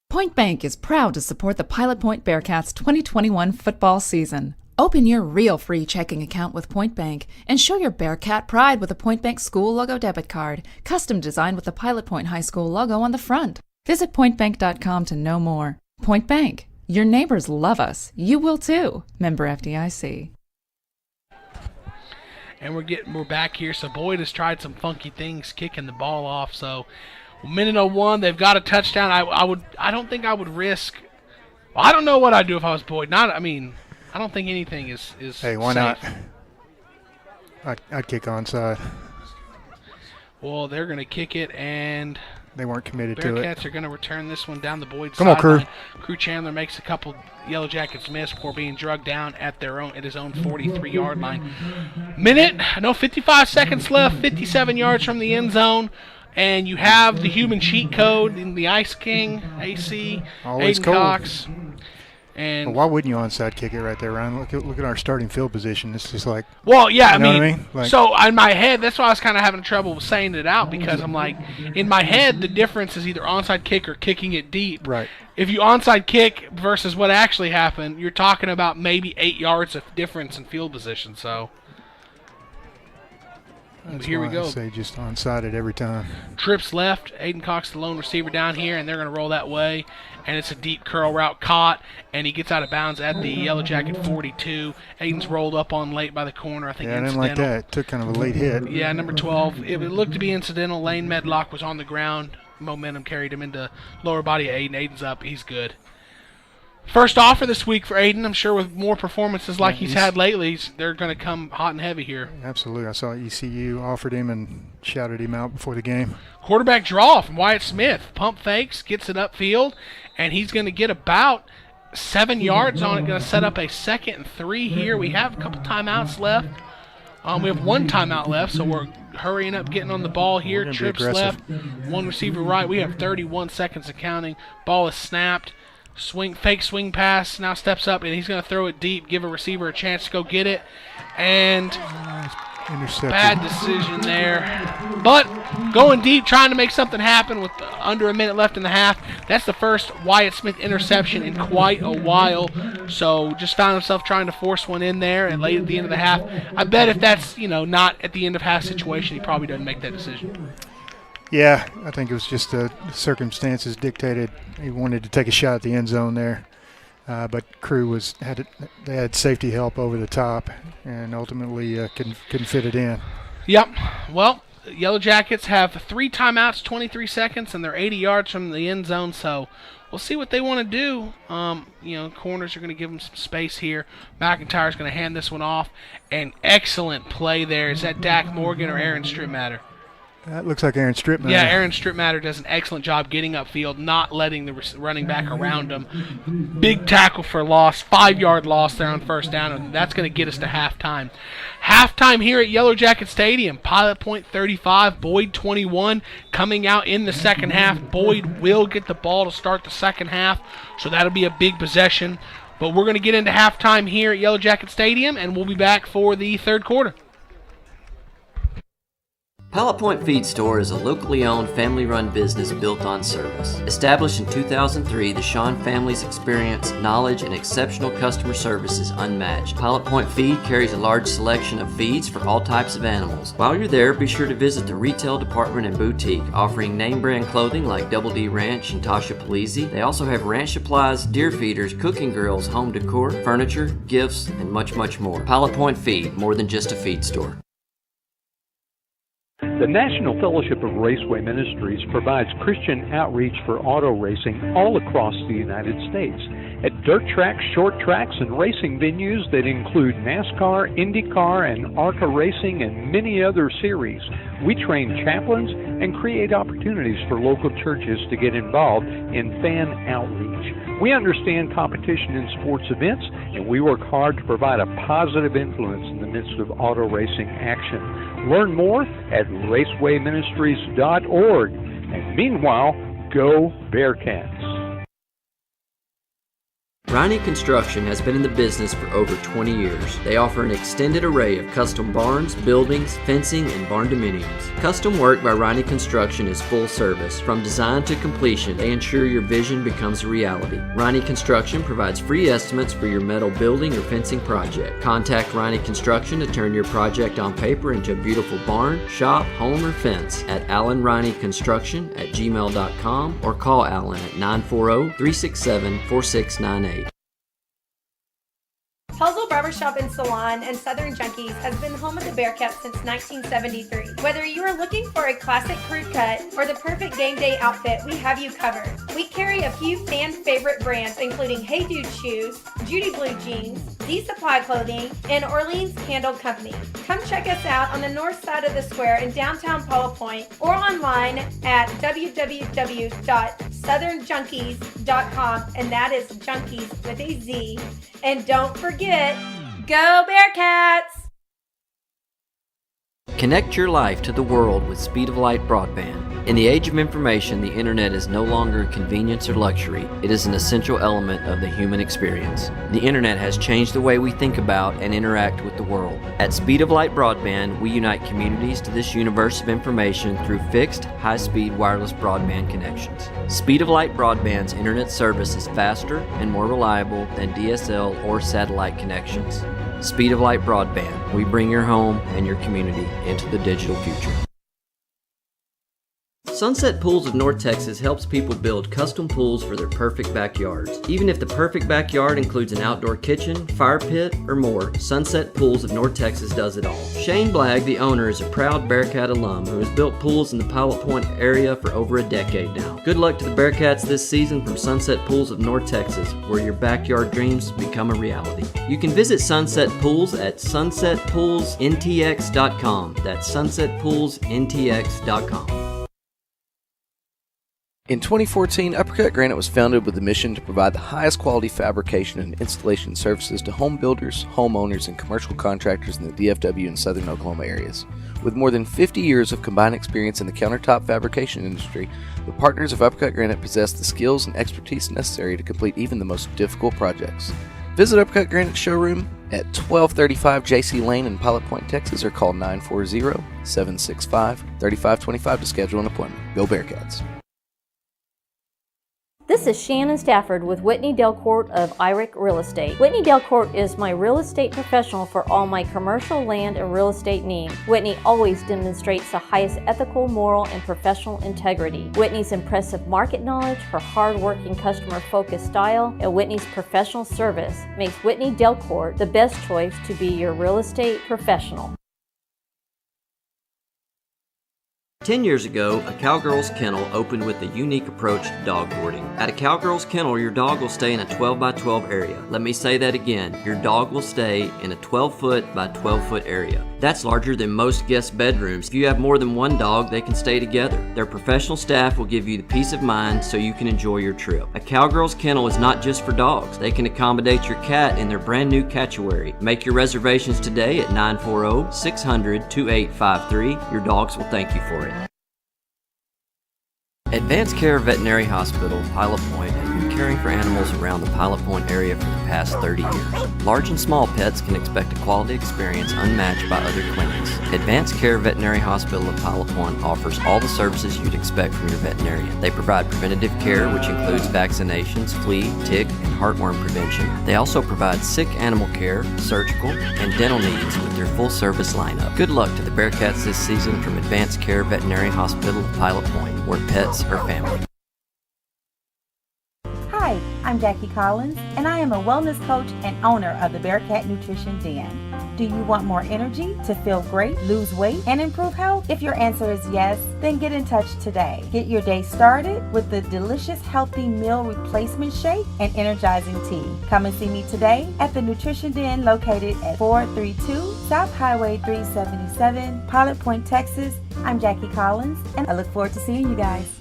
Point Bank is proud to support the Pilot Point Bearcats 2021 football season. Open your real free checking account with Point Bank and show your Bearcat pride with a Point Bank school logo debit card, custom designed with the Pilot Point High School logo on the front. Visit pointbank.com to know more. Point Bank. Your neighbors love us. You will too. Member FDIC. And we're back here. So Boyd has tried some funky things, kicking the ball off. So minute 01, they've got a touchdown. I don't think I would risk. Well, I don't know what I'd do if I was Boyd. I don't think anything is. Hey, why safe. not? I'd kick onside. Well, they're going to kick it, and they weren't committed to it. Bearcats are going to return this one down the Boyd sideline. Come on, Crew. Crew Chandler makes a couple Yellowjackets miss before being drugged down at his own 43-yard line. 55 seconds left, 57 yards from the end zone. And you have the human cheat code in the Ice King, AC, Always Aidan cold. Cox. And why wouldn't you onside kick it right there, Ryan? Look at our starting field position. It's just like. Well, yeah, you know what I mean? Like, so in my head, that's why I was kind of having trouble saying it out, because I'm like, in my head, the difference is either onside kick or kicking it deep. Right. If you onside kick versus what actually happened, you're talking about maybe 8 yards of difference in field position. So. Here we go. I say just onside it every time. Trips left. Aidan Cox, the lone receiver down here, and they're going to roll that way. And it's a deep curl route caught, and he gets out of bounds at the Yellowjacket 42. Aidan's rolled up on late by the corner. I think I didn't incidental. like that. It took kind of a late hit. Yeah, number 12. It looked to be incidental. Lane Medlock was on the ground. Momentum carried him into lower body of Aidan. Aidan's up. He's good. First offer this week for Aidan. I'm sure with more performances like he's had lately, they're going to come hot and heavy here. Absolutely. I saw ECU offered him and shouted him out before the game. Quarterback draw from Wyatt Smith. Pump fakes, gets it upfield, and he's going to get about 7 yards on it. Going to set up a 2nd and 3 here. We have a couple timeouts left. We have one timeout left, so we're hurrying up, getting on the ball here. Trips left, one receiver right. We have 31 seconds of counting. Ball is snapped. Fake swing pass, now steps up, and he's going to throw it deep, give a receiver a chance to go get it. And intercepted. Bad decision there. But going deep, trying to make something happen with under a minute left in the half. That's the first Wyatt Smith interception in quite a while. So just found himself trying to force one in there, and late at the end of the half. I bet if that's, not at the end of half situation, he probably doesn't make that decision. Yeah, I think it was just the circumstances dictated. He wanted to take a shot at the end zone there, but Crew they had safety help over the top, and ultimately couldn't fit it in. Yep. Well, Yellowjackets have 3 timeouts, 23 seconds, and they're 80 yards from the end zone. So we'll see what they want to do. Corners are going to give them some space here. McIntyre's going to hand this one off. An excellent play there. Is that Dak Morgan or Aaron Stripmatter? That looks like Aaron Stripmatter. Yeah, Aaron Stripmatter does an excellent job getting upfield, not letting the running back around him. Big tackle for loss, 5-yard loss there on first down, and that's going to get us to halftime. Halftime here at Yellowjacket Stadium. Pilot Point 35, Boyd 21. Coming out in the second half, Boyd will get the ball to start the second half, so that'll be a big possession. But we're going to get into halftime here at Yellowjacket Stadium, and we'll be back for the third quarter. Pilot Point Feed Store is a locally owned, family-run business built on service. Established in 2003, the Shawn family's experience, knowledge, and exceptional customer service is unmatched. Pilot Point Feed carries a large selection of feeds for all types of animals. While you're there, be sure to visit the retail department and boutique, offering name-brand clothing like Double D Ranch and Tasha Polizzi. They also have ranch supplies, deer feeders, cooking grills, home decor, furniture, gifts, and much, much more. Pilot Point Feed, more than just a feed store. The National Fellowship of Raceway Ministries provides Christian outreach for auto racing all across the United States at dirt tracks, short tracks, and racing venues that include NASCAR, IndyCar, and ARCA racing, and many other series. We train chaplains and create opportunities for local churches to get involved in fan outreach. We understand competition in sports events, and we work hard to provide a positive influence in the midst of auto racing action. Learn more at racewayministries.org. And meanwhile, go Bearcats. Riney Construction has been in the business for over 20 years. They offer an extended array of custom barns, buildings, fencing, and barn dominiums. Custom work by Riney Construction is full service. From design to completion, they ensure your vision becomes a reality. Riney Construction provides free estimates for your metal building or fencing project. Contact Riney Construction to turn your project on paper into a beautiful barn, shop, home, or fence at allenrineyconstruction@gmail.com or call Allen at 940-367-4698. Puzzle Barbershop and Salon and Southern Junkies has been home of the Bearcats since 1973. Whether you are looking for a classic crew cut or the perfect game day outfit, we have you covered. We carry a few fan favorite brands including Hey Dude Shoes, Judy Blue Jeans, Z Supply Clothing, and Orleans Candle Company. Come check us out on the north side of the square in downtown Pilot Point or online at www.southernjunkies.com, and that is junkies with a Z. And don't forget, go Bearcats! Connect your life to the world with Speed of Light broadband. In the age of information, the internet is no longer a convenience or luxury. It is an essential element of the human experience. The internet has changed the way we think about and interact with the world. At Speed of Light broadband, we unite communities to this universe of information through fixed, high-speed wireless broadband connections. Speed of Light broadband's internet service is faster and more reliable than DSL or satellite connections. Speed of Light broadband. We bring your home and your community into the digital future. Sunset Pools of North Texas helps people build custom pools for their perfect backyards. Even if the perfect backyard includes an outdoor kitchen, fire pit, or more, Sunset Pools of North Texas does it all. Shane Blagg, the owner, is a proud Bearcat alum who has built pools in the Pilot Point area for over a decade now. Good luck to the Bearcats this season from Sunset Pools of North Texas, where your backyard dreams become a reality. You can visit Sunset Pools at sunsetpoolsntx.com. That's sunsetpoolsntx.com. In 2014, Uppercut Granite was founded with the mission to provide the highest quality fabrication and installation services to home builders, homeowners, and commercial contractors in the DFW and southern Oklahoma areas. With more than 50 years of combined experience in the countertop fabrication industry, the partners of Uppercut Granite possess the skills and expertise necessary to complete even the most difficult projects. Visit Uppercut Granite showroom at 1235 JC Lane in Pilot Point, Texas, or call 940-765-3525 to schedule an appointment. Go Bearcats! This is Shannon Stafford with Whitney Delcourt of IRIC Real Estate. Whitney Delcourt is my real estate professional for all my commercial land and real estate needs. Whitney always demonstrates the highest ethical, moral, and professional integrity. Whitney's impressive market knowledge, her hard-working, customer-focused style, and Whitney's professional service makes Whitney Delcourt the best choice to be your real estate professional. 10 years ago, a Cowgirls Kennel opened with a unique approach to dog boarding. At a Cowgirls Kennel, your dog will stay in a 12 by 12 area. Let me say that again. Your dog will stay in a 12-foot by 12-foot area. That's larger than most guest bedrooms. If you have more than one dog, they can stay together. Their professional staff will give you the peace of mind so you can enjoy your trip. A Cowgirls Kennel is not just for dogs. They can accommodate your cat in their brand new catchawary. Make your reservations today at 940-600-2853. Your dogs will thank you for it. Advanced Care Veterinary Hospital, Pilot Point, has been caring for animals around the Pilot Point area for the past 30 years. Large and small pets can expect a quality experience unmatched by other clinics. Advanced Care Veterinary Hospital of Pilot Point offers all the services you'd expect from your veterinarian. They provide preventative care, which includes vaccinations, flea, tick, and heartworm prevention. They also provide sick animal care, surgical, and dental needs with their full service lineup. Good luck to the Bearcats this season from Advanced Care Veterinary Hospital of Pilot Point, where pets are family. Hi, I'm Jackie Collins, and I am a wellness coach and owner of the Bearcat Nutrition Den. Do you want more energy to feel great, lose weight, and improve health? If your answer is yes, then get in touch today. Get your day started with the delicious healthy meal replacement shake and energizing tea. Come and see me today at the Nutrition Den located at 432 South Highway 377, Pilot Point, Texas. I'm Jackie Collins, and I look forward to seeing you guys.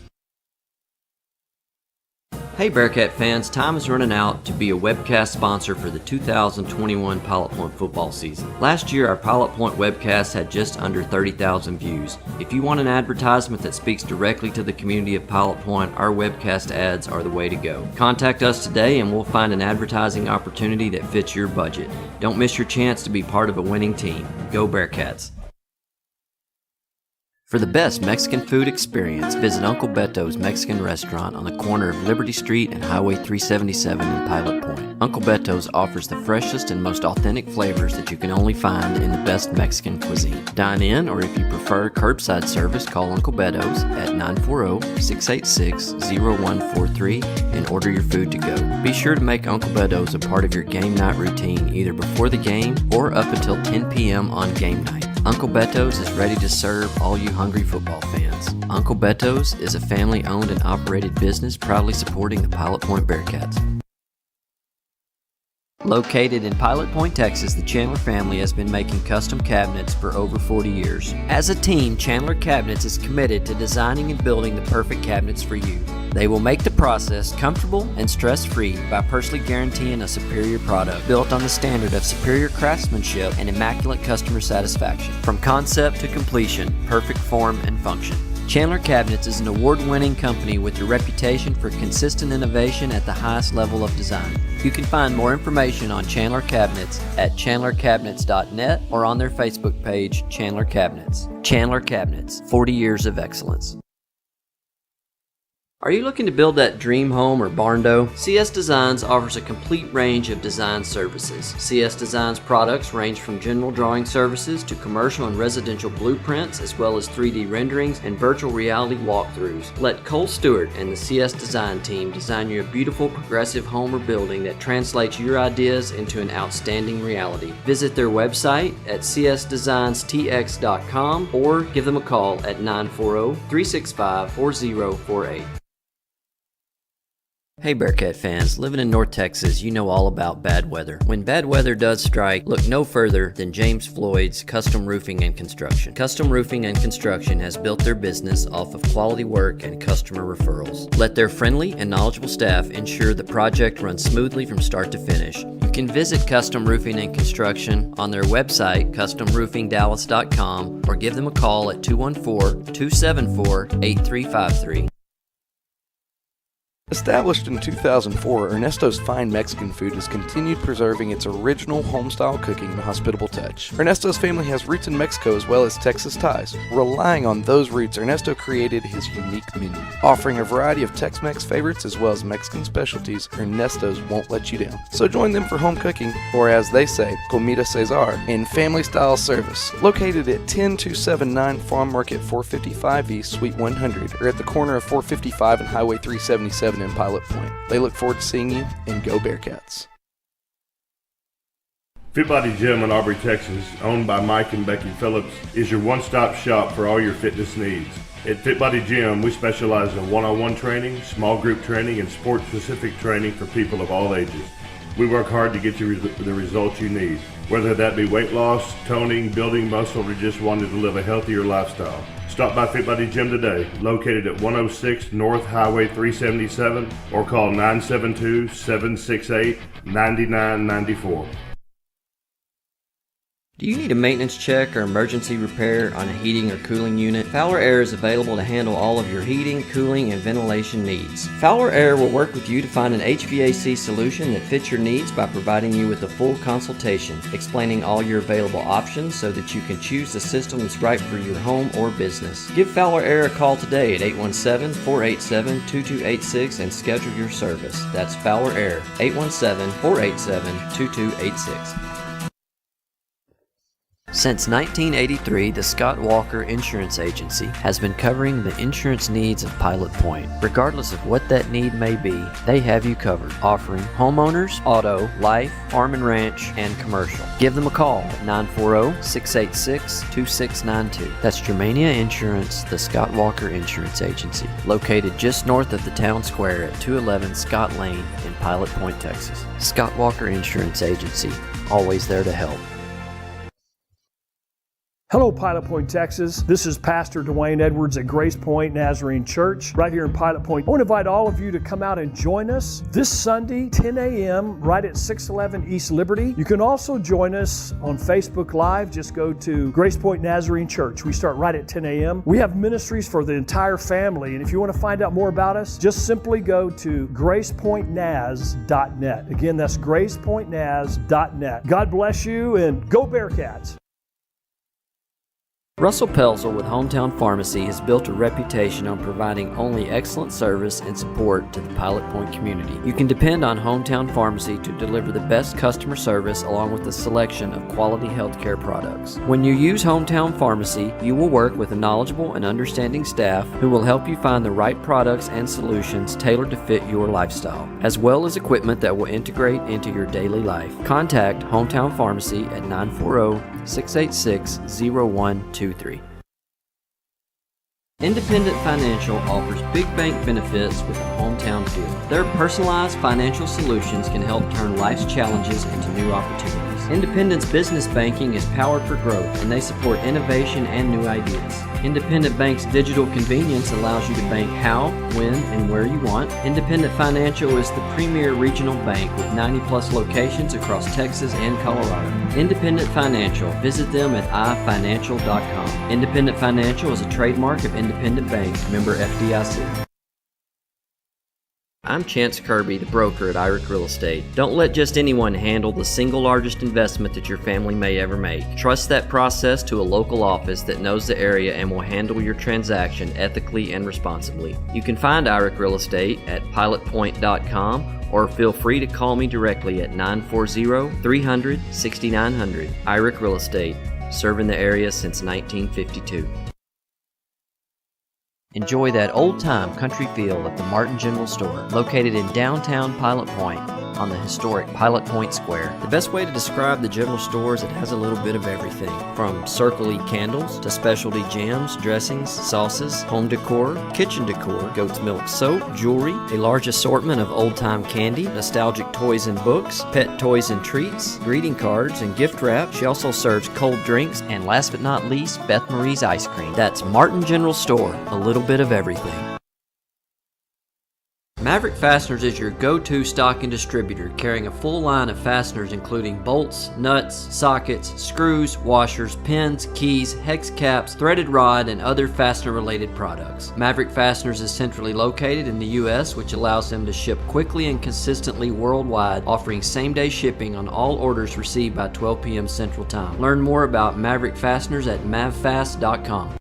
Hey Bearcat fans, time is running out to be a webcast sponsor for the 2021 Pilot Point football season. Last year, our Pilot Point webcast had just under 30,000 views. If you want an advertisement that speaks directly to the community of Pilot Point, our webcast ads are the way to go. Contact us today and we'll find an advertising opportunity that fits your budget. Don't miss your chance to be part of a winning team. Go Bearcats! For the best Mexican food experience, visit Uncle Beto's Mexican Restaurant on the corner of Liberty Street and Highway 377 in Pilot Point. Uncle Beto's offers the freshest and most authentic flavors that you can only find in the best Mexican cuisine. Dine in, or if you prefer curbside service, call Uncle Beto's at 940-686-0143 and order your food to go. Be sure to make Uncle Beto's a part of your game night routine either before the game or up until 10 p.m. on game night. Uncle Beto's is ready to serve all you hungry football fans. Uncle Beto's is a family-owned and operated business proudly supporting the Pilot Point Bearcats. Located in Pilot Point, Texas, the Chandler family has been making custom cabinets for over 40 years. As a team, Chandler Cabinets is committed to designing and building the perfect cabinets for you. They will make the process comfortable and stress-free by personally guaranteeing a superior product built on the standard of superior craftsmanship and immaculate customer satisfaction. From concept to completion, perfect form and function. Chandler Cabinets is an award-winning company with a reputation for consistent innovation at the highest level of design. You can find more information on Chandler Cabinets at chandlercabinets.net or on their Facebook page, Chandler Cabinets. Chandler Cabinets, 40 years of excellence. Are you looking to build that dream home or barn-dough? CS Designs offers a complete range of design services. CS Designs products range from general drawing services to commercial and residential blueprints, as well as 3D renderings and virtual reality walkthroughs. Let Cole Stewart and the CS Design team design you a beautiful progressive home or building that translates your ideas into an outstanding reality. Visit their website at csdesignstx.com or give them a call at 940-365-4048. Hey Bearcat fans, living in North Texas, you know all about bad weather. When bad weather does strike, look no further than James Floyd's Custom Roofing and Construction. Custom Roofing and Construction has built their business off of quality work and customer referrals. Let their friendly and knowledgeable staff ensure the project runs smoothly from start to finish. You can visit Custom Roofing and Construction on their website, customroofingdallas.com, or give them a call at 214-274-8353. Established in 2004, Ernesto's Fine Mexican Food has continued preserving its original home-style cooking and hospitable touch. Ernesto's family has roots in Mexico as well as Texas ties. Relying on those roots, Ernesto created his unique menu. Offering a variety of Tex-Mex favorites as well as Mexican specialties, Ernesto's won't let you down. So join them for home cooking, or as they say, Comida Cesar, and family-style service. Located at 10279 Farm Market 455 East, Suite 100, or at the corner of 455 and Highway 377 in Pilot Point. They look forward to seeing you, and go Bearcats. Fit Body Gym in Aubrey, Texas, owned by Mike and Becky Phillips, is your one-stop shop for all your fitness needs. At Fit Body Gym, we specialize in one-on-one training, small group training, and sport-specific training for people of all ages. We work hard to get you the results you need, whether that be weight loss, toning, building muscle, or just wanting to live a healthier lifestyle. Stop by Fit Body Gym today, located at 106 North Highway 377, or call 972-768-9994. Do you need a maintenance check or emergency repair on a heating or cooling unit? Fowler Air is available to handle all of your heating, cooling, and ventilation needs. Fowler Air will work with you to find an HVAC solution that fits your needs by providing you with a full consultation, explaining all your available options so that you can choose the system that's right for your home or business. Give Fowler Air a call today at 817-487-2286 and schedule your service. That's Fowler Air, 817-487-2286. Since 1983, the Scott Walker Insurance Agency has been covering the insurance needs of Pilot Point. Regardless of what that need may be, they have you covered, offering homeowners, auto, life, farm and ranch, and commercial. Give them a call at 940-686-2692. That's Germania Insurance, the Scott Walker Insurance Agency, located just north of the town square at 211 Scott Lane in Pilot Point, Texas. Scott Walker Insurance Agency, always there to help. Hello, Pilot Point, Texas. This is Pastor Dwayne Edwards at Grace Point Nazarene Church right here in Pilot Point. I want to invite all of you to come out and join us this Sunday, 10 a.m., right at 611 East Liberty. You can also join us on Facebook Live. Just go to Grace Point Nazarene Church. We start right at 10 a.m. We have ministries for the entire family, and if you want to find out more about us, just simply go to gracepointnaz.net. Again, that's gracepointnaz.net. God bless you, and go Bearcats! Russell Pelzel with Hometown Pharmacy has built a reputation on providing only excellent service and support to the Pilot Point community. You can depend on Hometown Pharmacy to deliver the best customer service along with a selection of quality healthcare products. When you use Hometown Pharmacy, you will work with a knowledgeable and understanding staff who will help you find the right products and solutions tailored to fit your lifestyle, as well as equipment that will integrate into your daily life. Contact Hometown Pharmacy at 940-686-0123. Independent Financial offers big bank benefits with a hometown feel. Their personalized financial solutions can help turn life's challenges into new opportunities. Independent's business banking is powered for growth, and they support innovation and new ideas. Independent Bank's digital convenience allows you to bank how, when, and where you want. Independent Financial is the premier regional bank with 90-plus locations across Texas and Colorado. Independent Financial. Visit them at ifinancial.com. Independent Financial is a trademark of Independent Bank, member FDIC. I'm Chance Kirby, the broker at Irick Real Estate. Don't let just anyone handle the single largest investment that your family may ever make. Trust that process to a local office that knows the area and will handle your transaction ethically and responsibly. You can find Irick Real Estate at pilotpoint.com or feel free to call me directly at 940-300-6900. Irick Real Estate, serving the area since 1952. Enjoy that old-time country feel at the Martin General Store, located in downtown Pilot Point on the historic Pilot Point Square. The best way to describe the general store is it has a little bit of everything, from Circle-Y candles to specialty jams, dressings, sauces, home decor, kitchen decor, goat's milk soap, jewelry, a large assortment of old-time candy, nostalgic toys and books, pet toys and treats, greeting cards and gift wrap. She also serves cold drinks, and last but not least, Beth Marie's ice cream. That's Martin General Store, a little bit of everything. Maverick Fasteners is your go-to stocking distributor, carrying a full line of fasteners including bolts, nuts, sockets, screws, washers, pins, keys, hex caps, threaded rod, and other fastener-related products. Maverick Fasteners is centrally located in the U.S., which allows them to ship quickly and consistently worldwide, offering same-day shipping on all orders received by 12 p.m. Central Time. Learn more about Maverick Fasteners at mavfast.com.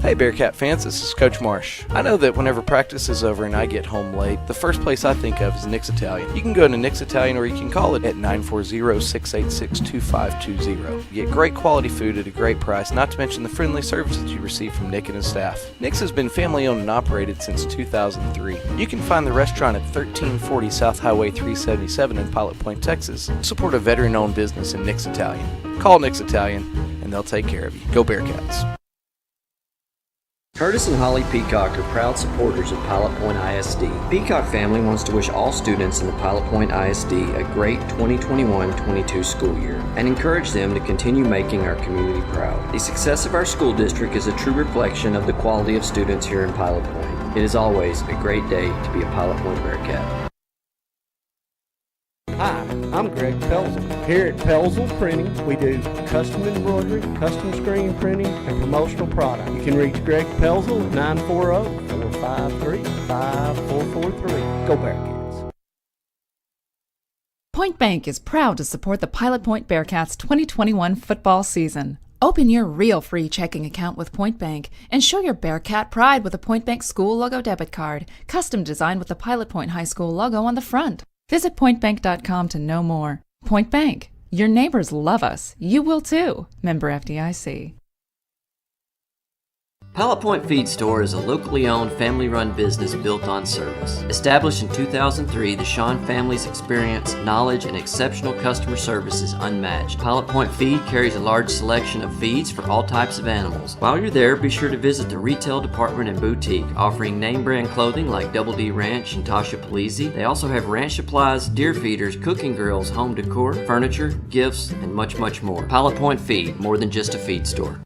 Hey Bearcat fans, this is Coach Marsh. I know that whenever practice is over and I get home late, the first place I think of is Nick's Italian. You can go to Nick's Italian or you can call it at 940-686-2520. You get great quality food at a great price, not to mention the friendly service that you receive from Nick and his staff. Nick's has been family owned and operated since 2003. You can find the restaurant at 1340 South Highway 377 in Pilot Point, Texas. Support a veteran owned business in Nick's Italian. Call Nick's Italian and they'll take care of you. Go Bearcats. Curtis and Holly Peacock are proud supporters of Pilot Point ISD. Peacock family wants to wish all students in the Pilot Point ISD a great 2021-22 school year and encourage them to continue making our community proud. The success of our school district is a true reflection of the quality of students here in Pilot Point. It is always a great day to be a Pilot Point Bearcat. Hi, I'm Greg Pelzel. Here at Pelzel Printing, we do custom embroidery, custom screen printing, and promotional product. You can reach Greg Pelzel at 940-453-5443. Go Bearcats. Point Bank is proud to support the Pilot Point Bearcats 2021 football season. Open your real free checking account with Point Bank and show your Bearcat pride with a Point Bank school logo debit card, custom designed with the Pilot Point High School logo on the front. Visit pointbank.com to know more. Point Bank. Your neighbors love us. You will too. Member FDIC. Pilot Point Feed Store is a locally owned, family-run business built on service. Established in 2003, the Shawn family's experience, knowledge, and exceptional customer service is unmatched. Pilot Point Feed carries a large selection of feeds for all types of animals. While you're there, be sure to visit the retail department and boutique, offering name-brand clothing like Double D Ranch and Tasha Palese. They also have ranch supplies, deer feeders, cooking grills, home decor, furniture, gifts, and much, much more. Pilot Point Feed, more than just a feed store.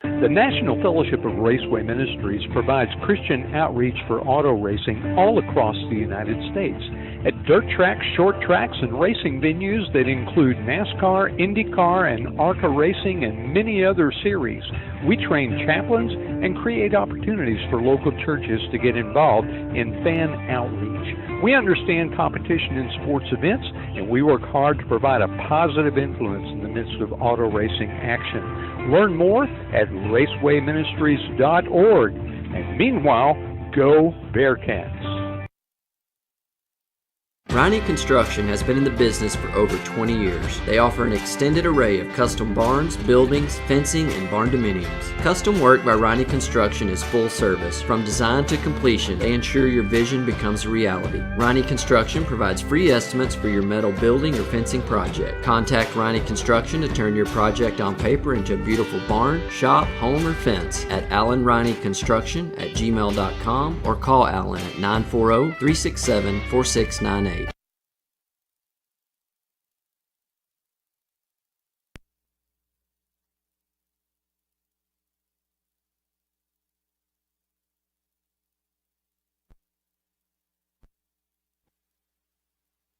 The National Fellowship of Raceway Ministries provides Christian outreach for auto racing all across the United States at dirt tracks, short tracks, and racing venues that include NASCAR, IndyCar, and ARCA racing, and many other series. We train chaplains and create opportunities for local churches to get involved in fan outreach. We understand competition in sports events, and we work hard to provide a positive influence in the midst of auto racing action. Learn more at racewayministries.org. And meanwhile, go Bearcats. Riney Construction has been in the business for over 20 years. They offer an extended array of custom barns, buildings, fencing, and barn dominiums. Custom work by Riney Construction is full service. From design to completion, they ensure your vision becomes a reality. Riney Construction provides free estimates for your metal building or fencing project. Contact Riney Construction to turn your project on paper into a beautiful barn, shop, home, or fence at allenrineyconstruction@gmail.com or call Allen at 940-367-4698.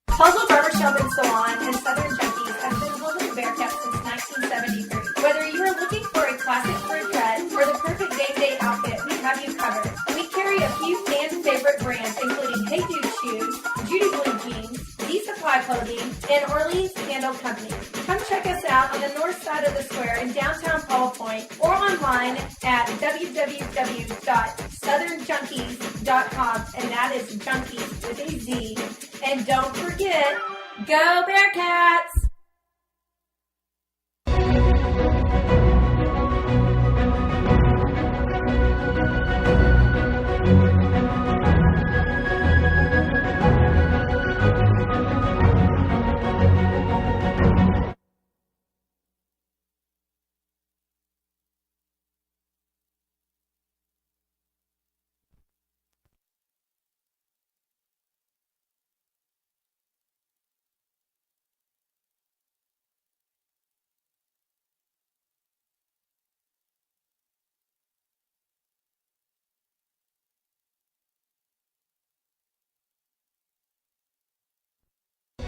Puzzle Barbershop and Salon and Southern Junkies has been home of the Bearcats since 1973. Whether you are looking for a classic crew cut or the perfect game day outfit, we have you covered. We carry a few fan favorite brands, including Hey Dude Shoes, Judy Blue Jeans, D Supply Clothing, and Orleans Candle Company. Come check us out on the north side of the square in downtown Pilot Point or online at www.southernjunkies.com, and that is junkies with a Z. And don't forget, go Bearcats!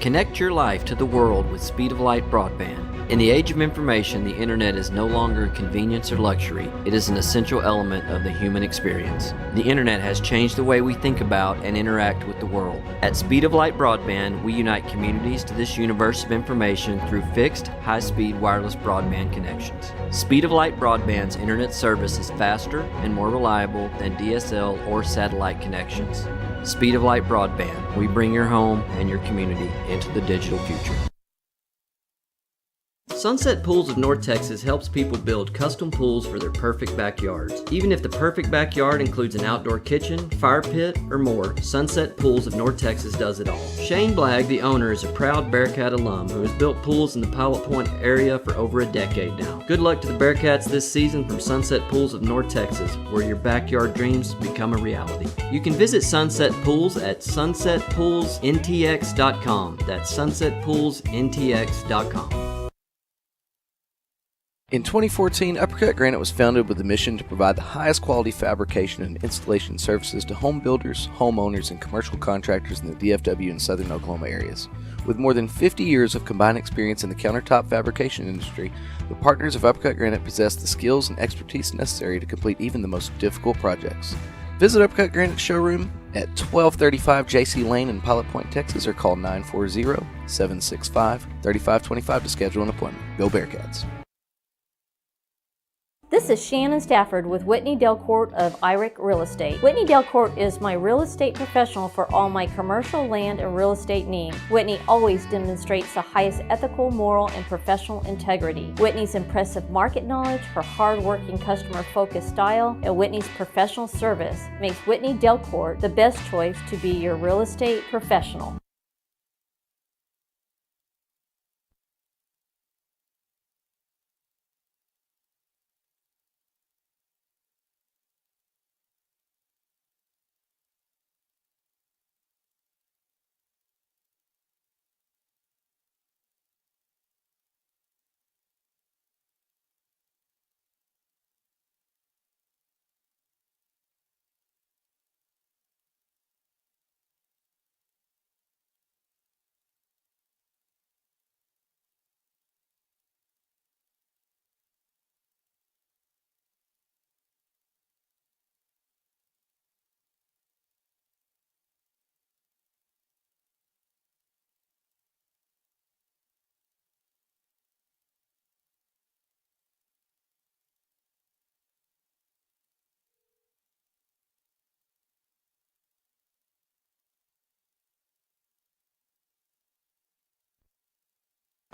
Connect your life to the world with Speed of Light broadband. In the age of information, the internet is no longer a convenience or luxury. It is an essential element of the human experience. The internet has changed the way we think about and interact with the world. At Speed of Light broadband, we unite communities to this universe of information through fixed, high-speed wireless broadband connections. Speed of Light broadband's internet service is faster and more reliable than DSL or satellite connections. Speed of Light broadband. We bring your home and your community into the digital future. Sunset Pools of North Texas helps people build custom pools for their perfect backyards. Even if the perfect backyard includes an outdoor kitchen, fire pit, or more, Sunset Pools of North Texas does it all. Shane Blagg, the owner, is a proud Bearcat alum who has built pools in the Pilot Point area for over a decade now. Good luck to the Bearcats this season from Sunset Pools of North Texas, where your backyard dreams become a reality. You can visit Sunset Pools at sunsetpoolsntx.com. That's sunsetpoolsntx.com. In 2014, Uppercut Granite was founded with the mission to provide the highest quality fabrication and installation services to home builders, homeowners, and commercial contractors in the DFW and southern Oklahoma areas. With more than 50 years of combined experience in the countertop fabrication industry, the partners of Uppercut Granite possess the skills and expertise necessary to complete even the most difficult projects. Visit Uppercut Granite's showroom at 1235 JC Lane in Pilot Point, Texas, or call 940-765-3525 to schedule an appointment. Go Bearcats! This is Shannon Stafford with Whitney Delcourt of IRIC Real Estate. Whitney Delcourt is my real estate professional for all my commercial land and real estate needs. Whitney always demonstrates the highest ethical, moral, and professional integrity. Whitney's impressive market knowledge, her hard-working, customer-focused style, and Whitney's professional service makes Whitney Delcourt the best choice to be your real estate professional.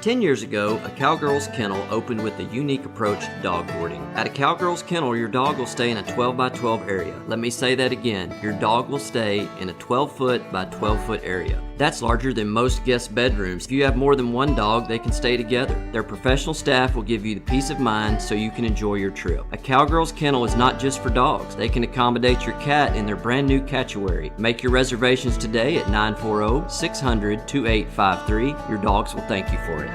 Ten years ago, a Cowgirls Kennel opened with a unique approach to dog boarding. At a Cowgirls Kennel, your dog will stay in a 12 by 12 area. Let me say that again. Your dog will stay in a 12-foot by 12-foot area. That's larger than most guest bedrooms. If you have more than one dog, they can stay together. Their professional staff will give you the peace of mind so you can enjoy your trip. A Cowgirls Kennel is not just for dogs. They can accommodate your cat in their brand new catchawary. Make your reservations today at 940-600-2853. Your dogs will thank you for it.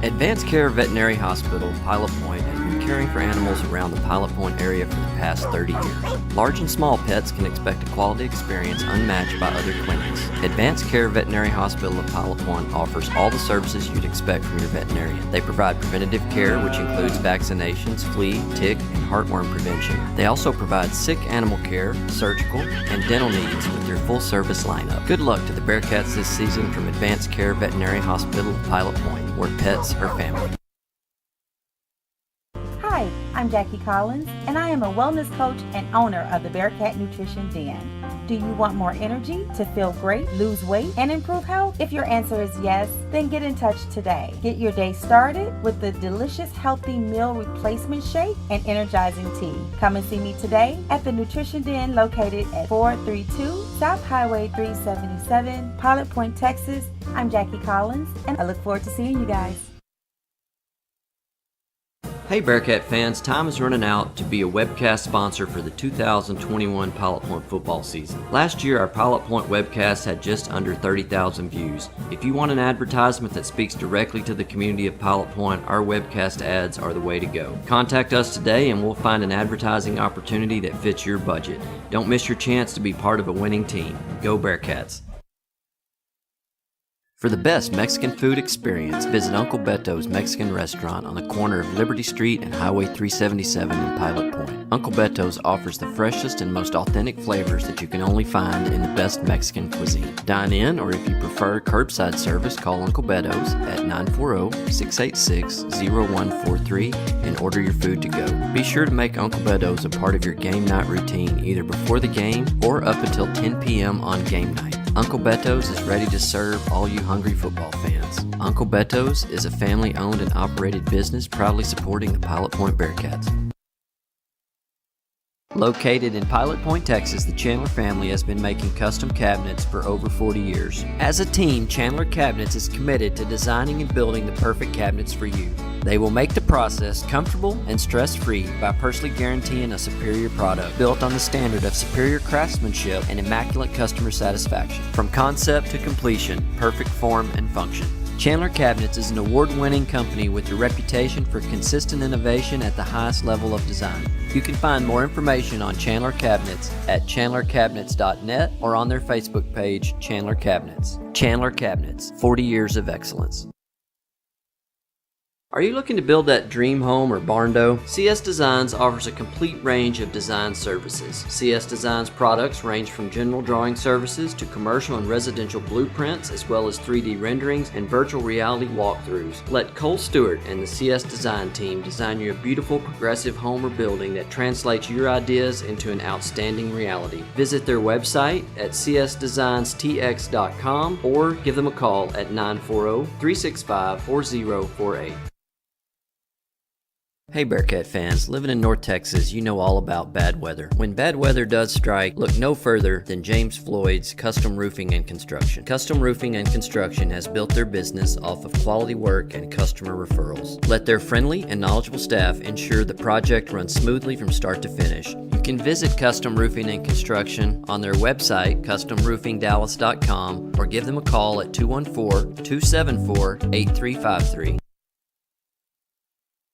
Advanced Care Veterinary Hospital, Pilot Point, has been caring for animals around the Pilot Point area for the past 30 years. Large and small pets can expect a quality experience unmatched by other clinics. Advanced Care Veterinary Hospital of Pilot Point offers all the services you'd expect from your veterinarian. They provide preventative care, which includes vaccinations, flea, tick, and heartworm prevention. They also provide sick animal care, surgical, and dental needs with their full-service lineup. Good luck to the Bearcats this season from Advanced Care Veterinary Hospital of Pilot Point, where pets are family. Hi, I'm Jackie Collins, and I am a wellness coach and owner of the Bearcat Nutrition Den. Do you want more energy to feel great, lose weight, and improve health? If your answer is yes, then get in touch today. Get your day started with the delicious healthy meal replacement shake and energizing tea. Come and see me today at the Nutrition Den located at 432 South Highway 377, Pilot Point, Texas. I'm Jackie Collins, and I look forward to seeing you guys. Hey Bearcat fans, time is running out to be a webcast sponsor for the 2021 Pilot Point football season. Last year, our Pilot Point webcast had just under 30,000 views. If you want an advertisement that speaks directly to the community of Pilot Point, our webcast ads are the way to go. Contact us today and we'll find an advertising opportunity that fits your budget. Don't miss your chance to be part of a winning team. Go Bearcats! For the best Mexican food experience, visit Uncle Beto's Mexican Restaurant on the corner of Liberty Street and Highway 377 in Pilot Point. Uncle Beto's offers the freshest and most authentic flavors that you can only find in the best Mexican cuisine. Dine in, or if you prefer curbside service, call Uncle Beto's at 940-686-0143 and order your food to go. Be sure to make Uncle Beto's a part of your game night routine, either before the game or up until 10 p.m. on game night. Uncle Beto's is ready to serve all you hungry football fans. Uncle Beto's is a family-owned and operated business proudly supporting the Pilot Point Bearcats. Located in Pilot Point, Texas, the Chandler family has been making custom cabinets for over 40 years. As a team, Chandler Cabinets is committed to designing and building the perfect cabinets for you. They will make the process comfortable and stress-free by personally guaranteeing a superior product built on the standard of superior craftsmanship and immaculate customer satisfaction. From concept to completion, perfect form and function. Chandler Cabinets is an award-winning company with a reputation for consistent innovation at the highest level of design. You can find more information on Chandler Cabinets at chandlercabinets.net or on their Facebook page, Chandler Cabinets. Chandler Cabinets, 40 years of excellence. Are you looking to build that dream home or barn-dough? CS Designs offers a complete range of design services. CS Designs products range from general drawing services to commercial and residential blueprints, as well as 3D renderings and virtual reality walkthroughs. Let Cole Stewart and the CS Design team design you a beautiful, progressive home or building that translates your ideas into an outstanding reality. Visit their website at csdesignstx.com or give them a call at 940-365-4048. Hey Bearcat fans, living in North Texas, you know all about bad weather. When bad weather does strike, look no further than James Floyd's Custom Roofing and Construction. Custom Roofing and Construction has built their business off of quality work and customer referrals. Let their friendly and knowledgeable staff ensure the project runs smoothly from start to finish. You can visit Custom Roofing and Construction on their website, customroofingdallas.com, or give them a call at 214-274-8353.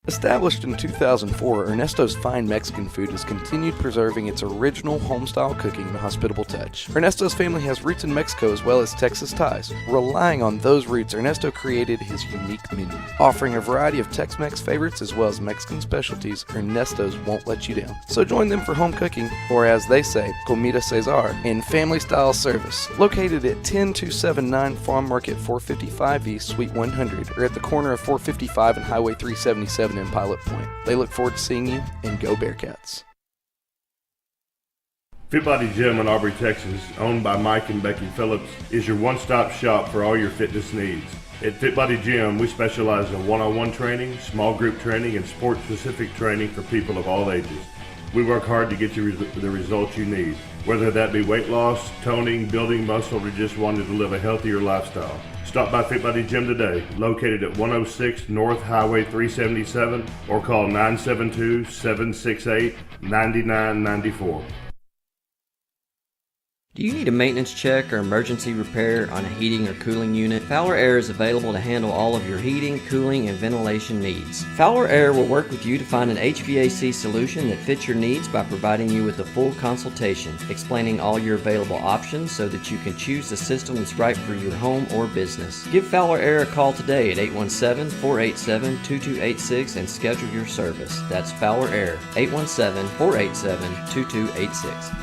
Established in 2004, Ernesto's Fine Mexican Food has continued preserving its original home-style cooking and hospitable touch. Ernesto's family has roots in Mexico as well as Texas ties. Relying on those roots, Ernesto created his unique menu. Offering a variety of Tex-Mex favorites as well as Mexican specialties, Ernesto's won't let you down. So join them for home cooking, or as they say, Comida Cesar, in family-style service. Located at 10279 Farm Market 455 East, Suite 100, or at the corner of 455 and Highway 377 in Pilot Point. They look forward to seeing you, and go Bearcats. Fit Body Gym in Aubrey, Texas, owned by Mike and Becky Phillips, is your one-stop shop for all your fitness needs. At Fit Body Gym, we specialize in one-on-one training, small group training, and sport-specific training for people of all ages. We work hard to get you the results you need, whether that be weight loss, toning, building muscle, or just wanting to live a healthier lifestyle. Stop by Fit Body Gym today, located at 106 North Highway 377, or call 972-768-9994. Do you need a maintenance check or emergency repair on a heating or cooling unit? Fowler Air is available to handle all of your heating, cooling, and ventilation needs. Fowler Air will work with you to find an HVAC solution that fits your needs by providing you with a full consultation, explaining all your available options so that you can choose the system that's right for your home or business. Give Fowler Air a call today at 817-487-2286 and schedule your service. That's Fowler Air, 817-487-2286.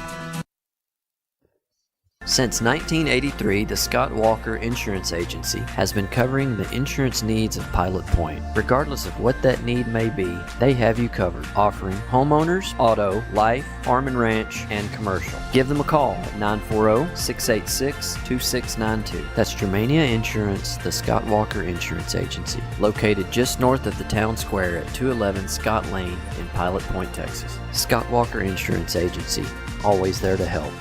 Since 1983, the Scott Walker Insurance Agency has been covering the insurance needs of Pilot Point. Regardless of what that need may be, they have you covered, offering homeowners, auto, life, farm and ranch, and commercial. Give them a call at 940-686-2692. That's Germania Insurance, the Scott Walker Insurance Agency, located just north of the town square at 211 Scott Lane in Pilot Point, Texas. Scott Walker Insurance Agency, always there to help.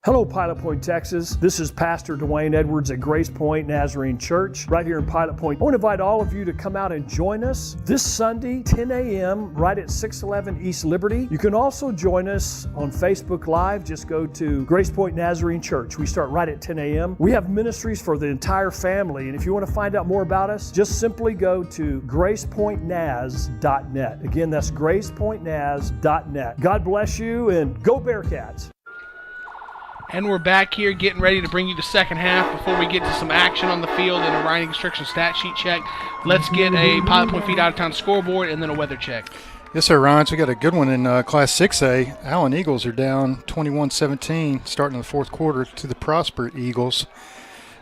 Hello, Pilot Point, Texas. This is Pastor Dwayne Edwards at Grace Point Nazarene Church, right here in Pilot Point. I want to invite all of you to come out and join us this Sunday, 10 a.m., right at 611 East Liberty. You can also join us on Facebook Live. Just go to Grace Point Nazarene Church. We start right at 10 a.m. We have ministries for the entire family, and if you want to find out more about us, just simply go to gracepointnaz.net. Again, that's gracepointnaz.net. God bless you, and go Bearcats. And we're back here getting ready to bring you the second half. Before we get to some action on the field and a riding instruction stat sheet check, let's get a Pilot Point Feed Out of Town scoreboard and then a weather check. Yes, sir, Ryan. So we got a good one in Class 6A. Allen Eagles are down 21-17 starting the fourth quarter to the Prosper Eagles.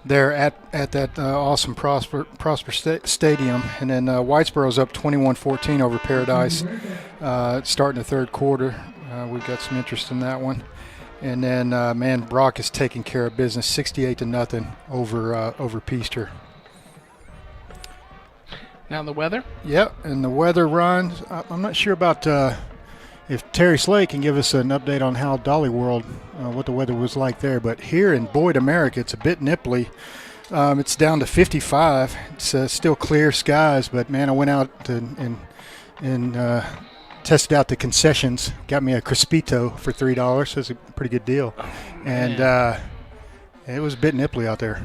They're at that awesome Prosper Stadium. And then Whitesboro's up 21-14 over Paradise starting the third quarter. We've got some interest in that one. And then, Brock is taking care of business, 68-0 over Peaster. Now the weather? Yep, and the weather, Ron, I'm not sure about if Terry Slay can give us an update on how Dolly World, what the weather was like there. But here in Boyd, America, it's a bit nipply. It's down to 55. It's still clear skies, but, man, I went out and tested out the concessions, got me a Crispito for $3. That's a pretty good deal. And it was a bit nipply out there.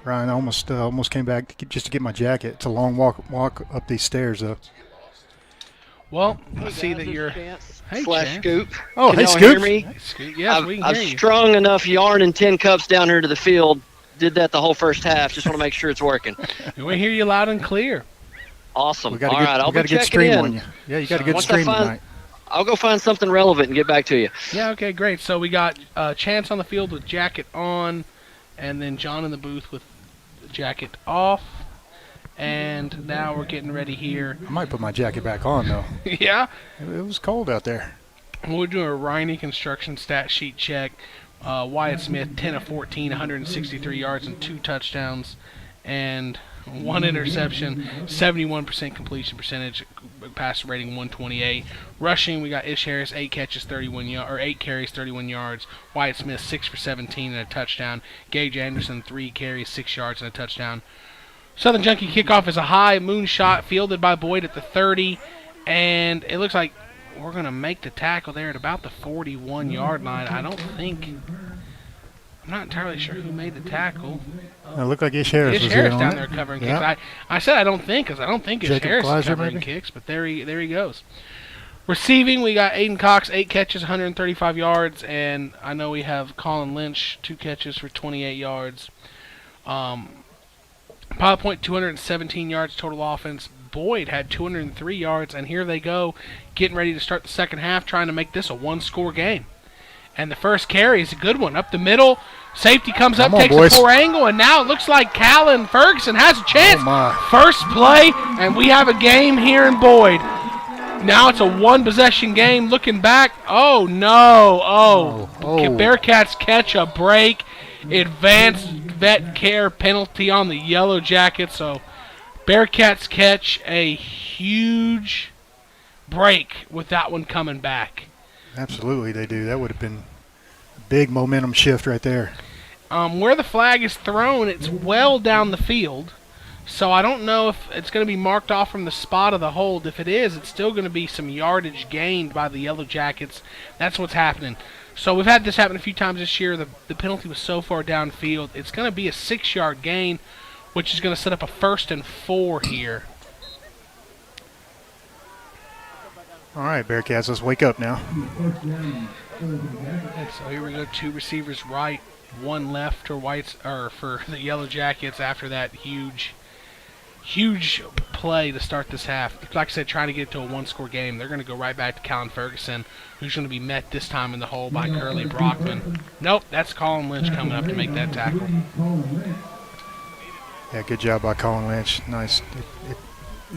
Ryan, I almost came back just to get my jacket. It's a long walk up these stairs, though. Well, I see that you're... Hey, Scoop. Oh, Can hey, y'all Scoop. Hear me? Hey, Scoop. Yes, we can hear you. I've strung enough yarn and 10 cups down here to the field did that the whole first half. Just want to make sure it's working. We hear you loud and clear. Awesome. We got All right, I'll be a good checking stream in. on you. Yeah, you got a good Once stream tonight. I'll go find something relevant and get back to you. Yeah, okay, great. So we got Chance on the field with jacket on, and then John in the booth with jacket off. And now we're getting ready here. I might put my jacket back on, though. Yeah? It was cold out there. We're doing a Riney construction stat sheet check. Wyatt Smith, 10 of 14, 163 yards and 2 touchdowns, and 1 interception, 71% completion percentage, passer rating 128. Rushing, we got Ish Harris, 8 catches, 8 carries, 31 yards. Wyatt Smith, 6 for 17 and a touchdown. Gage Anderson, 3 carries, 6 yards and a touchdown. Southern Junkie kickoff is a high moonshot fielded by Boyd at the 30, and it looks like we're going to make the tackle there at about the 41-yard line. I'm not entirely sure who made the tackle. It looked like Ish Harris was Harris there down on there it. covering Yep. kicks. I said I don't think, because I don't think Ish Jacob Harris is Gleiser, covering maybe? kicks, but there he goes. Receiving, we got Aidan Cox, 8 catches, 135 yards, and I know we have Colin Lynch, 2 catches for 28 yards. Pilot Point, 217 yards total offense. Boyd had 203 yards, and here they go, getting ready to start the second half, trying to make this a one-score game. And the first carry is a good one. Up the middle, safety comes up, takes a poor angle, and now it looks like Callan Ferguson has a chance. First play, and we have a game here in Boyd. Now it's a one-possession game. Looking back, oh no, Bearcats catch a break. Advanced vet care penalty on the Yellowjackets, so Bearcats catch a huge break with that one coming back. Absolutely, they do. That would have been a big momentum shift right there. Where the flag is thrown, it's well down the field, so I don't know if it's going to be marked off from the spot of the hold. If it is, it's still going to be some yardage gained by the Yellowjackets. That's what's happening. So we've had this happen a few times this year. The penalty was so far downfield. It's going to be a 6-yard gain, which is going to set up a 1st and 4 here. All right, Bearcats, let's wake up now. So here we go, 2 receivers right, 1 left for the Yellowjackets after that huge play to start this half. Like I said, trying to get to a 1-score game. They're going to go right back to Callan Ferguson, who's going to be met this time in the hole by Curly Brockman. Nope, that's Colin Lynch coming up to make that tackle. Yeah, good job by Colin Lynch. Nice. It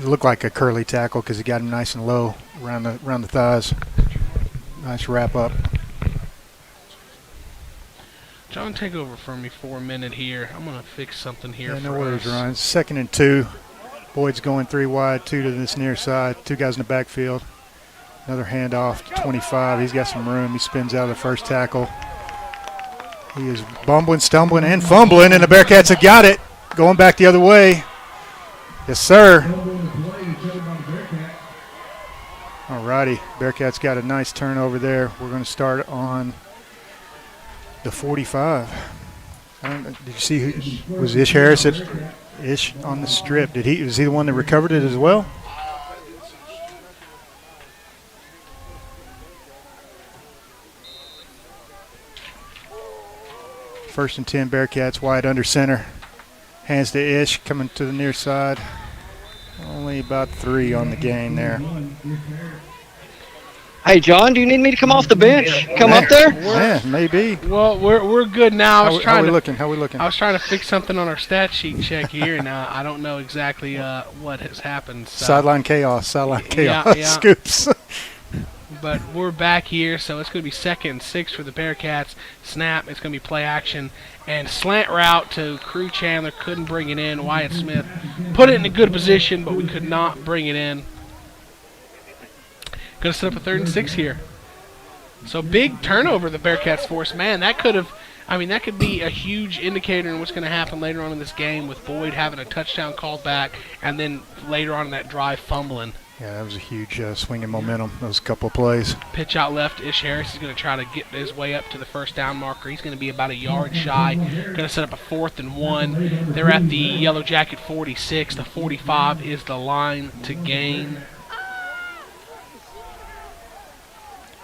looked like a curly tackle because he got him nice and low around the thighs. Nice wrap up. John, take over for me for a minute here. I'm going to fix something here Yeah, for no worries, us. Ryan. 2nd and 2. Boyd's going 3 wide, 2 to this near side. 2 guys in the backfield. Another handoff to 25. He's got some room. He spins out of the first tackle. He is bumbling, stumbling, and fumbling, and the Bearcats have got it. Going back the other way. Yes, sir. All righty. Bearcats got a nice turnover there. We're going to start on the 45. Did you see who was Ish Harris? Ish on the strip. Was he the one that recovered it as well? First and 10 Bearcats, wide under center. Hands to Ish, coming to the near side. Only about 3 on the gain there. Hey, John, do you need me to come off the bench? Come up there? Yeah, maybe. Well, we're good now. How we looking? How we looking? I was trying to fix something on our stat sheet check here, and I don't know exactly what has happened. So. Sideline chaos. Yeah. Scoops. But we're back here, so it's going to be 2nd and 6 for the Bearcats. Snap, it's going to be play action. And slant route to Crew Chandler, couldn't bring it in. Wyatt Smith put it in a good position, but we could not bring it in. Going to set up a 3rd and 6 here. So big turnover the Bearcats force. Man, that could be a huge indicator in what's going to happen later on in this game with Boyd having a touchdown called back and then later on in that drive fumbling. Yeah, that was a huge swing in momentum. Those couple of plays. Pitch out left. Ish Harris is going to try to get his way up to the first down marker. He's going to be about a yard shy. Going to set up a 4th and 1. They're at the Yellow Jacket 46. The 45 is the line to gain.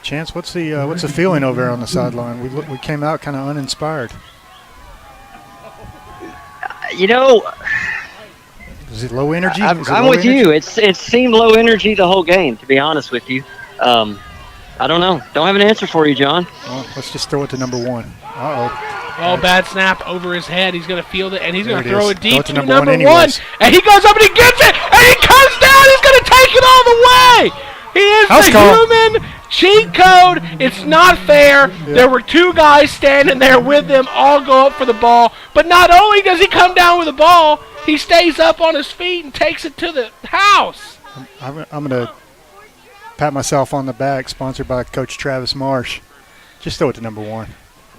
Chance, what's the feeling over there on the sideline? We came out kind of uninspired. You know, Is it low energy? I'm Is it low with energy? you. It seemed low energy the whole game, to be honest with you. I don't know. Don't have an answer for you, John. Well, let's just throw it to number 1. Uh-oh. Oh, bad snap over his head. He's going to field it, and he's going to There it throw is. it deep Throw it to to number number 1 one. anyways. And he goes up and he gets it, and he comes down. He's going to take it all the way. He is House the call. human cheat code. It's not fair. Yeah. There were 2 guys standing there with him, all go up for the ball. But not only does he come down with the ball, he stays up on his feet and takes it to the house. I'm going to pat myself on the back, sponsored by Coach Travis Marsh. Just throw it to number 1.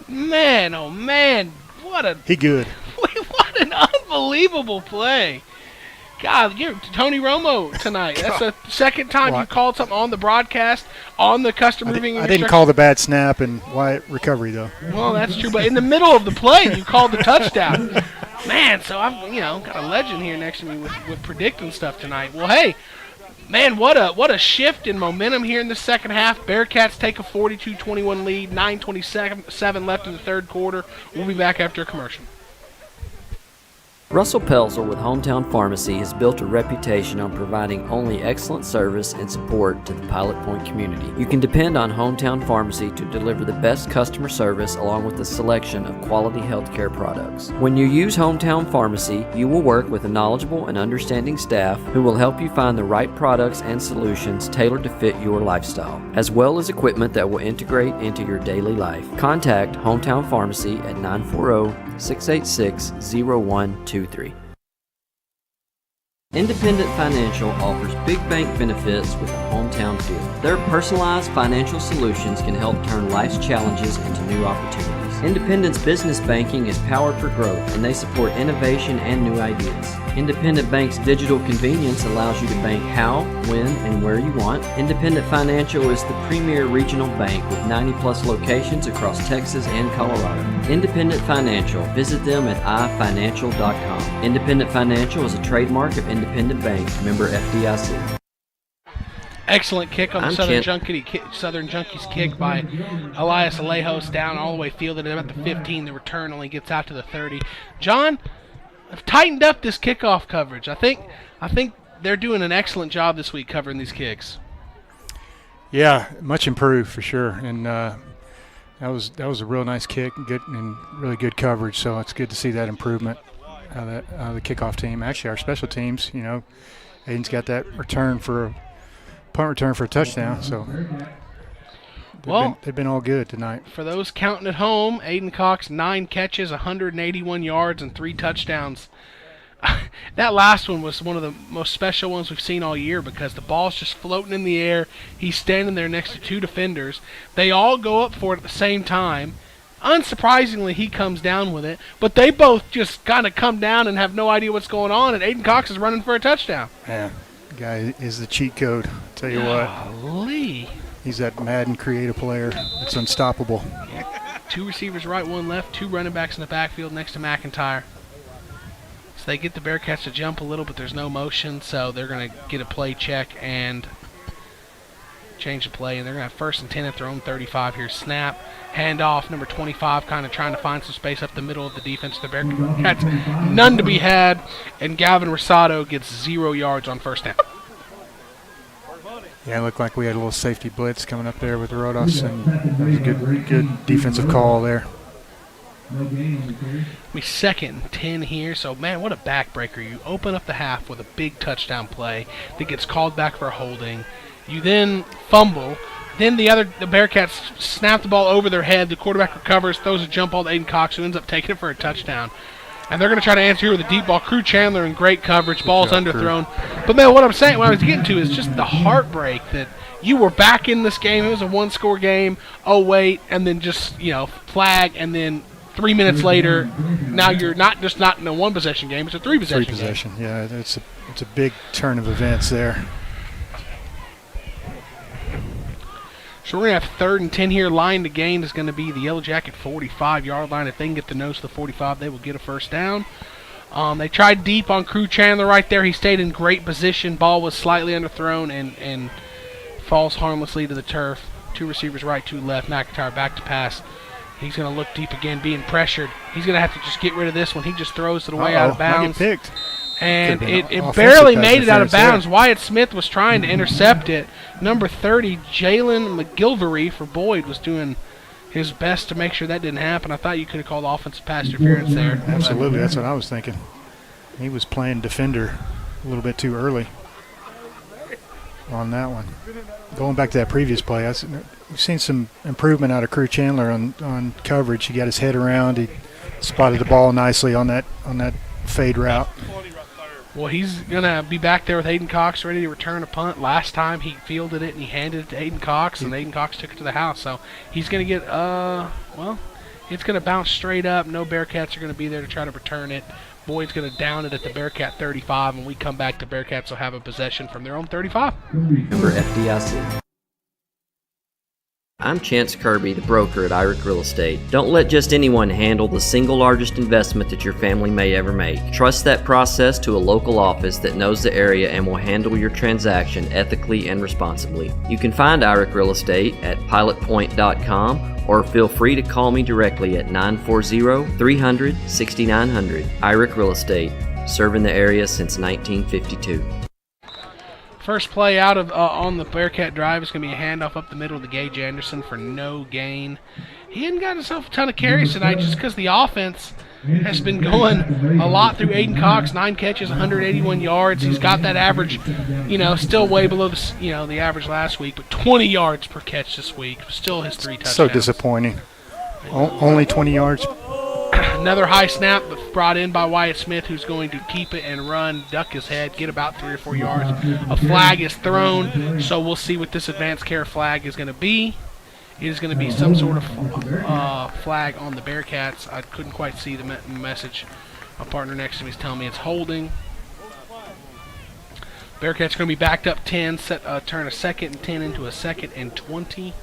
Man, oh man, He good. what an unbelievable play. God, you're Tony Romo tonight. That's the second time you called something on the broadcast, on the custom moving. I didn't call the bad snap and Wyatt recovery, though. Well, that's true, but in the middle of the play, you called the touchdown. Man, so I've got a legend here next to me with predicting stuff tonight. Well, hey, man, what a shift in momentum here in the second half. Bearcats take a 42-21 lead, 9:27 left in the third quarter. We'll be back after a commercial. Russell Pelzer with Hometown Pharmacy has built a reputation on providing only excellent service and support to the Pilot Point community. You can depend on Hometown Pharmacy to deliver the best customer service along with a selection of quality healthcare products. When you use Hometown Pharmacy, you will work with a knowledgeable and understanding staff who will help you find the right products and solutions tailored to fit your lifestyle, as well as equipment that will integrate into your daily life. Contact Hometown Pharmacy at 940-686-0123. Independent Financial offers big bank benefits with a hometown feel. Their personalized financial solutions can help turn life's challenges into new opportunities. Independent's business banking is powered for growth, and they support innovation and new ideas. Independent Bank's digital convenience allows you to bank how, when, and where you want. Independent Financial is the premier regional bank with 90-plus locations across Texas and Colorado. Independent Financial. Visit them at ifinancial.com. Independent Financial is a trademark of Independent Bank, member FDIC. Excellent kick on the Southern Junkies kick by Elias Alejos, down all the way fielded at the 15. The return only gets out to the 30. John, I've tightened up this kickoff coverage. I think they're doing an excellent job this week covering these kicks. Yeah, much improved for sure, and that was a real nice kick, and really good coverage. So it's good to see that improvement out of the kickoff team. Actually, our special teams, Aiden's got that punt return for a touchdown. So they've been all good tonight. For those counting at home, Aidan Cox 9 catches, 181 yards, and 3 touchdowns. That last one was one of the most special ones we've seen all year because the ball's just floating in the air. He's standing there next to 2 defenders. They all go up for it at the same time. Unsurprisingly, he comes down with it, but they both just kind of come down and have no idea what's going on, and Aidan Cox is running for a touchdown. Yeah, the guy is the cheat code. I'll tell you what. Golly. He's that Madden creative player. It's unstoppable. 2 receivers right, 1 left, 2 running backs in the backfield next to McIntire. So they get the Bearcats to jump a little, but there's no motion, so they're going to get a play check and change the play, and they're going to have 1st and 10 at their own 35 here. Snap, handoff, number 25 kind of trying to find some space up the middle of the defense. The Bearcats, none to be had, and Galvin Rosado gets 0 yards on 1st down. Yeah, it looked like we had a little safety blitz coming up there with Rodos, and that was a good defensive call there. We 2nd and 10 here, so man, what a backbreaker. You open up the half with a big touchdown play that gets called back for holding. You then fumble. Then the Bearcats snap the ball over their head. The quarterback recovers, throws a jump ball to Aidan Cox, who ends up taking it for a touchdown. And they're going to try to answer here with a deep ball. Crew Chandler in great coverage. Ball's underthrown. But, man, what I was getting to is just the heartbreak that you were back in this game. It was a 1-score game. Oh, wait. And then just, flag. And then 3 minutes later, now you're not in a 1-possession game. It's a 3-possession game. 3-possession, yeah. It's a big turn of events there. So we're going to have 3rd and 10 here. Line to gain is going to be the Yellowjacket 45-yard line. If they can get the nose to the 45, they will get a 1st down. They tried deep on Crew Chandler right there. He stayed in great position. Ball was slightly underthrown and falls harmlessly to the turf. 2 receivers right, 2 left. McIntyre back to pass. He's going to look deep again, being pressured. He's going to have to just get rid of this one. He just throws it away out of bounds. Might get picked. And it barely made it out of bounds. Wyatt Smith was trying to intercept it. Number 30, Jalen McGilvery for Boyd was doing his best to make sure that didn't happen. I thought you could have called offensive pass interference there. Absolutely, that's what I was thinking. He was playing defender a little bit too early on that one. Going back to that previous play, we've seen some improvement out of Crew Chandler on coverage. He got his head around. He spotted the ball nicely on that fade route. Well, he's going to be back there with Aidan Cox ready to return a punt. Last time he fielded it and he handed it to Aidan Cox, and Aidan Cox took it to the house. So he's going to get, it's going to bounce straight up. No Bearcats are going to be there to try to return it. Boyd's going to down it at the Bearcat 35, and we come back, the Bearcats will have a possession from their own 35. Member FDIC. I'm Chance Kirby, the broker at Irick Real Estate. Don't let just anyone handle the single largest investment that your family may ever make. Trust that process to a local office that knows the area and will handle your transaction ethically and responsibly. You can find Irick Real Estate at pilotpoint.com or feel free to call me directly at 940-300-6900. Irick Real Estate, serving the area since 1952. First play out of on the Bearcat drive is going to be a handoff up the middle to Gage Anderson for no gain. He hadn't got himself a ton of carries tonight just because the offense has been going a lot through Aidan Cox. 9 catches, 181 yards. He's got that average, still way below the average last week, but 20 yards per catch this week. Still his 3 touchdowns. So disappointing. Only 20 yards. Another high snap brought in by Wyatt Smith, who's going to keep it and run, duck his head, get about 3 or 4 yards. A flag is thrown, so we'll see what this advanced care flag is going to be. It is going to be some sort of flag on the Bearcats. I couldn't quite see the message. My partner next to me is telling me it's holding. Bearcats going to be backed up 10, turn a 2nd and 10 into a 2nd and 20.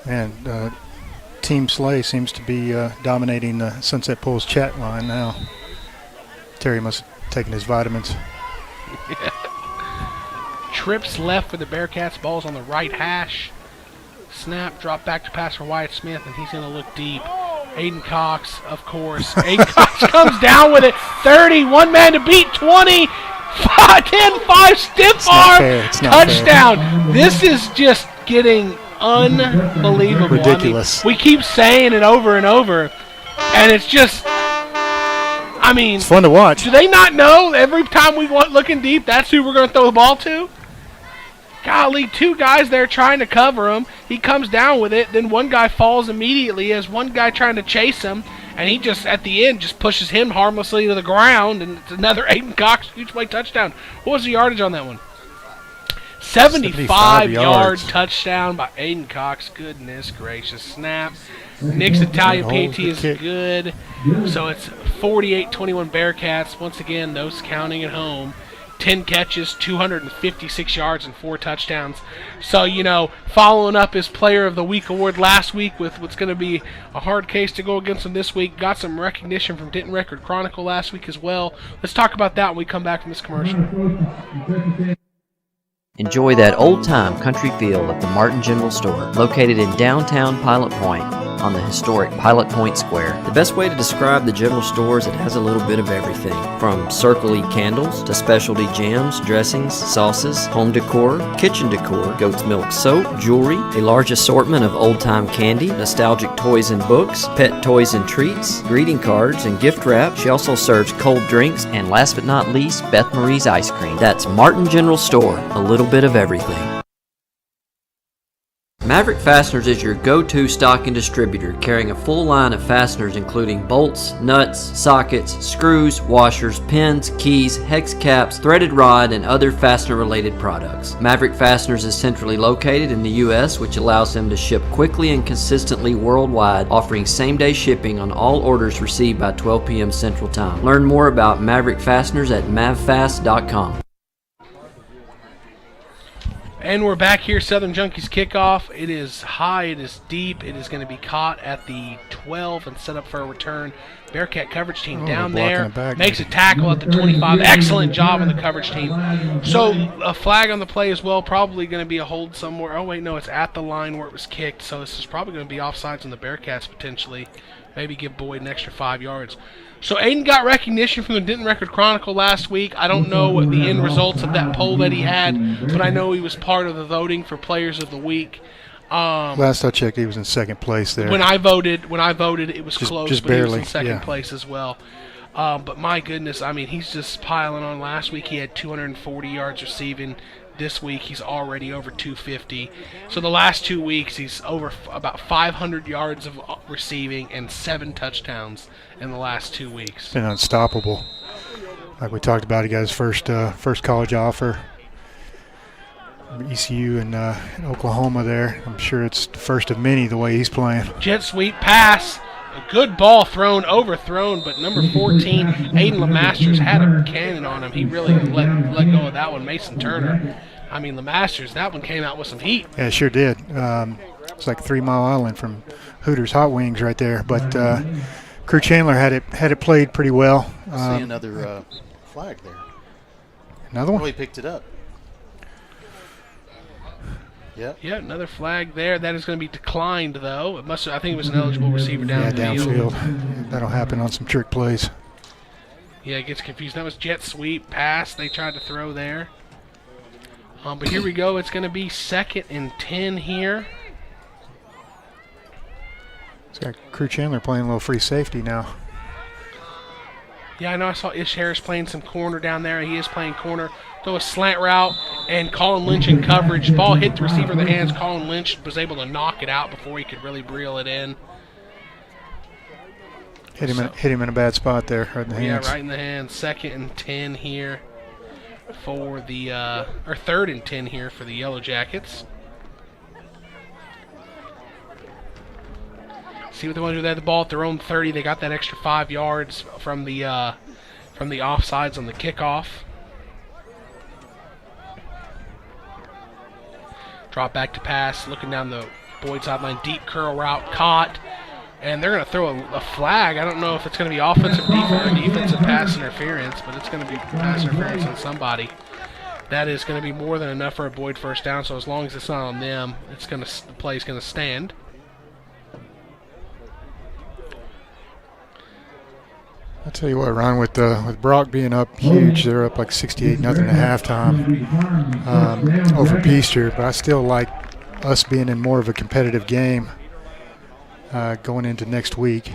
And Team Slay seems to be dominating the Sunset Pools chat line now. Terry must have taken his vitamins. Trips left for the Bearcats. Ball's on the right hash. Snap, drop back to pass for Wyatt Smith, and he's going to look deep. Aidan Cox, of course. Aidan Cox comes down with it. 30, one man to beat, 20, 10-5, stiff arm, touchdown. This is just getting unbelievable. Ridiculous. We keep saying it over and over, and it's just, it's fun to watch. Do they not know every time we want looking deep, that's who we're going to throw the ball to? Golly, 2 guys there trying to cover him. He comes down with it, then one guy falls immediately as one guy trying to chase him, and he just, at the end, just pushes him harmlessly to the ground, and it's another Aidan Cox huge play touchdown. What was the yardage on that one? 75-yard touchdown by Aidan Cox. Goodness gracious. Snap. Nick's Italian PT is good. So it's 48-21 Bearcats. Once again, those counting at home. 10 catches, 256 yards, and 4 touchdowns. So, following up his Player of the Week award last week with what's going to be a hard case to go against him this week. Got some recognition from Denton Record Chronicle last week as well. Let's talk about that when we come back from this commercial. Enjoy that old-time country feel at the Martin General Store, located in downtown Pilot Point on the historic Pilot Point Square. The best way to describe the general store is it has a little bit of everything, from Circle E candles to specialty jams, dressings, sauces, home decor, kitchen decor, goat's milk soap, jewelry, a large assortment of old-time candy, nostalgic toys and books, pet toys and treats, greeting cards, and gift wrap. She also serves cold drinks, and last but not least, Beth Marie's ice cream. That's Martin General Store, a little bit of everything. Maverick Fasteners is your go-to stocking distributor, carrying a full line of fasteners including bolts, nuts, sockets, screws, washers, pins, keys, hex caps, threaded rod, and other fastener-related products. Maverick Fasteners is centrally located in the U.S., which allows them to ship quickly and consistently worldwide, offering same-day shipping on all orders received by 12 p.m. Central Time. Learn more about Maverick Fasteners at mavfast.com. And we're back here, Southern Junkies kickoff. It is high, it is deep, it is going to be caught at the 12 and set up for a return. Bearcat coverage team down there, makes a tackle at the 25. Excellent job on the coverage team. So a flag on the play as well, probably going to be a hold somewhere. Oh, wait, no, it's at the line where it was kicked, so this is probably going to be offsides on the Bearcats potentially. Maybe give Boyd an extra 5 yards. So Aidan got recognition from the Denton Record Chronicle last week. I don't know what the end results of that poll that he had, but I know he was part of the voting for Players of the Week. Last I checked, he was in second place there. When I voted, it was close, just but barely. he was in second place as well. But my goodness, I mean, he's just piling on. Last week he had 240 yards receiving. This week he's already over 250. So the last 2 weeks he's over about 500 yards of receiving and 7 touchdowns in the last 2 weeks. Been unstoppable. Like we talked about, he got his first college offer. ECU and Oklahoma there. I'm sure it's the first of many the way he's playing. Jet sweep pass. A good ball thrown, overthrown, but number 14, Aiden LeMasters, had a cannon on him. He really let go of that one. Mason Turner. I mean, LeMasters, that one came out with some heat. Yeah, it sure did. It's like 3 Mile Island from Hooters Hot Wings right there. But Crew Chandler had it played pretty well. I see another flag there. Another one? Oh, he picked it up. Yep. Yeah, another flag there. That is going to be declined, though. I think it was an eligible receiver downfield. That'll happen on some trick plays. Yeah, it gets confused. That was jet sweep pass they tried to throw there. But here we go. It's going to be 2nd and 10 here. It's got Crew Chandler playing a little free safety now. Yeah, I know I saw Ish Harris playing some corner down there. He is playing corner. Throw a slant route, and Colin Lynch in coverage. Ball hit the receiver in the hands. Colin Lynch was able to knock it out before he could really reel it in. Hit him in a bad spot there, right in the hands. Yeah, right in the hands. 2nd and 10 here for the, or 3rd and 10 here for the Yellowjackets. See what they want to do. They had the ball at their own 30. They got that extra 5 yards from the offsides on the kickoff. Drop back to pass, looking down the Boyd sideline, deep curl route, caught, and they're going to throw a flag. I don't know if it's going to be offensive or defensive pass interference, but it's going to be pass interference on somebody. That is going to be more than enough for a Boyd first down, so as long as it's not on them, the play is going to stand. I'll tell you what, Ron, with Brock being up huge, they're up like 68-0 at halftime over Peaster, but I still like us being in more of a competitive game going into next week.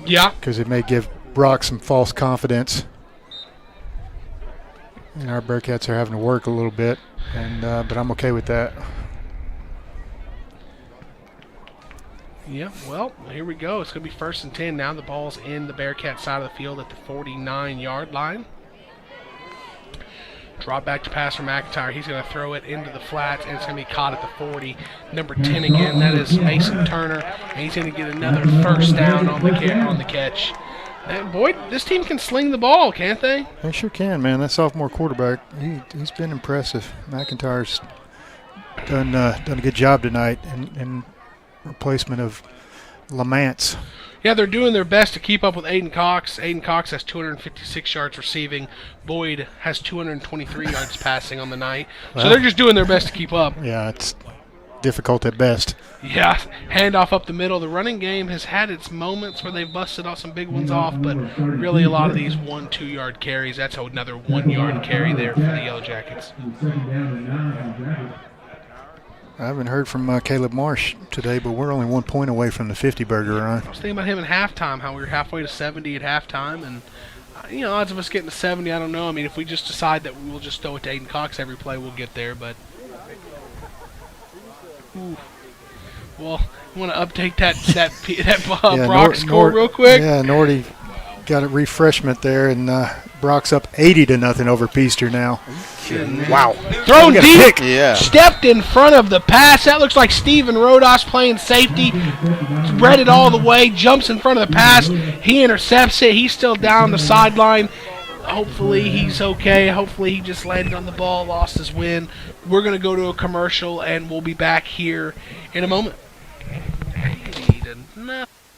Yeah. Because it may give Brock some false confidence. And our Bearcats are having to work a little bit, but I'm okay with that. Yeah, well, here we go. It's going to be 1st and 10. Now the ball's in the Bearcat side of the field at the 49-yard line. Drop back to pass from McIntyre. He's going to throw it into the flats, and it's going to be caught at the 40. Number 10 again, that is Mason Turner, and he's going to get another first down on the catch. And Boyd, this team can sling the ball, can't they? They sure can, man. That sophomore quarterback, he's been impressive. McIntyre's done a good job tonight in replacement of Lamance. Yeah, they're doing their best to keep up with Aidan Cox. Aidan Cox has 256 yards receiving. Boyd has 223 yards passing on the night. So they're just doing their best to keep up. Yeah, it's difficult at best. Yeah, handoff up the middle. The running game has had its moments where they've busted off some big ones off, but really a lot of these 1-2 yard carries. That's another 1 yard carry there for the Yellowjackets. I haven't heard from Caleb Marsh today, but we're only 1 point away from the 50-burger run. I was thinking about him at halftime, how we were halfway to 70 at halftime, and odds of us getting to 70, I don't know. I mean, if we just decide that we'll just throw it to Aidan Cox every play, we'll get there, but well, I want to update that Brock score real quick. Yeah, Nordy got a refreshment there, and Brock's up 80-0 over Peaster now. Wow. Thrown deep, stepped in front of the pass. That looks like Steven Rodas playing safety. Spread it all the way, jumps in front of the pass. He intercepts it. He's still down the sideline. Hopefully he's okay. Hopefully he just landed on the ball, lost his win. We're going to go to a commercial, and we'll be back here in a moment.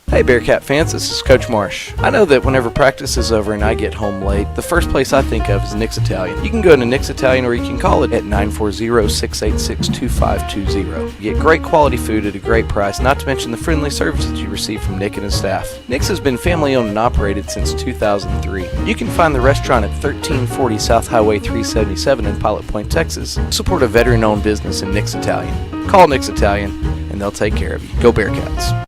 Hey Bearcat fans, this is Coach Marsh. I know that whenever practice is over and I get home late, the first place I think of is Nick's Italian. You can go to Nick's Italian or you can call it at 940-686-2520. You get great quality food at a great price, not to mention the friendly service that you receive from Nick and his staff. Nick's has been family owned and operated since 2003. You can find the restaurant at 1340 South Highway 377 in Pilot Point, Texas. Support a veteran owned business in Nick's Italian. Call Nick's Italian and they'll take care of you. Go Bearcats.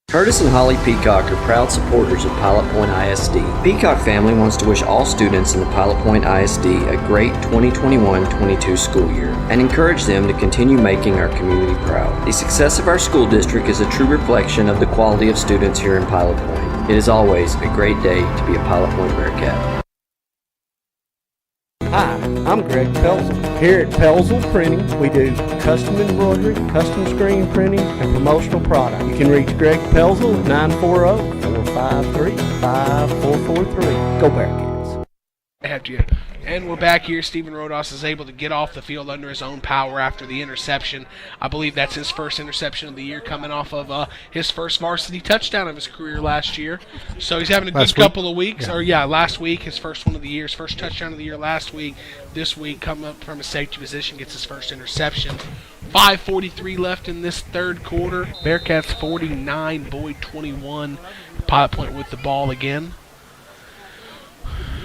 Curtis and Holly Peacock are proud supporters of Pilot Point ISD. Peacock family wants to wish all students in the Pilot Point ISD a great 2021-22 school year and encourage them to continue making our community proud. The success of our school district is a true reflection of the quality of students here in Pilot Point. It is always a great day to be a Pilot Point Bearcat. Hi, I'm Greg Pelzel. Here at Pelzel Printing, we do custom embroidery, custom screen printing, and promotional product. You can reach Greg Pelzel at 940-453-5443. Go Bearcats. After you. And we're back here. Stephen Rodas is able to get off the field under his own power after the interception. I believe that's his first interception of the year, coming off of his first varsity touchdown of his career last year. So he's having a good couple of weeks. Last week, his first one of the year, his first touchdown of the year last week. This week, coming up from a safety position, gets his first interception. 5:43 left in this third quarter. Bearcats 49, Boyd 21. Pilot Point with the ball again.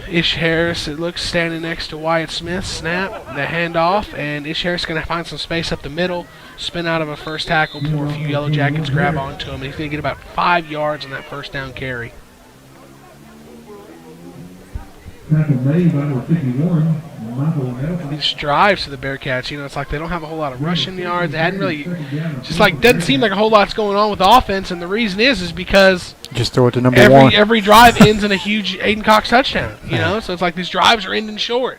Ish Harris, it looks, standing next to Wyatt Smith. Snap, the handoff, and Ish Harris is going to find some space up the middle, spin out of a first tackle before a few Yellowjackets grab onto him, and he's going to get about 5 yards on that first down carry. Tackle made by number 51. These drives to the Bearcats, it's like they don't have a whole lot of rushing yards. They hadn't really, just like, doesn't seem like a whole lot's going on with the offense, and the reason is because just throw it to number one. Every drive ends in a huge Aidan Cox touchdown, so it's like these drives are ending short.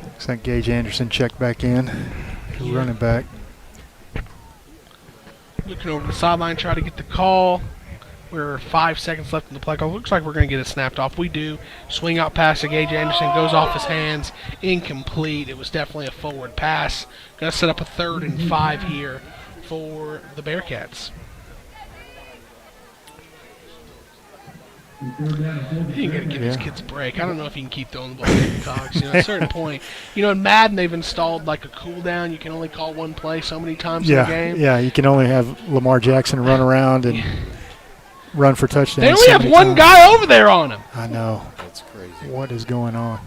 Looks like Gage Anderson checked back in, running back. Looking over the sideline, try to get the call. We're 5 seconds left in the play clock. Looks like we're going to get it snapped off. We do. Swing out pass to Gage Anderson. Goes off his hands. Incomplete. It was definitely a forward pass. Going to set up a 3rd and 5 here for the Bearcats. You got to give these kids a break. I don't know if you can keep throwing the ball to Cox. At a certain point, in Madden they've installed like a cooldown. You can only call one play so many times in the game. Yeah, you can only have Lamar Jackson run around and run for touchdowns. They only have one guy over there on him. I know. That's crazy. What is going on,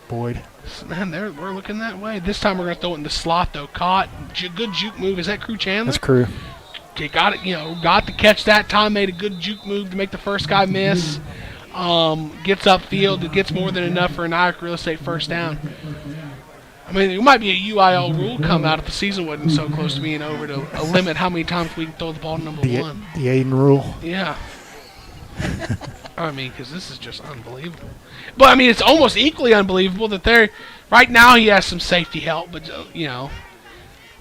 Boyd? Man, we're looking that way. This time we're going to throw it in the slot, though. Caught. Good juke move. Is that Crew Chandler? That's Crew. He got it, got the catch that time, made a good juke move to make the first guy miss. Gets upfield. It gets more than enough for an Irish real estate first down. I mean, there might be a UIL rule come out if the season wasn't so close to being over to limit how many times we can throw the ball to number one. The Aiden rule. Yeah. I mean, because this is just unbelievable. But, I mean, it's almost equally unbelievable that right now he has some safety help, but,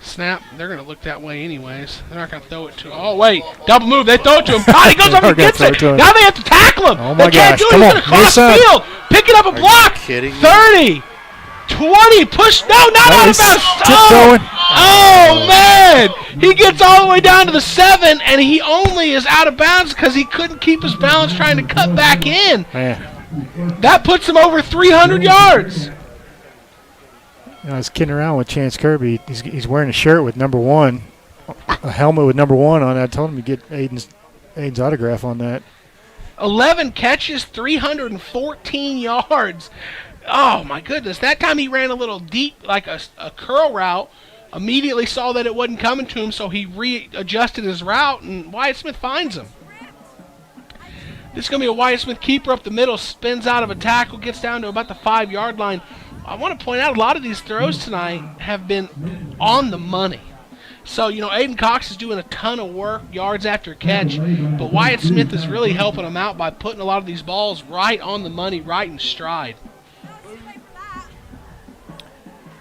snap, they're going to look that way anyways. They're not going to throw it to him. Oh, wait, double move. They throw it to him. God, he goes up and gets it. Now they have to tackle him. Oh, my they can't gosh. do it. He's going to cross the field. Pick it up and block. 30. 20, push, no, not out of bounds. Oh, man. He gets all the way down to the 7, and he only is out of bounds because he couldn't keep his balance trying to cut back in. Man. That puts him over 300 yards. I was kidding around with Chance Kirby. He's wearing a shirt with number 1, a helmet with number 1 on it. I told him to get Aiden's autograph on that. 11 catches, 314 yards. Oh, my goodness. That time he ran a little deep, like a curl route. Immediately saw that it wasn't coming to him, so he readjusted his route, and Wyatt Smith finds him. This is going to be a Wyatt Smith keeper up the middle, spins out of a tackle, gets down to about the 5-yard line. I want to point out a lot of these throws tonight have been on the money. So, Aidan Cox is doing a ton of work, yards after catch, but Wyatt Smith is really helping him out by putting a lot of these balls right on the money, right in stride.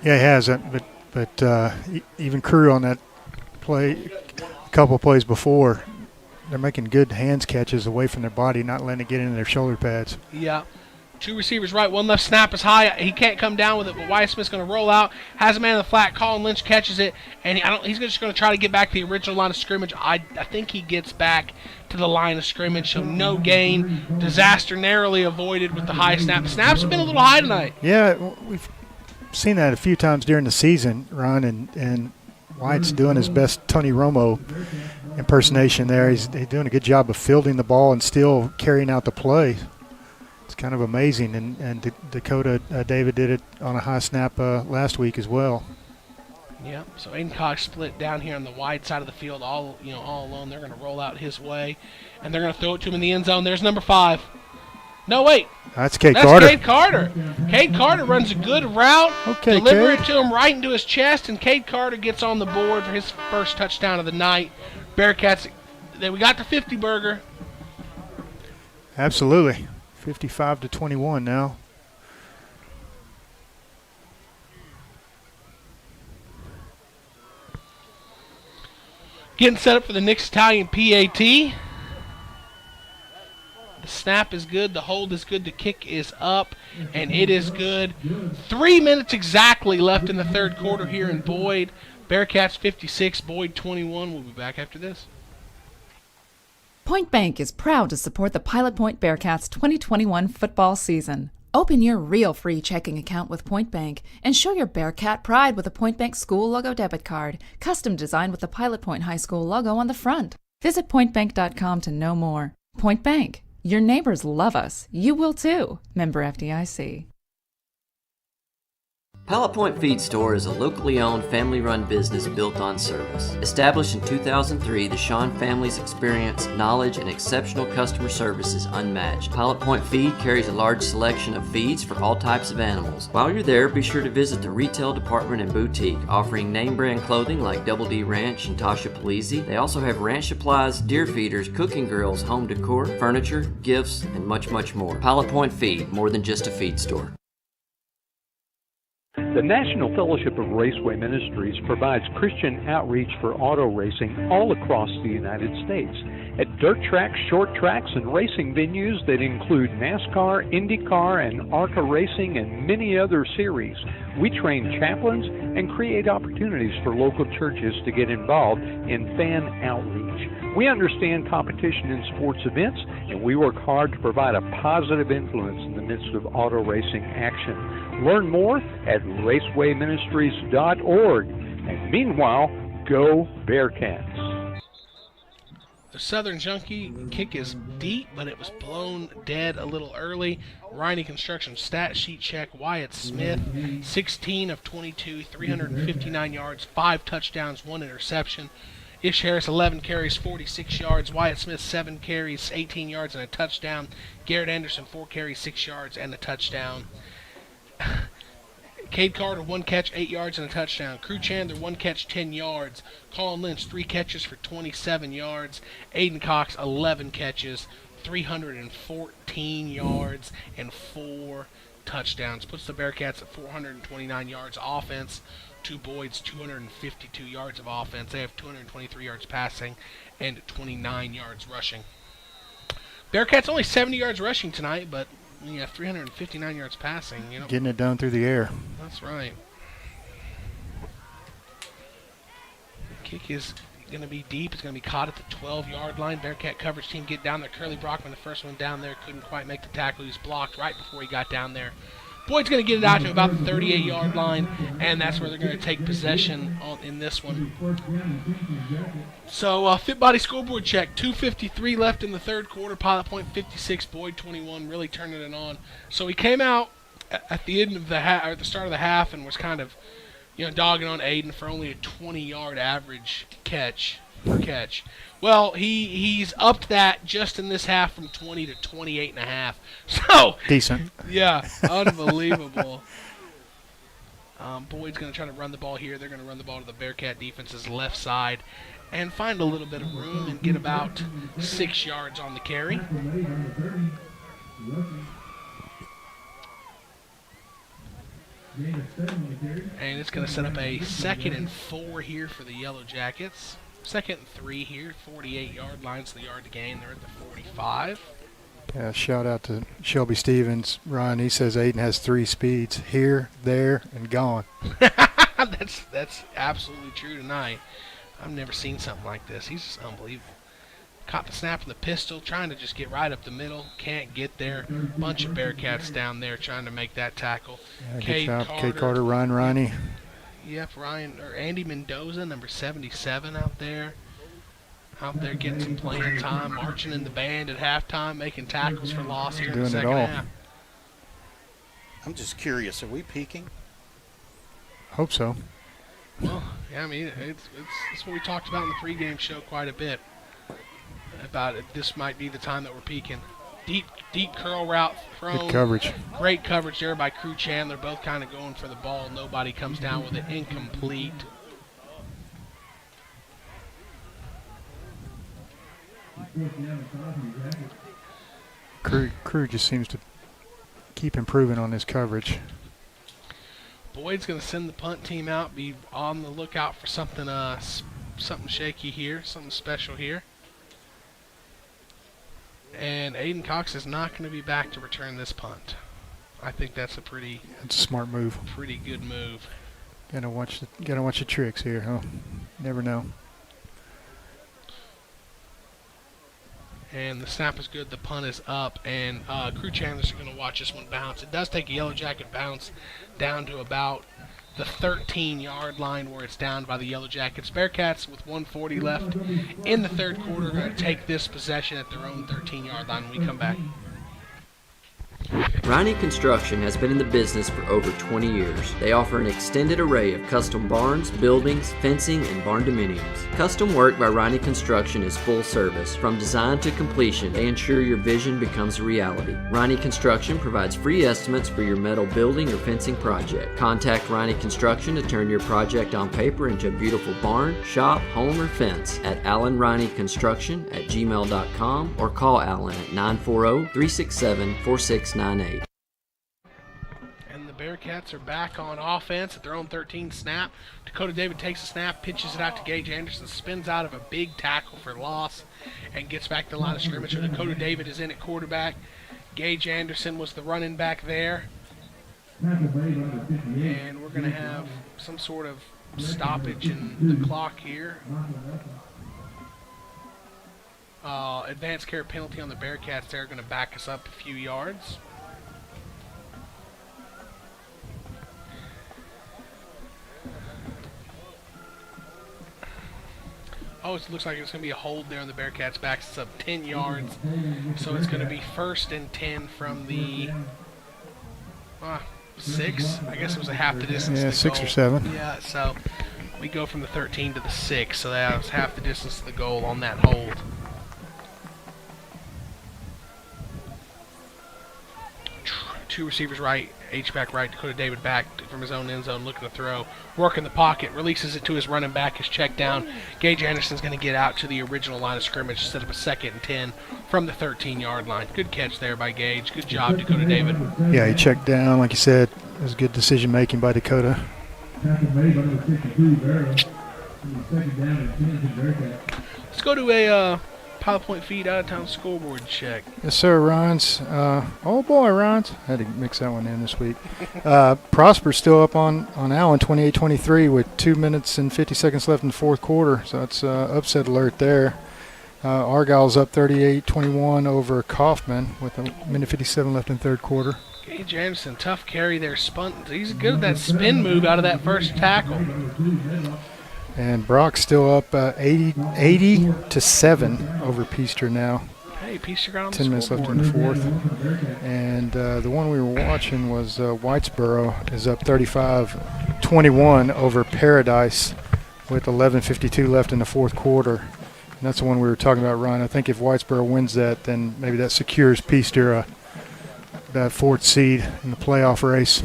Yeah, he has, but even Crew on that play, a couple of plays before, they're making good hands catches away from their body, not letting it get into their shoulder pads. Yeah. 2 receivers right, 1 left, snap is high. He can't come down with it, but Wyatt Smith's going to roll out, has a man in the flat. Colin Lynch catches it, and he's just going to try to get back to the original line of scrimmage. I think he gets back to the line of scrimmage, so no gain. Disaster narrowly avoided with the high snap. The snaps have been a little high tonight. Yeah, we've seen that a few times during the season, Ron, and Wyatt's doing his best Tony Romo impersonation there. He's doing a good job of fielding the ball and still carrying out the play. It's kind of amazing, and Dakota David did it on a high snap last week as well. Yeah, so Aidan Cox split down here on the wide side of the field, all alone. They're going to roll out his way, and they're going to throw it to him in the end zone. There's number 5. No, wait. That's Cade Carter. Cade Carter. Cade Carter runs a good route. Okay, deliver Cade. it to him right into his chest, and Cade Carter gets on the board for his first touchdown of the night. Bearcats, we got the 50 burger. Absolutely. 55-21 now. Getting set up for the Nick's Italian PAT. The snap is good, the hold is good, the kick is up, and it is good. 3 minutes exactly left in the third quarter here in Boyd. Bearcats 56, Boyd 21. We'll be back after this. Point Bank is proud to support the Pilot Point Bearcats 2021 football season. Open your real free checking account with Point Bank and show your Bearcat pride with a Point Bank school logo debit card, custom designed with the Pilot Point High School logo on the front. Visit pointbank.com to know more. Point Bank. Your neighbors love us. You will too. Member FDIC. Pilot Point Feed Store is a locally owned, family-run business built on service. Established in 2003, the Shawn family's experience, knowledge, and exceptional customer service is unmatched. Pilot Point Feed carries a large selection of feeds for all types of animals. While you're there, be sure to visit the retail department and boutique, offering name-brand clothing like Double D Ranch and Tasha Palese. They also have ranch supplies, deer feeders, cooking grills, home decor, furniture, gifts, and much, much more. Pilot Point Feed, more than just a feed store. The National Fellowship of Raceway Ministries provides Christian outreach for auto racing all across the United States at dirt tracks, short tracks, and racing venues that include NASCAR, IndyCar, and ARCA racing, and many other series. We train chaplains and create opportunities for local churches to get involved in fan outreach. We understand competition in sports events, and we work hard to provide a positive influence in the midst of auto racing action. Learn more at racewayministries.org. And meanwhile, go Bearcats. The Southern Junkie kick is deep, but it was blown dead a little early. Riney Construction stat sheet check. Wyatt Smith, 16 of 22, 359 yards, 5 touchdowns, 1 interception. Ish Harris, 11 carries, 46 yards. Wyatt Smith, 7 carries, 18 yards, and a touchdown. Garrett Anderson, 4 carries, 6 yards, and a touchdown. Cade Carter, 1 catch, 8 yards, and a touchdown. Crew Chandler, 1 catch, 10 yards. Colin Lynch, 3 catches for 27 yards. Aidan Cox, 11 catches, 314 yards, and 4 touchdowns. Puts the Bearcats at 429 yards offense to Boyd's 252 yards of offense. They have 223 yards passing and 29 yards rushing. Bearcats only 70 yards rushing tonight, but you have 359 yards passing. Getting it done through the air. That's right. The kick is going to be deep. It's going to be caught at the 12-yard line. Bearcat coverage team get down there. Curly Brockman, the first one down there, couldn't quite make the tackle. He was blocked right before he got down there. Boyd's going to get it out to about the 38-yard line, and that's where they're going to take possession in this one. So, Fit Body scoreboard check. 2:53 left in the third quarter. Pilot Point 56, Boyd 21, really turning it on. So he came out at the end of the half, or at the start of the half, and was kind of, dogging on Aidan for only a 20-yard average per catch. Well, he's upped that just in this half from 20 to 28.5. So decent. Yeah, unbelievable. Boyd's going to try to run the ball here. They're going to run the ball to the Bearcat defense's left side and find a little bit of room and get about 6 yards on the carry. And it's going to set up a 2nd and 4 here for the Yellowjackets. Second and 3 here, 48-yard line, so the yard to gain. They're at the 45. Yeah, shout out to Shelby Stevens. Ryan, he says Aiden has 3 speeds, here, there, and gone. That's absolutely true tonight. I've never seen something like this. He's just unbelievable. Caught the snap of the pistol, trying to just get right up the middle. Can't get there. Bunch of Bearcats down there trying to make that tackle. Yeah, good job, Kate Carter, Ryan Riney. Yep, Andy Mendoza, number 77 out there. Out there getting some playing time, marching in the band at halftime, making tackles for loss here in the second half. I'm just curious, are we peaking? Hope so. Well, yeah, I mean, it's what we talked about in the pregame show quite a bit. About it, this might be the time that we're peaking. Deep curl route thrown. Good coverage. Great coverage there by Crew Chandler. Both kind of going for the ball. Nobody comes down with it. Incomplete. Crew just seems to keep improving on this coverage. Boyd's going to send the punt team out. Be on the lookout for something shaky here, something special here. And Aidan Cox is not going to be back to return this punt. I think that's a smart move. Pretty good move. Gotta watch the tricks here, huh? Never know. And the snap is good. The punt is up, and Crew Chandler's are going to watch this one bounce. It does take a Yellow Jacket bounce down to about the 13-yard line where it's down by the Yellow Jackets. Bearcats, with 1:40 left in the third quarter, are going to take this possession at their own 13-yard line when we come back. Riney Construction has been in the business for over 20 years. They offer an extended array of custom barns, buildings, fencing, and barn dominiums. Custom work by Riney Construction is full service. From design to completion, they ensure your vision becomes a reality. Riney Construction provides free estimates for your metal building or fencing project. Contact Riney Construction to turn your project on paper into a beautiful barn, shop, home, or fence at allenrineyconstruction@gmail.com or call Allen at 940-367-4698. And the Bearcats are back on offense at their own 13 snap. Dakota David takes a snap, pitches it out to Gage Anderson, spins out of a big tackle for loss, and gets back to the line of scrimmage. So Dakota David is in at quarterback. Gage Anderson was the running back there. And we're going to have some sort of stoppage in the clock here. Advanced care penalty on the Bearcats. They're going to back us up a few yards. Oh, it looks like it's going to be a hold there on the Bearcats' backs. It's up 10 yards. So it's going to be 1st and 10 from the 6. I guess it was a half the distance. Yeah, to the 6 goal. or 7. Yeah, so we go from the 13 to the 6. So that was half the distance to the goal on that hold. Two receivers right, H-back right, Dakota David back from his own end zone looking to throw. Working the pocket, releases it to his running back, his check down. Gage Anderson's going to get out to the original line of scrimmage instead of a 2nd and 10 from the 13-yard line. Good catch there by Gage. Good job, Dakota David. Yeah, he checked down, like you said. It was good decision-making by Dakota. Let's go to a Pilot Point Feed out-of-town scoreboard check. Yes, sir, Ryan's. Oh, boy, Ryan's. I had to mix that one in this week. Prosper's still up on Allen, 28-23, with 2 minutes and 50 seconds left in the fourth quarter. So that's upset alert there. Argyle's up 38-21 over Kaufman with 1:57 left in the third quarter. Gage Anderson, tough carry there. He's good at that spin move out of that first tackle. And Brock's still up 80-7 over Peaster now. Hey, Peaster got on 10 minutes left in the fourth. And the one we were watching was Whitesboro is up 35-21 over Paradise with 11:52 left in the fourth quarter. And that's the one we were talking about, Ryan. I think if Whitesboro wins that, then maybe that secures Peaster that 4th seed in the playoff race.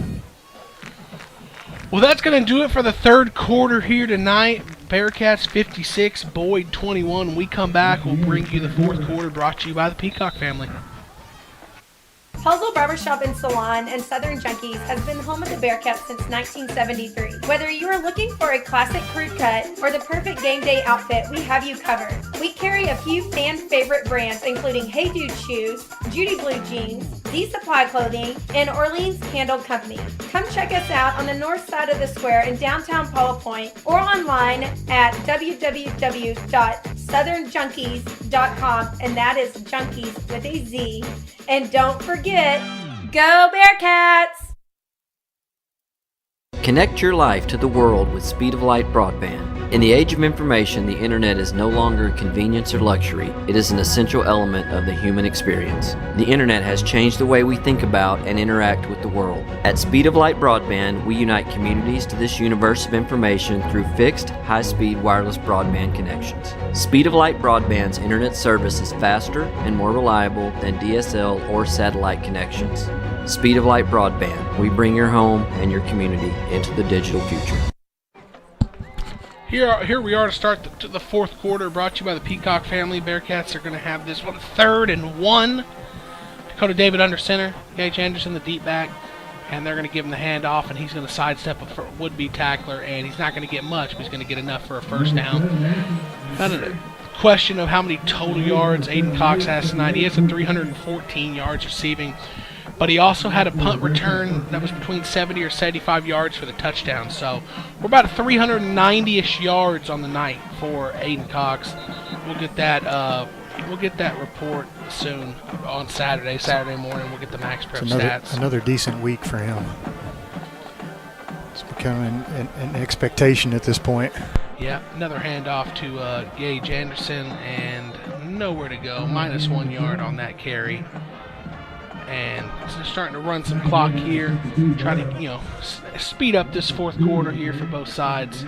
Well, that's going to do it for the third quarter here tonight. Bearcats 56, Boyd 21. When we come back, we'll bring you the fourth quarter brought to you by the Peacock family. Pelzel Barbershop and Salon and Southern Junkies has been home of the Bearcats since 1973. Whether you are looking for a classic crew cut or the perfect game day outfit, we have you covered. We carry a few fan favorite brands including Hey Dude Shoes, Judy Blue Jeans, D Supply Clothing, and Orleans Candle Company. Come check us out on the north side of the square in downtown Pilot Point or online at www.southernjunkies.com, and that is junkies with a Z. And don't forget, go Bearcats! Connect your life to the world with Speed of Light broadband. In the age of information, the internet is no longer a convenience or luxury. It is an essential element of the human experience. The internet has changed the way we think about and interact with the world. At Speed of Light broadband, we unite communities to this universe of information through fixed, high-speed wireless broadband connections. Speed of Light broadband's internet service is faster and more reliable than DSL or satellite connections. Speed of Light broadband. We bring your home and your community into the digital future. Here we are to start the fourth quarter, brought to you by the Peacock family. Bearcats are going to have this one 3rd and 1. Dakota David under center, Gage Anderson the deep back, and they're going to give him the handoff, and he's going to sidestep a would-be tackler, and he's not going to get much, but he's going to get enough for a first down. Kind of a question of how many total yards Aidan Cox has tonight. He has 314 yards receiving, but he also had a punt return that was between 70 or 75 yards for the touchdown. So we're about 390-ish yards on the night for Aidan Cox. We'll get that report soon on Saturday morning. We'll get the Max Prep stats. Another decent week for him. It's becoming an expectation at this point. Yeah, another handoff to Gage Anderson, and nowhere to go. -1 yard on that carry. And starting to run some clock here. Try to, speed up this fourth quarter here for both sides.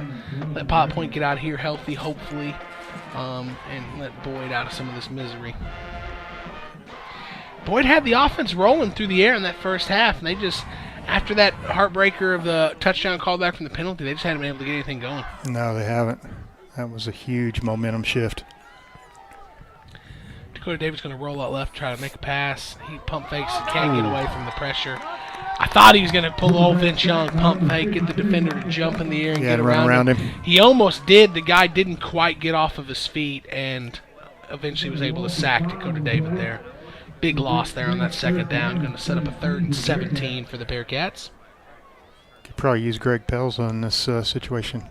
Let Pilot Point get out of here healthy, hopefully, and let Boyd out of some of this misery. Boyd had the offense rolling through the air in that first half, and they just, after that heartbreaker of the touchdown callback from the penalty, they just hadn't been able to get anything going. No, they haven't. That was a huge momentum shift. Dakota Davis going to roll out left, try to make a pass. He pump fakes, can't get away from the pressure. I thought he was going to pull the old Vince Young pump fake, get the defender to jump in the air and get around him. He almost did. The guy didn't quite get off of his feet, and eventually was able to sack Dakota Davis there. Big loss there on that second down. Going to set up a 3rd and 17 for the Bearcats. Could probably use Greg Pelzel in this situation.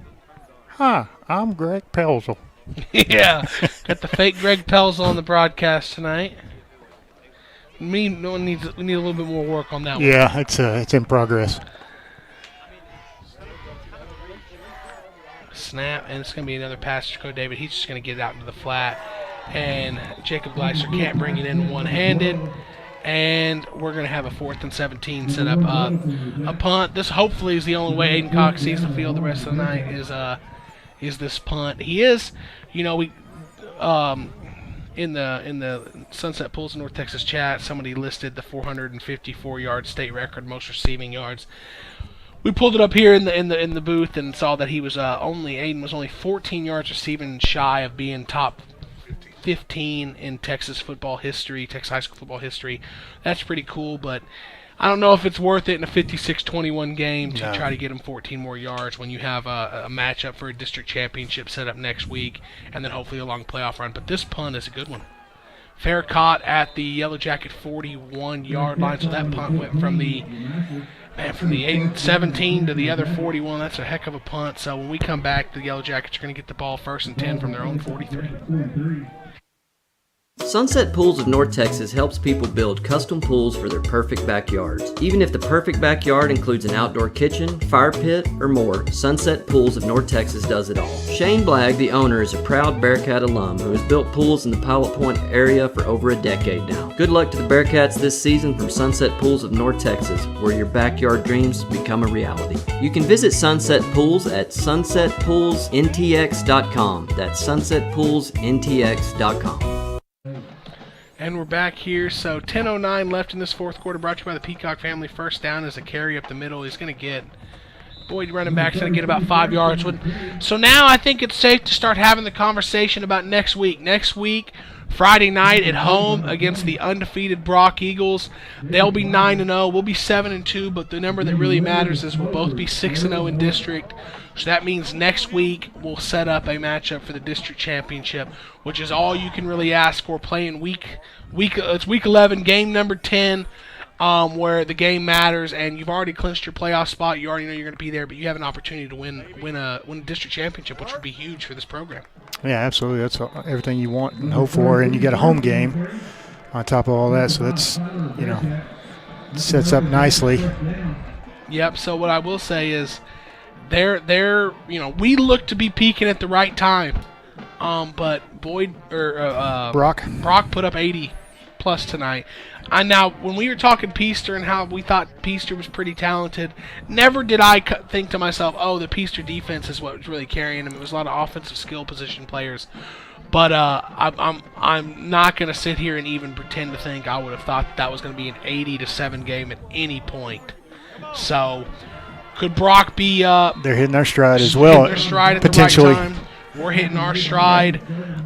Hi, I'm Greg Pelzel. Yeah, got the fake Greg Pelzel on the broadcast tonight. We need a little bit more work on that one. Yeah, it's in progress. Snap, and it's going to be another pass to Dakota David. He's just going to get it out into the flat, and Jacob Gleiser can't bring it in one-handed. And we're going to have a 4th and 17 set up. A punt. This hopefully is the only way Aidan Cox sees the field the rest of the night is this punt. He is, in the Sunset Pools North Texas chat, somebody listed the 454-yard state record most receiving yards. We pulled it up here in the booth and saw that he was Aidan was only 14 yards receiving shy of being top 15 in Texas football history, Texas high school football history. That's pretty cool, but I don't know if it's worth it in a 56-21 game to try to get him 14 more yards when you have a matchup for a district championship set up next week and then hopefully a long playoff run. But this punt is a good one. Fair caught at the Yellowjacket 41-yard line, so that punt went from the 17 to the other 41. That's a heck of a punt. So when we come back, the Yellowjackets are going to get the ball 1st and 10 from their own 43. Sunset Pools of North Texas helps people build custom pools for their perfect backyards. Even if the perfect backyard includes an outdoor kitchen, fire pit, or more, Sunset Pools of North Texas does it all. Shane Blagg, the owner, is a proud Bearcat alum who has built pools in the Pilot Point area for over a decade now. Good luck to the Bearcats this season from Sunset Pools of North Texas, where your backyard dreams become a reality. You can visit Sunset Pools at sunsetpoolsntx.com. That's sunsetpoolsntx.com. And we're back here, so 10:09 left in this fourth quarter, brought to you by the Peacock family. First down is a carry up the middle. He's going to get Boyd running back's going to get about 5 yards. So now I think it's safe to start having the conversation about next week. Next week, Friday night at home against the undefeated Brock Eagles. They'll be 9-0. We'll be 7-2, but the number that really matters is we'll both be 6-0 in district. So that means next week we'll set up a matchup for the district championship, which is all you can really ask for. Playing it's week 11, game number 10. Where the game matters, and you've already clinched your playoff spot. You already know you're going to be there, but you have an opportunity to win a district championship, which would be huge for this program. Yeah, absolutely. That's everything you want and hope for, and you got a home game on top of all that, so that's, sets up nicely. Yep. So what I will say is, we look to be peaking at the right time, but Brock put up 80 plus tonight. Now, when we were talking Peaster and how we thought Peaster was pretty talented, never did I think to myself, the Peaster defense is what was really carrying him. It was a lot of offensive skill position players. But I'm not going to sit here and even pretend to think I would have thought that was going to be an 80-7 game at any point. So, could Brock be... They're hitting their stride as well, their stride potentially. At the right time. We're hitting our stride.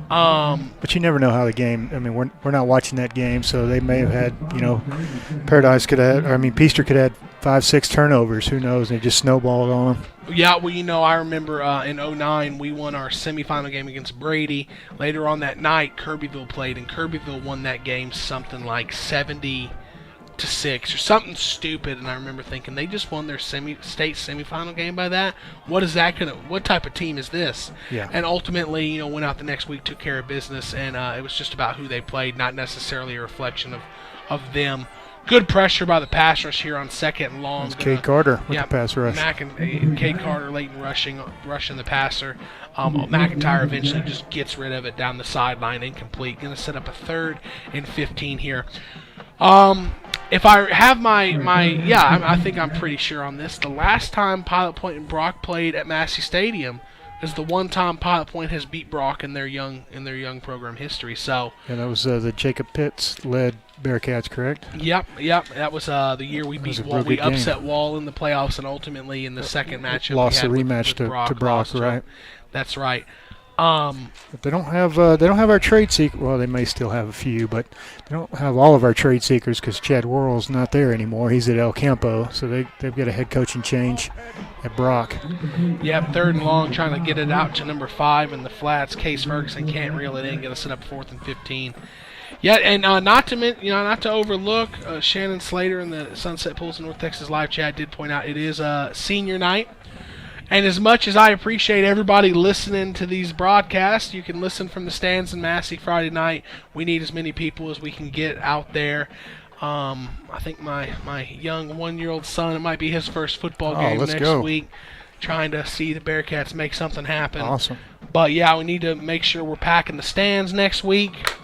But you never know how the game. I mean, we're not watching that game, so they may have had. Paradise could have. Peaster could have had 5-6 turnovers. Who knows? They just snowballed on them. Yeah, well, I remember in 2009 we won our semifinal game against Brady. Later on that night, Kirbyville played, and Kirbyville won that game something like 70-6 or something stupid. And I remember thinking they just won their state semifinal game by that. What type of team is this? Yeah. And ultimately, went out the next week, took care of business, and it was just about who they played, not necessarily a reflection of them. Good pressure by the pass rush here on second and long. It's Cade Carter with the pass rush. Cade Carter late in rushing the passer. McIntire eventually just gets rid of it down the sideline, incomplete. Going to set up a 3rd and 15 here. If I have I think I'm pretty sure on this. The last time Pilot Point and Brock played at Massey Stadium is the one time Pilot Point has beat Brock in their young program history. So that was the Jacob Pitts led Bearcats, correct? Yep. That was the year we beat Wall. We upset Wall in the playoffs, and ultimately in the second matchup lost the rematch to Brock, right? That's right. But they don't have our trade seekers. Well, they may still have a few, but they don't have all of our trade seekers because Chad Worrell's not there anymore. He's at El Campo, so they've got a head coaching change at Brock. Yep, 3rd and long, trying to get it out to number 5 in the flats. Case Ferguson can't reel it in. Going to set up 4th and 15. Yeah, and not to overlook Shannon Slater in the Sunset Pools in North Texas live chat did point out it is senior night. And as much as I appreciate everybody listening to these broadcasts, you can listen from the stands in Massey Friday night. We need as many people as we can get out there. I think my young 1-year-old son, it might be his first football game next week, trying to see the Bearcats make something happen. Awesome. But, yeah, we need to make sure we're packing the stands next week.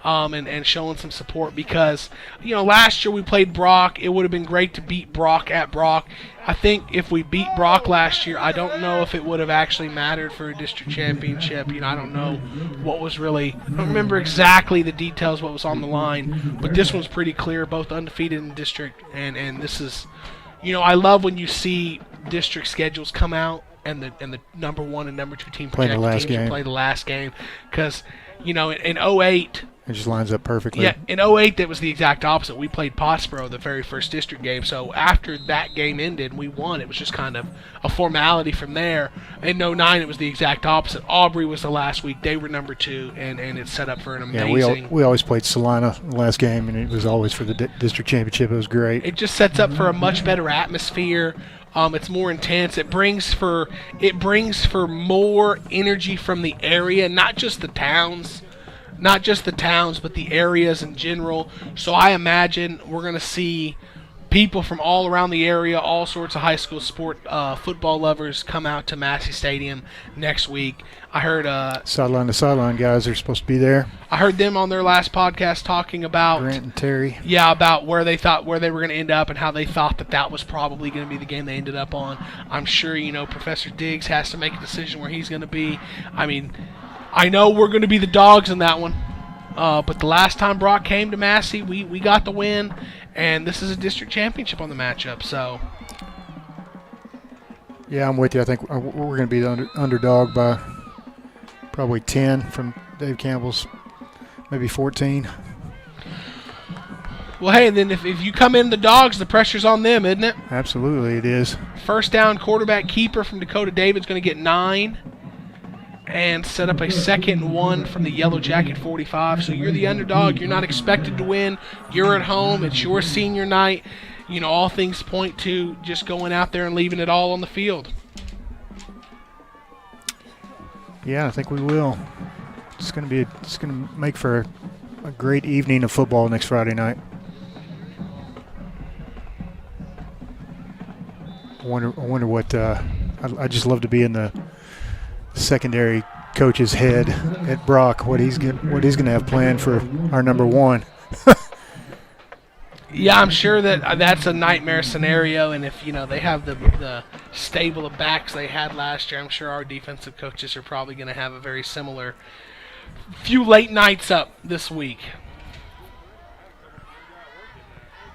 And showing some support because, last year we played Brock. It would have been great to beat Brock at Brock. I think if we beat Brock last year, I don't know if it would have actually mattered for a district championship. I don't know what was really – I don't remember exactly the details, what was on the line. But this one's pretty clear, both undefeated in district. And this is – I love when you see district schedules come out and the number 1 and number 2 team projected teams play the last game. Because, in 2008 – it just lines up perfectly. Yeah, in 2008, that was the exact opposite. We played Pottsboro the very first district game. So after that game ended, we won. It was just kind of a formality from there. In 2009, it was the exact opposite. Aubrey was the last week. They were number 2, and it's set up for an amazing... Yeah, we always played Salina the last game, and it was always for the district championship. It was great. It just sets up for a much better atmosphere. It's more intense. It brings for more energy from the area, not just the towns. Not just the towns, but the areas in general. So I imagine we're going to see people from all around the area, all sorts of high school football lovers come out to Massey Stadium next week. I heard sideline to sideline guys are supposed to be there. I heard them on their last podcast talking about Grant and Terry. Yeah, about where they were going to end up and how they thought that was probably going to be the game they ended up on. I'm sure Professor Diggs has to make a decision where he's going to be. I know we're going to be the dogs in that one, but the last time Brock came to Massey, we got the win, and this is a district championship on the matchup. So Yeah, I'm with you. I think we're going to be the underdog by probably 10 from Dave Campbell's, maybe 14. Well, hey, and then if you come in the dogs, the pressure's on them, isn't it? Absolutely, it is. First down quarterback keeper from Dakota David's going to get 9 and set up a 2nd and 1 from the Yellow Jacket 45. So you're the underdog. You're not expected to win. You're at home. It's your senior night. You know, all things point to just going out there and leaving it all on the field. Yeah, I think we will. It's going to make for a great evening of football next Friday night. I wonder what I just love to be in the secondary coach's head at Brock. What he's going to have planned for our number 1. Yeah, I'm sure that's a nightmare scenario, and if they have the stable of backs they had last year, I'm sure our defensive coaches are probably going to have a very similar few late nights up this week.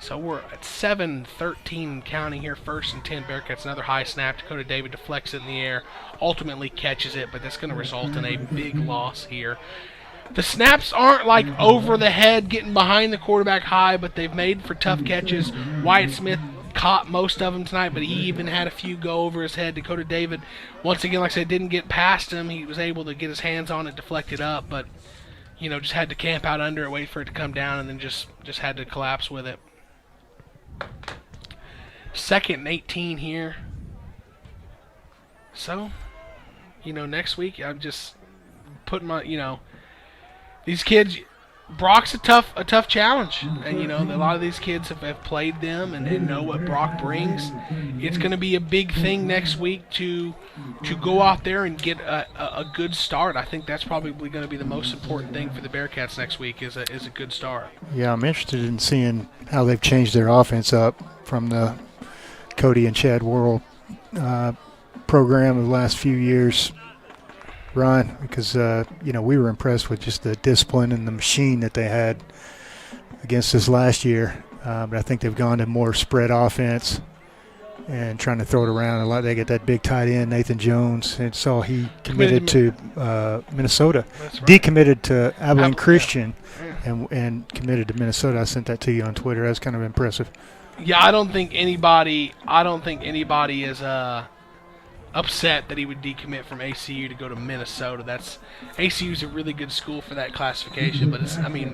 So we're at 7-13 counting here, 1st and 10 Bearcats. Another high snap. Dakota David deflects it in the air, ultimately catches it, but that's going to result in a big loss here. The snaps aren't like over the head, getting behind the quarterback high, but they've made for tough catches. Wyatt Smith caught most of them tonight, but he even had a few go over his head. Dakota David, once again, like I said, didn't get past him. He was able to get his hands on it, deflect it up, but just had to camp out under it, wait for it to come down, and then just had to collapse with it. 2nd and 18 here. So, next week I'm just putting my, these kids, Brock's a tough challenge, and a lot of these kids have played them and know what Brock brings. It's going to be a big thing next week to go out there and get a good start. I think that's probably going to be the most important thing for the Bearcats next week is a good start. Yeah, I'm interested in seeing how they've changed their offense up from the Cody and Chad Worrell program of the last few years, Ron, because we were impressed with just the discipline and the machine that they had against us last year. But I think they've gone to more spread offense and trying to throw it around a lot. They get that big tight end, Nathan Jones, and so he committed to Minnesota. That's right. Decommitted to Abilene Christian and committed to Minnesota. I sent that to you on Twitter. That's kind of impressive. Yeah, I don't think anybody is upset that he would decommit from ACU to go to Minnesota. ACU's a really good school for that classification, but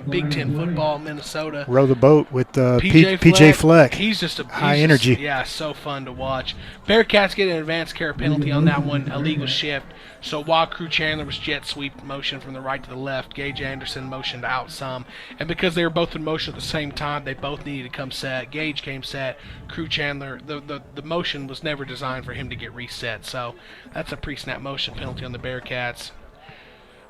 Big Ten football, Minnesota. Row the boat with PJ Fleck. He's just high energy. Yeah, so fun to watch. Bearcats get an advanced care penalty on that one, illegal shift. So while Crew Chandler was jet sweep motion from the right to the left, Gage Anderson motioned out some. And because they were both in motion at the same time, they both needed to come set. Gage came set. Crew Chandler, the motion was never designed for him to get reset. So that's a pre-snap motion penalty on the Bearcats.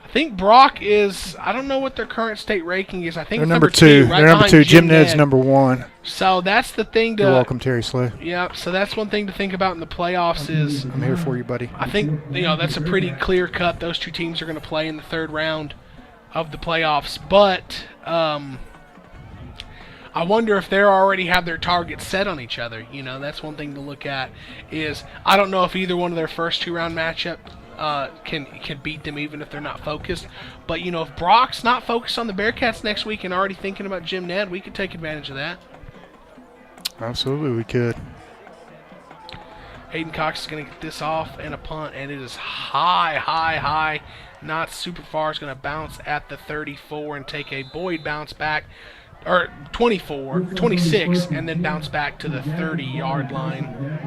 I think Brock is, I don't know what their current state ranking is. I think they're it's number 2. Right, they're number 2. Jim Ned's number 1. So that's the thing to... You're welcome, Terry Slay. Yeah, so that's one thing to think about in the playoffs is... I'm here for you, buddy. I think, that's a pretty clear cut. Those two teams are going to play in the 3rd round of the playoffs. But I wonder if they already have their targets set on each other. That's one thing to look at is I don't know if either one of their first 2-round matchup can beat them even if they're not focused. But, if Brock's not focused on the Bearcats next week and already thinking about Jim Ned, we could take advantage of that. Absolutely, we could. Aidan Cox is going to get this off and a punt, and it is high. Not super far. It's going to bounce at the 34 and take a Boyd bounce back, or 26, and then bounce back to the 30-yard line.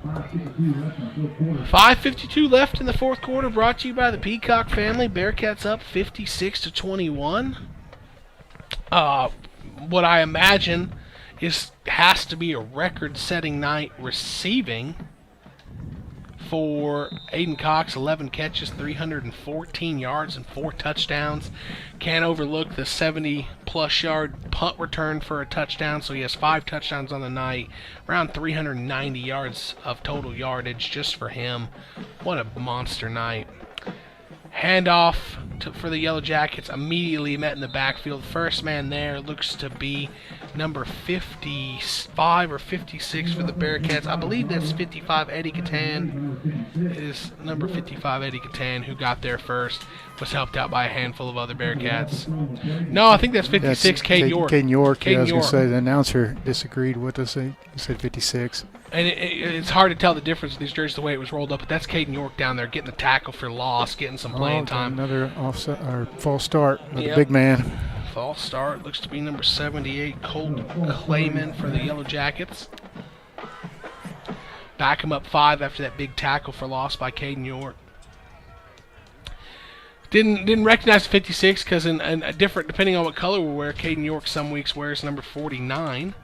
5:52 left in the 4th quarter, brought to you by the Peacock family. Bearcats up 56-21. What I imagine has to be a record-setting night receiving for Aidan Cox. 11 catches, 314 yards, and 4 touchdowns. Can't overlook the 70-plus yard punt return for a touchdown, so he has 5 touchdowns on the night. Around 390 yards of total yardage just for him. What a monster night. Handoff for the Yellowjackets, immediately met in the backfield. First man there looks to be number 55 or 56 for the Bearcats. I believe that's 55, Eddie Catan. It is number 55, Eddie Catan, who got there first. Was helped out by a handful of other Bearcats. No, I think that's 56, Caden York. Caden York. Caden I was going York. to say, the announcer disagreed with us. He said 56. And it's hard to tell the difference in these jerseys the way it was rolled up, but that's Caden York down there getting the tackle for loss, getting some playing time. Another offset or false start with Yep. a big man. False start. Looks to be number 78, Colt Clayman for the Yellowjackets. Back him up 5 after that big tackle for loss by Caden York. Didn't recognize 56 because in a different, depending on what color we wear, Caden York some weeks wears number 49.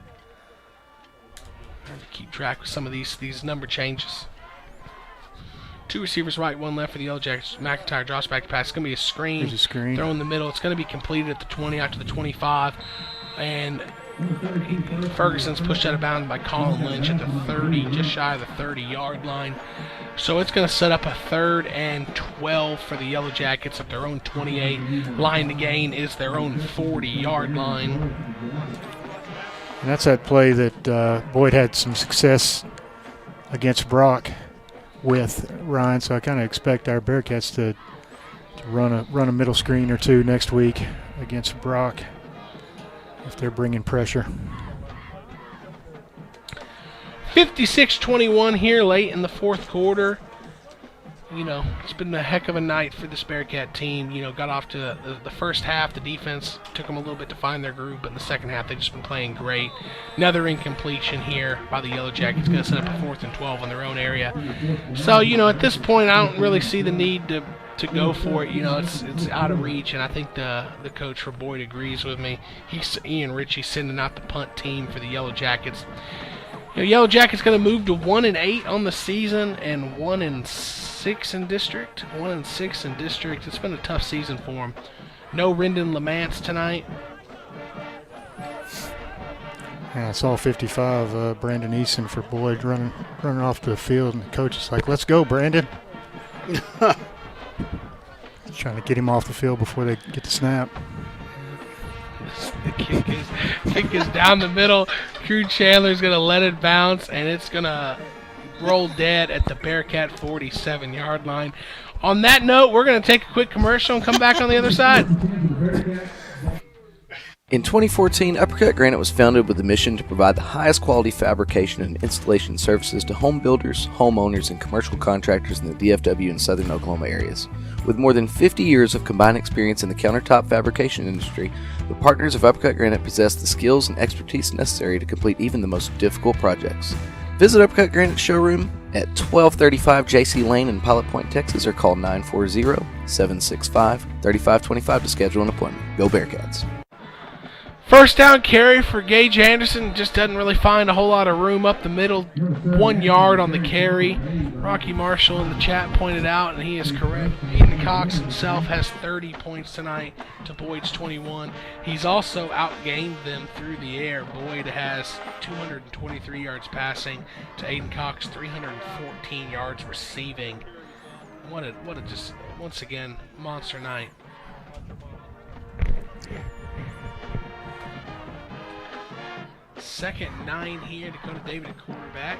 Trying to keep track with some of these number changes. 2 receivers right, 1 left for the Yellowjackets. McIntyre drops back to pass. It's going to be a screen. There's a screen. Throw in the middle. It's going to be completed at the 20 out to the 25. And Ferguson's pushed out of bounds by Colin Lynch at the 30, just shy of the 30-yard line. So it's going to set up a 3rd and 12 for the Yellowjackets at their own 28. Line to gain is their own 40-yard line. And that's that play that Boyd had some success against Brock with, Ryan. So I kind of expect our Bearcats to run a middle screen or 2 next week against Brock if they're bringing pressure. 56-21 here late in the 4th quarter. You know, it's been a heck of a night for this Bearcat team. You know, got off to the first half. The defense took them a little bit to find their groove, but in the second half, they've just been playing great. Another incompletion here by the Yellowjackets. Going to set up a 4th and 12 in their own area. So, you know, at this point, I don't really see the need to go for it. You know, it's out of reach, and I think the coach for Boyd agrees with me. Ian Ritchie sending out the punt team for the Yellowjackets. You know, Yellowjackets going to move to 1-8 on the season and 1-6 in district. 1-6 in district. It's been a tough season for them. No Rendon Lamance tonight. Yeah, I saw 55, Brandon Eason for Boyd running off to the field, and the coach is like, "Let's go, Brandon." Trying to get him off the field before they get the snap. The kick is down the middle. Crew Chandler's going to let it bounce, and it's going to roll dead at the Bearcat 47-yard line. On that note, we're going to take a quick commercial and come back on the other side. In 2014, Uppercut Granite was founded with the mission to provide the highest quality fabrication and installation services to home builders, homeowners, and commercial contractors in the DFW and southern Oklahoma areas. With more than 50 years of combined experience in the countertop fabrication industry, the partners of Uppercut Granite possess the skills and expertise necessary to complete even the most difficult projects. Visit Uppercut Granite showroom at 1235 JC Lane in Pilot Point, Texas, or call 940-765-3525 to schedule an appointment. Go Bearcats. First down carry for Gage Anderson. Just doesn't really find a whole lot of room up the middle. 1 yard on the carry. Rocky Marshall in the chat pointed out, and he is correct. Aidan Cox himself has 30 points tonight to Boyd's 21. He's also outgained them through the air. Boyd has 223 yards passing to Aidan Cox, 314 yards receiving. What a just, once again, monster night. Second 9 here. Dakota David at quarterback.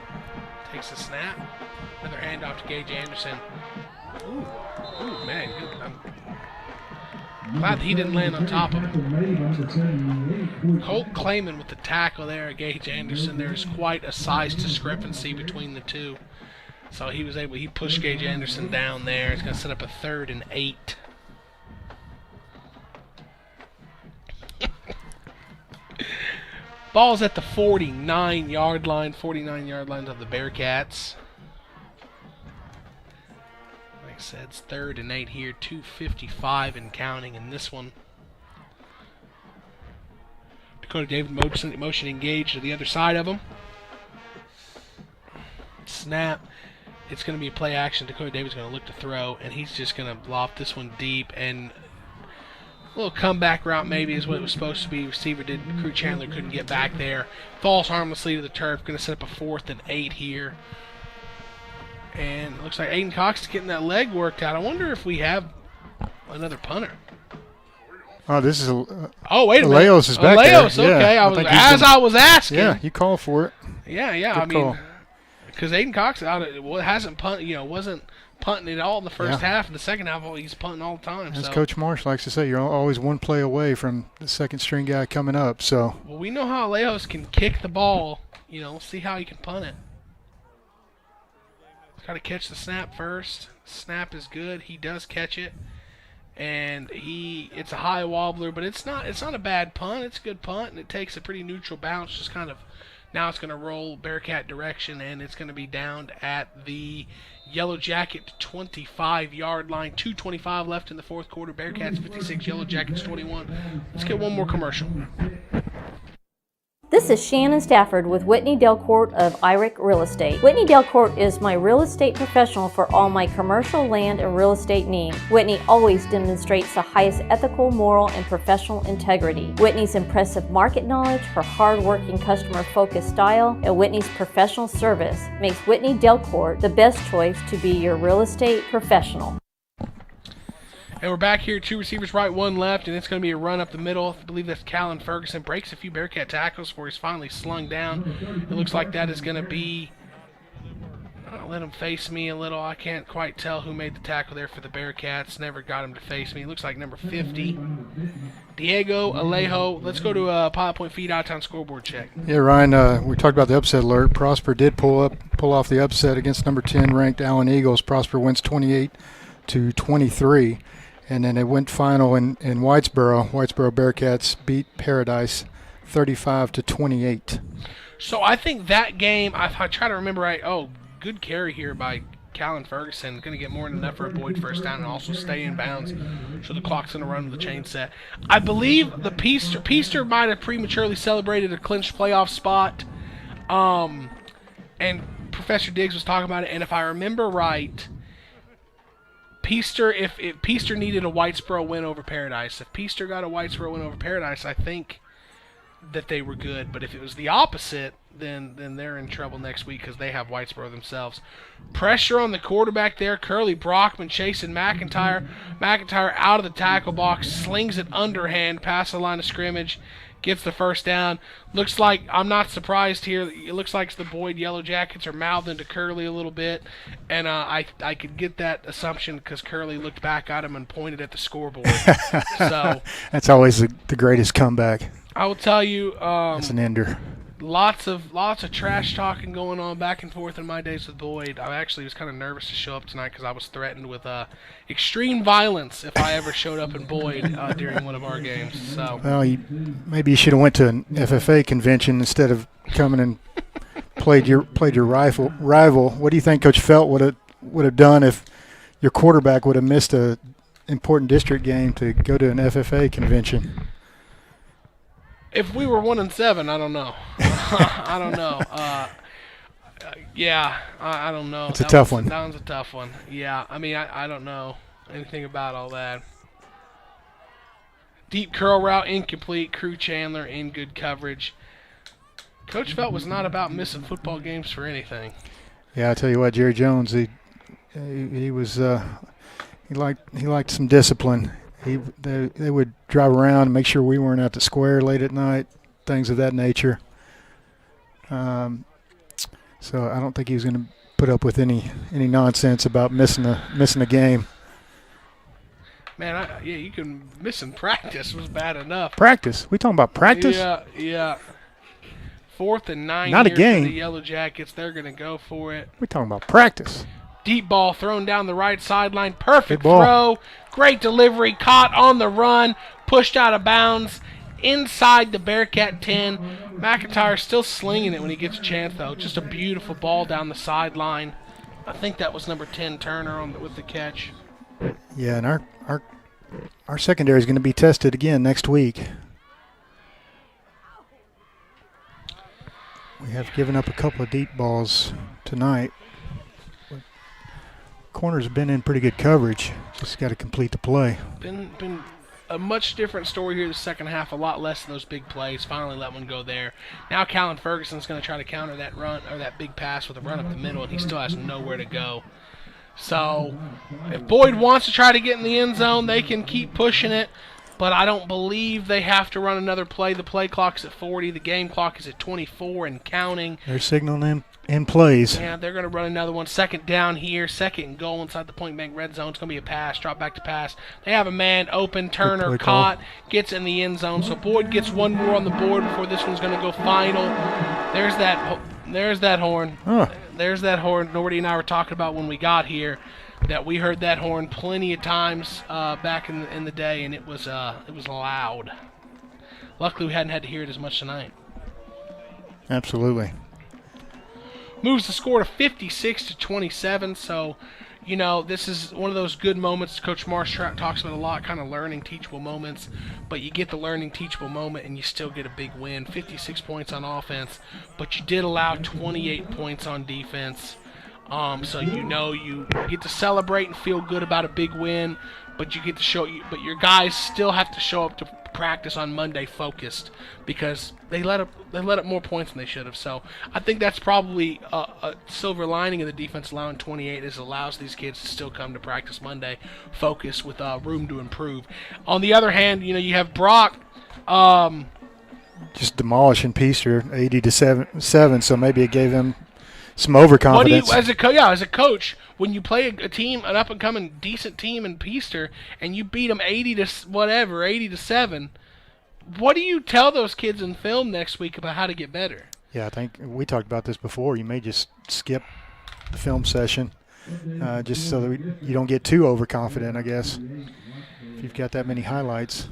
Takes the snap. Another handoff to Gage Anderson. Ooh, man. Good. I'm glad he didn't land on top of him. Colt Clayman with the tackle there at Gage Anderson. There's quite a size discrepancy between the two. So he pushed Gage Anderson down there. It's going to set up a 3rd and 8. Ball's at the 49-yard line. 49-yard line of the Bearcats. Like I said, it's 3rd and 8 here. 2:55 and counting in this one. Dakota David motion engaged to the other side of him. Snap. It's going to be a play action. Dakota David's going to look to throw, and he's just going to loft this one deep, and a little comeback route maybe is what it was supposed to be. Receiver did. Crew Chandler couldn't get back there. Falls harmlessly to the turf. Going to set up a 4th and 8 here. And it looks like Aidan Cox is getting that leg worked out. I wonder if we have another punter. Oh, this is oh, wait a minute. Aleos is back Aleos, there. okay. Yeah, I was asking. Yeah, you called for it. Yeah. Good I mean, call. because Aidan Cox hasn't wasn't punting it all in the first half. In the second half, he's punting all the time. As Coach Marsh likes to say, you're always one play away from the second string guy coming up. So. Well, we know how Aleos can kick the ball. See how he can punt it. Got to catch the snap first. Snap is good. He does catch it, and it's a high wobbler, but it's not a bad punt. It's a good punt, and it takes a pretty neutral bounce. Just kind of now it's going to roll Bearcat direction, and it's going to be down at the Yellowjacket 25-yard line. 2:25 left in the fourth quarter. Bearcats 56, Yellowjackets 21. Let's get one more commercial. This is Shannon Stafford with Whitney Delcourt of IRIC Real Estate. Whitney Delcourt is my real estate professional for all my commercial land and real estate needs. Whitney always demonstrates the highest ethical, moral, and professional integrity. Whitney's impressive market knowledge, her hard-working, customer-focused style, and Whitney's professional service makes Whitney Delcourt the best choice to be your real estate professional. And we're back here, 2 receivers right, 1 left, and it's going to be a run up the middle. I believe that's Callan Ferguson. Breaks a few Bearcat tackles before he's finally slung down. It looks like that is going to be... I'll let him face me a little. I can't quite tell who made the tackle there for the Bearcats. Never got him to face me. It looks like number 50. Diego Alejo. Let's go to Pilot Point Feed Out-of-Town scoreboard check. Yeah, Ryan, we talked about the upset alert. Prosper did pull off the upset against number 10 ranked Allen Eagles. Prosper wins 28-23. And then it went final in Whitesboro. Whitesboro Bearcats beat Paradise 35-28. So I think that game, I try to remember right. Oh, good carry here by Callan Ferguson. Going to get more than enough for a Boyd first down and also stay in bounds. So the clock's going to run with the chain set. I believe the Peaster might have prematurely celebrated a clinched playoff spot. And Professor Diggs was talking about it. And if I remember right, Peaster, if Peaster needed a Whitesboro win over Paradise, if Peaster got a Whitesboro win over Paradise, I think that they were good. But if it was the opposite, then they're in trouble next week because they have Whitesboro themselves. Pressure on the quarterback there. Curly Brockman chasing McIntire. McIntire out of the tackle box, slings it underhand past the line of scrimmage. Gets the first down. Looks like, I'm not surprised here, it looks like the Boyd Yellowjackets are mouthing to Curly a little bit. And I could get that assumption because Curly looked back at him and pointed at the scoreboard. So that's always the greatest comeback. I will tell you, it's an ender. Lots of trash talking going on back and forth in my days with Boyd. I actually was kind of nervous to show up tonight because I was threatened with extreme violence if I ever showed up in Boyd during one of our games. So well, maybe you should have went to an FFA convention instead of coming and played your rival. What do you think Coach Felt would have done if your quarterback would have missed a important district game to go to an FFA convention? If we were 1-7, I don't know. I don't know. Yeah, I don't know. It's a tough one. That one's a tough one. Yeah, I mean, I don't know anything about all that. Deep curl route incomplete. Crew Chandler in good coverage. Coach Felt was not about missing football games for anything. Yeah, I tell you what, Jerry Jones, he was he liked some discipline. They would drive around and make sure we weren't at the square late at night, things of that nature. So I don't think he was going to put up with any nonsense about missing a game. Man, you can missing practice was bad enough. Practice? We talking about practice? Yeah. 4th and 9 Not a here game. for the Yellowjackets. They're going to go for it. We talking about practice. Deep ball thrown down the right sideline. Perfect throw. Great delivery. Caught on the run. Pushed out of bounds. Inside the Bearcat 10. McIntyre still slinging it when he gets a chance, though. Just a beautiful ball down the sideline. I think that was number 10, Turner, with the catch. Yeah, and our secondary is going to be tested again next week. We have given up a couple of deep balls tonight. Corners have been in pretty good coverage. Just got to complete the play. Been a much different story here the second half. A lot less of those big plays. Finally let one go there. Now Callan Ferguson's going to try to counter that run or that big pass with a run up the middle, and he still has nowhere to go. So if Boyd wants to try to get in the end zone, they can keep pushing it. but I don't believe they have to run another play. The play clock's at 40. The game clock is at 24 and counting. They're signaling in plays. Yeah, they're going to run another one. Second down here, second and goal inside the Point Bank red zone. It's going to be a pass, drop back to pass. They have a man open, Turner caught, gets in the end zone. So Boyd gets one more on the board before this one's going to go final. There's that horn. Huh. There's that horn. Nordy and I were talking about when we got here that we heard that horn plenty of times back in the day, and it was loud. Luckily, we hadn't had to hear it as much tonight. Absolutely. Moves the score to 56-27. So, this is one of those good moments Coach Marsh talks about a lot, kind of learning, teachable moments. But you get the learning, teachable moment, and you still get a big win. 56 points on offense, but you did allow 28 points on defense. So you get to celebrate and feel good about a big win, but you get to but your guys still have to show up to practice on Monday focused because they let up more points than they should have. So I think that's probably a silver lining of the defense allowing 28 is it allows these kids to still come to practice Monday focused with room to improve. On the other hand, you have Brock. Just demolishing Peaster 80-7. So maybe it gave them some overconfidence. As a coach, when you play a team, an up-and-coming decent team in Peaster, and you beat them 80-7, what do you tell those kids in film next week about how to get better? Yeah, I think we talked about this before. You may just skip the film session just so that you don't get too overconfident, I guess, if you've got that many highlights.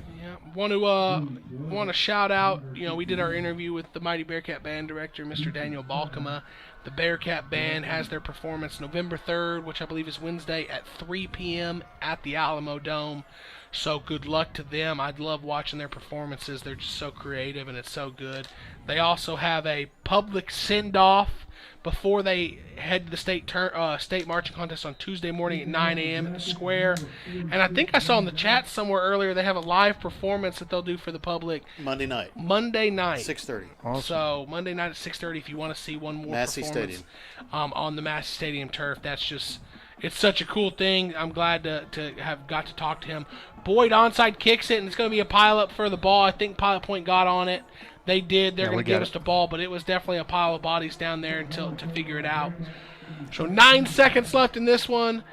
Want to shout out, we did our interview with the Mighty Bearcat Band director, Mr. Daniel Balkema. The Bearcat Band has their performance November 3rd, which I believe is Wednesday at 3 p.m. at the Alamo Dome. So good luck to them. I love watching their performances. They're just so creative and it's so good. They also have a public send-off before they head to the state marching contest on Tuesday morning at 9 a.m. at the square. And I think I saw in the chat somewhere earlier they have a live performance that they'll do for the public. Monday night. 6:30. Awesome. So Monday night at 6:30 if you want to see one more Massey performance Stadium. On the Massey Stadium turf. It's such a cool thing. I'm glad to have got to talk to him. Boyd onside kicks it, and it's going to be a pile-up for the ball. I think Pilot Point got on it. They did. They're going to give us the ball, but it was definitely a pile of bodies down there to figure it out. So 9 seconds left in this one.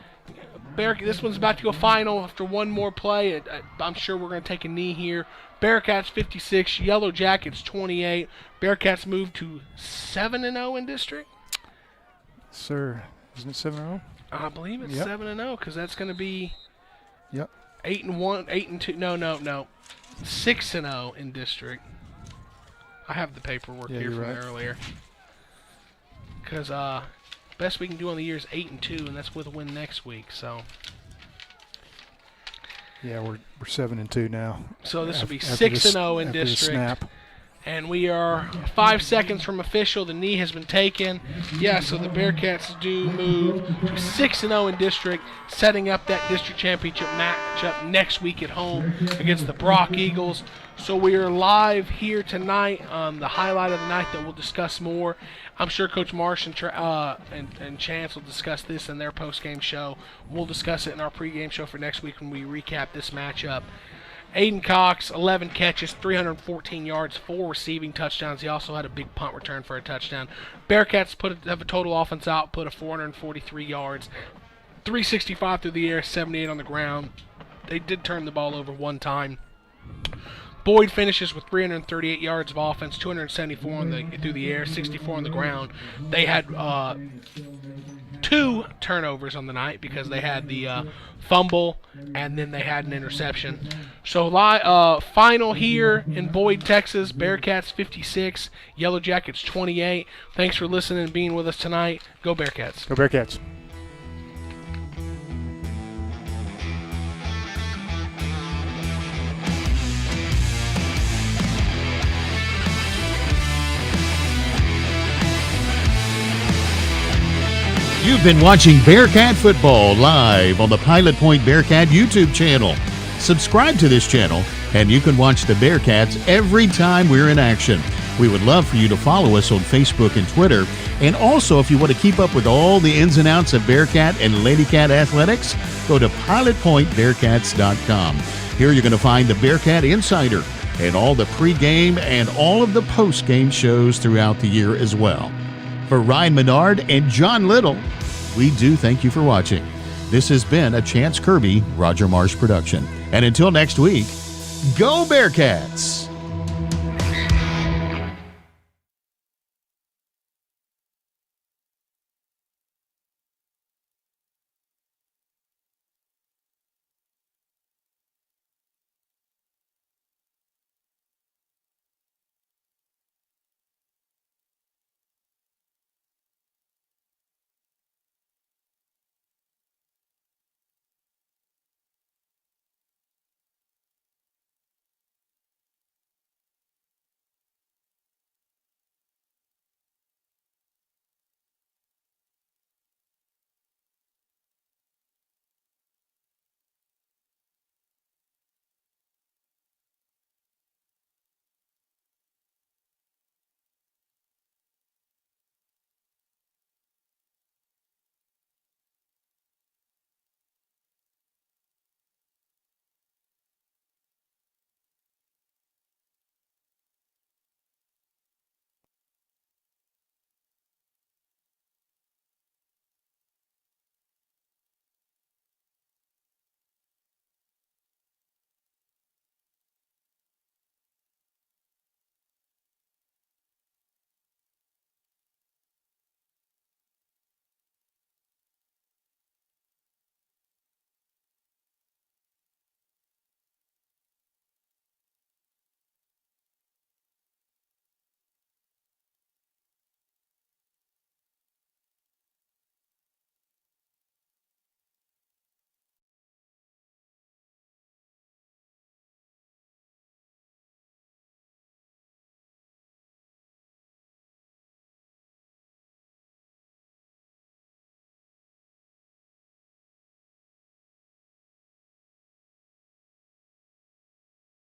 This one's about to go final after one more play. I'm sure we're going to take a knee here. Bearcats 56, Yellowjackets 28. Bearcats move to 7-0 in district. Sir, isn't it 7-0? I believe it's 7-0 because that's going to be 8-1, 8-2. No. 6-0 in district. I have the paperwork here from earlier. Because best we can do on the year is 8-2, and that's with a win next week. So. Yeah, we're 7-2 now. So this will be 6-0 in district. Snap. And we are 5 seconds from official. The knee has been taken. Yeah, so the Bearcats do move to 6-0 in district, setting up that district championship matchup next week at home against the Brock Eagles. So we are live here tonight on the highlight of the night that we'll discuss more. I'm sure Coach Marsh and Chance will discuss this in their post-game show. We'll discuss it in our pregame show for next week when we recap this matchup. Aidan Cox, 11 catches, 314 yards, 4 receiving touchdowns. He also had a big punt return for a touchdown. Bearcats have a total offense output of 443 yards, 365 through the air, 78 on the ground. They did turn the ball over one time. Boyd finishes with 338 yards of offense, 274 through the air, 64 on the ground. They had 2 turnovers on the night because they had the fumble and then they had an interception. So final here in Boyd, Texas, Bearcats 56, Yellowjackets 28. Thanks for listening and being with us tonight. Go Bearcats. Go Bearcats. You've been watching Bearcat Football live on the Pilot Point Bearcat YouTube channel. Subscribe to this channel and you can watch the Bearcats every time we're in action. We would love for you to follow us on Facebook and Twitter. And also, if you want to keep up with all the ins and outs of Bearcat and Ladycat athletics, go to pilotpointbearcats.com. Here you're going to find the Bearcat Insider and all the pregame and all of the postgame shows throughout the year as well. For Ryan Menard and John Little, we do thank you for watching. This has been a Chance Kirby, Roger Marsh production. And until next week, go Bearcats!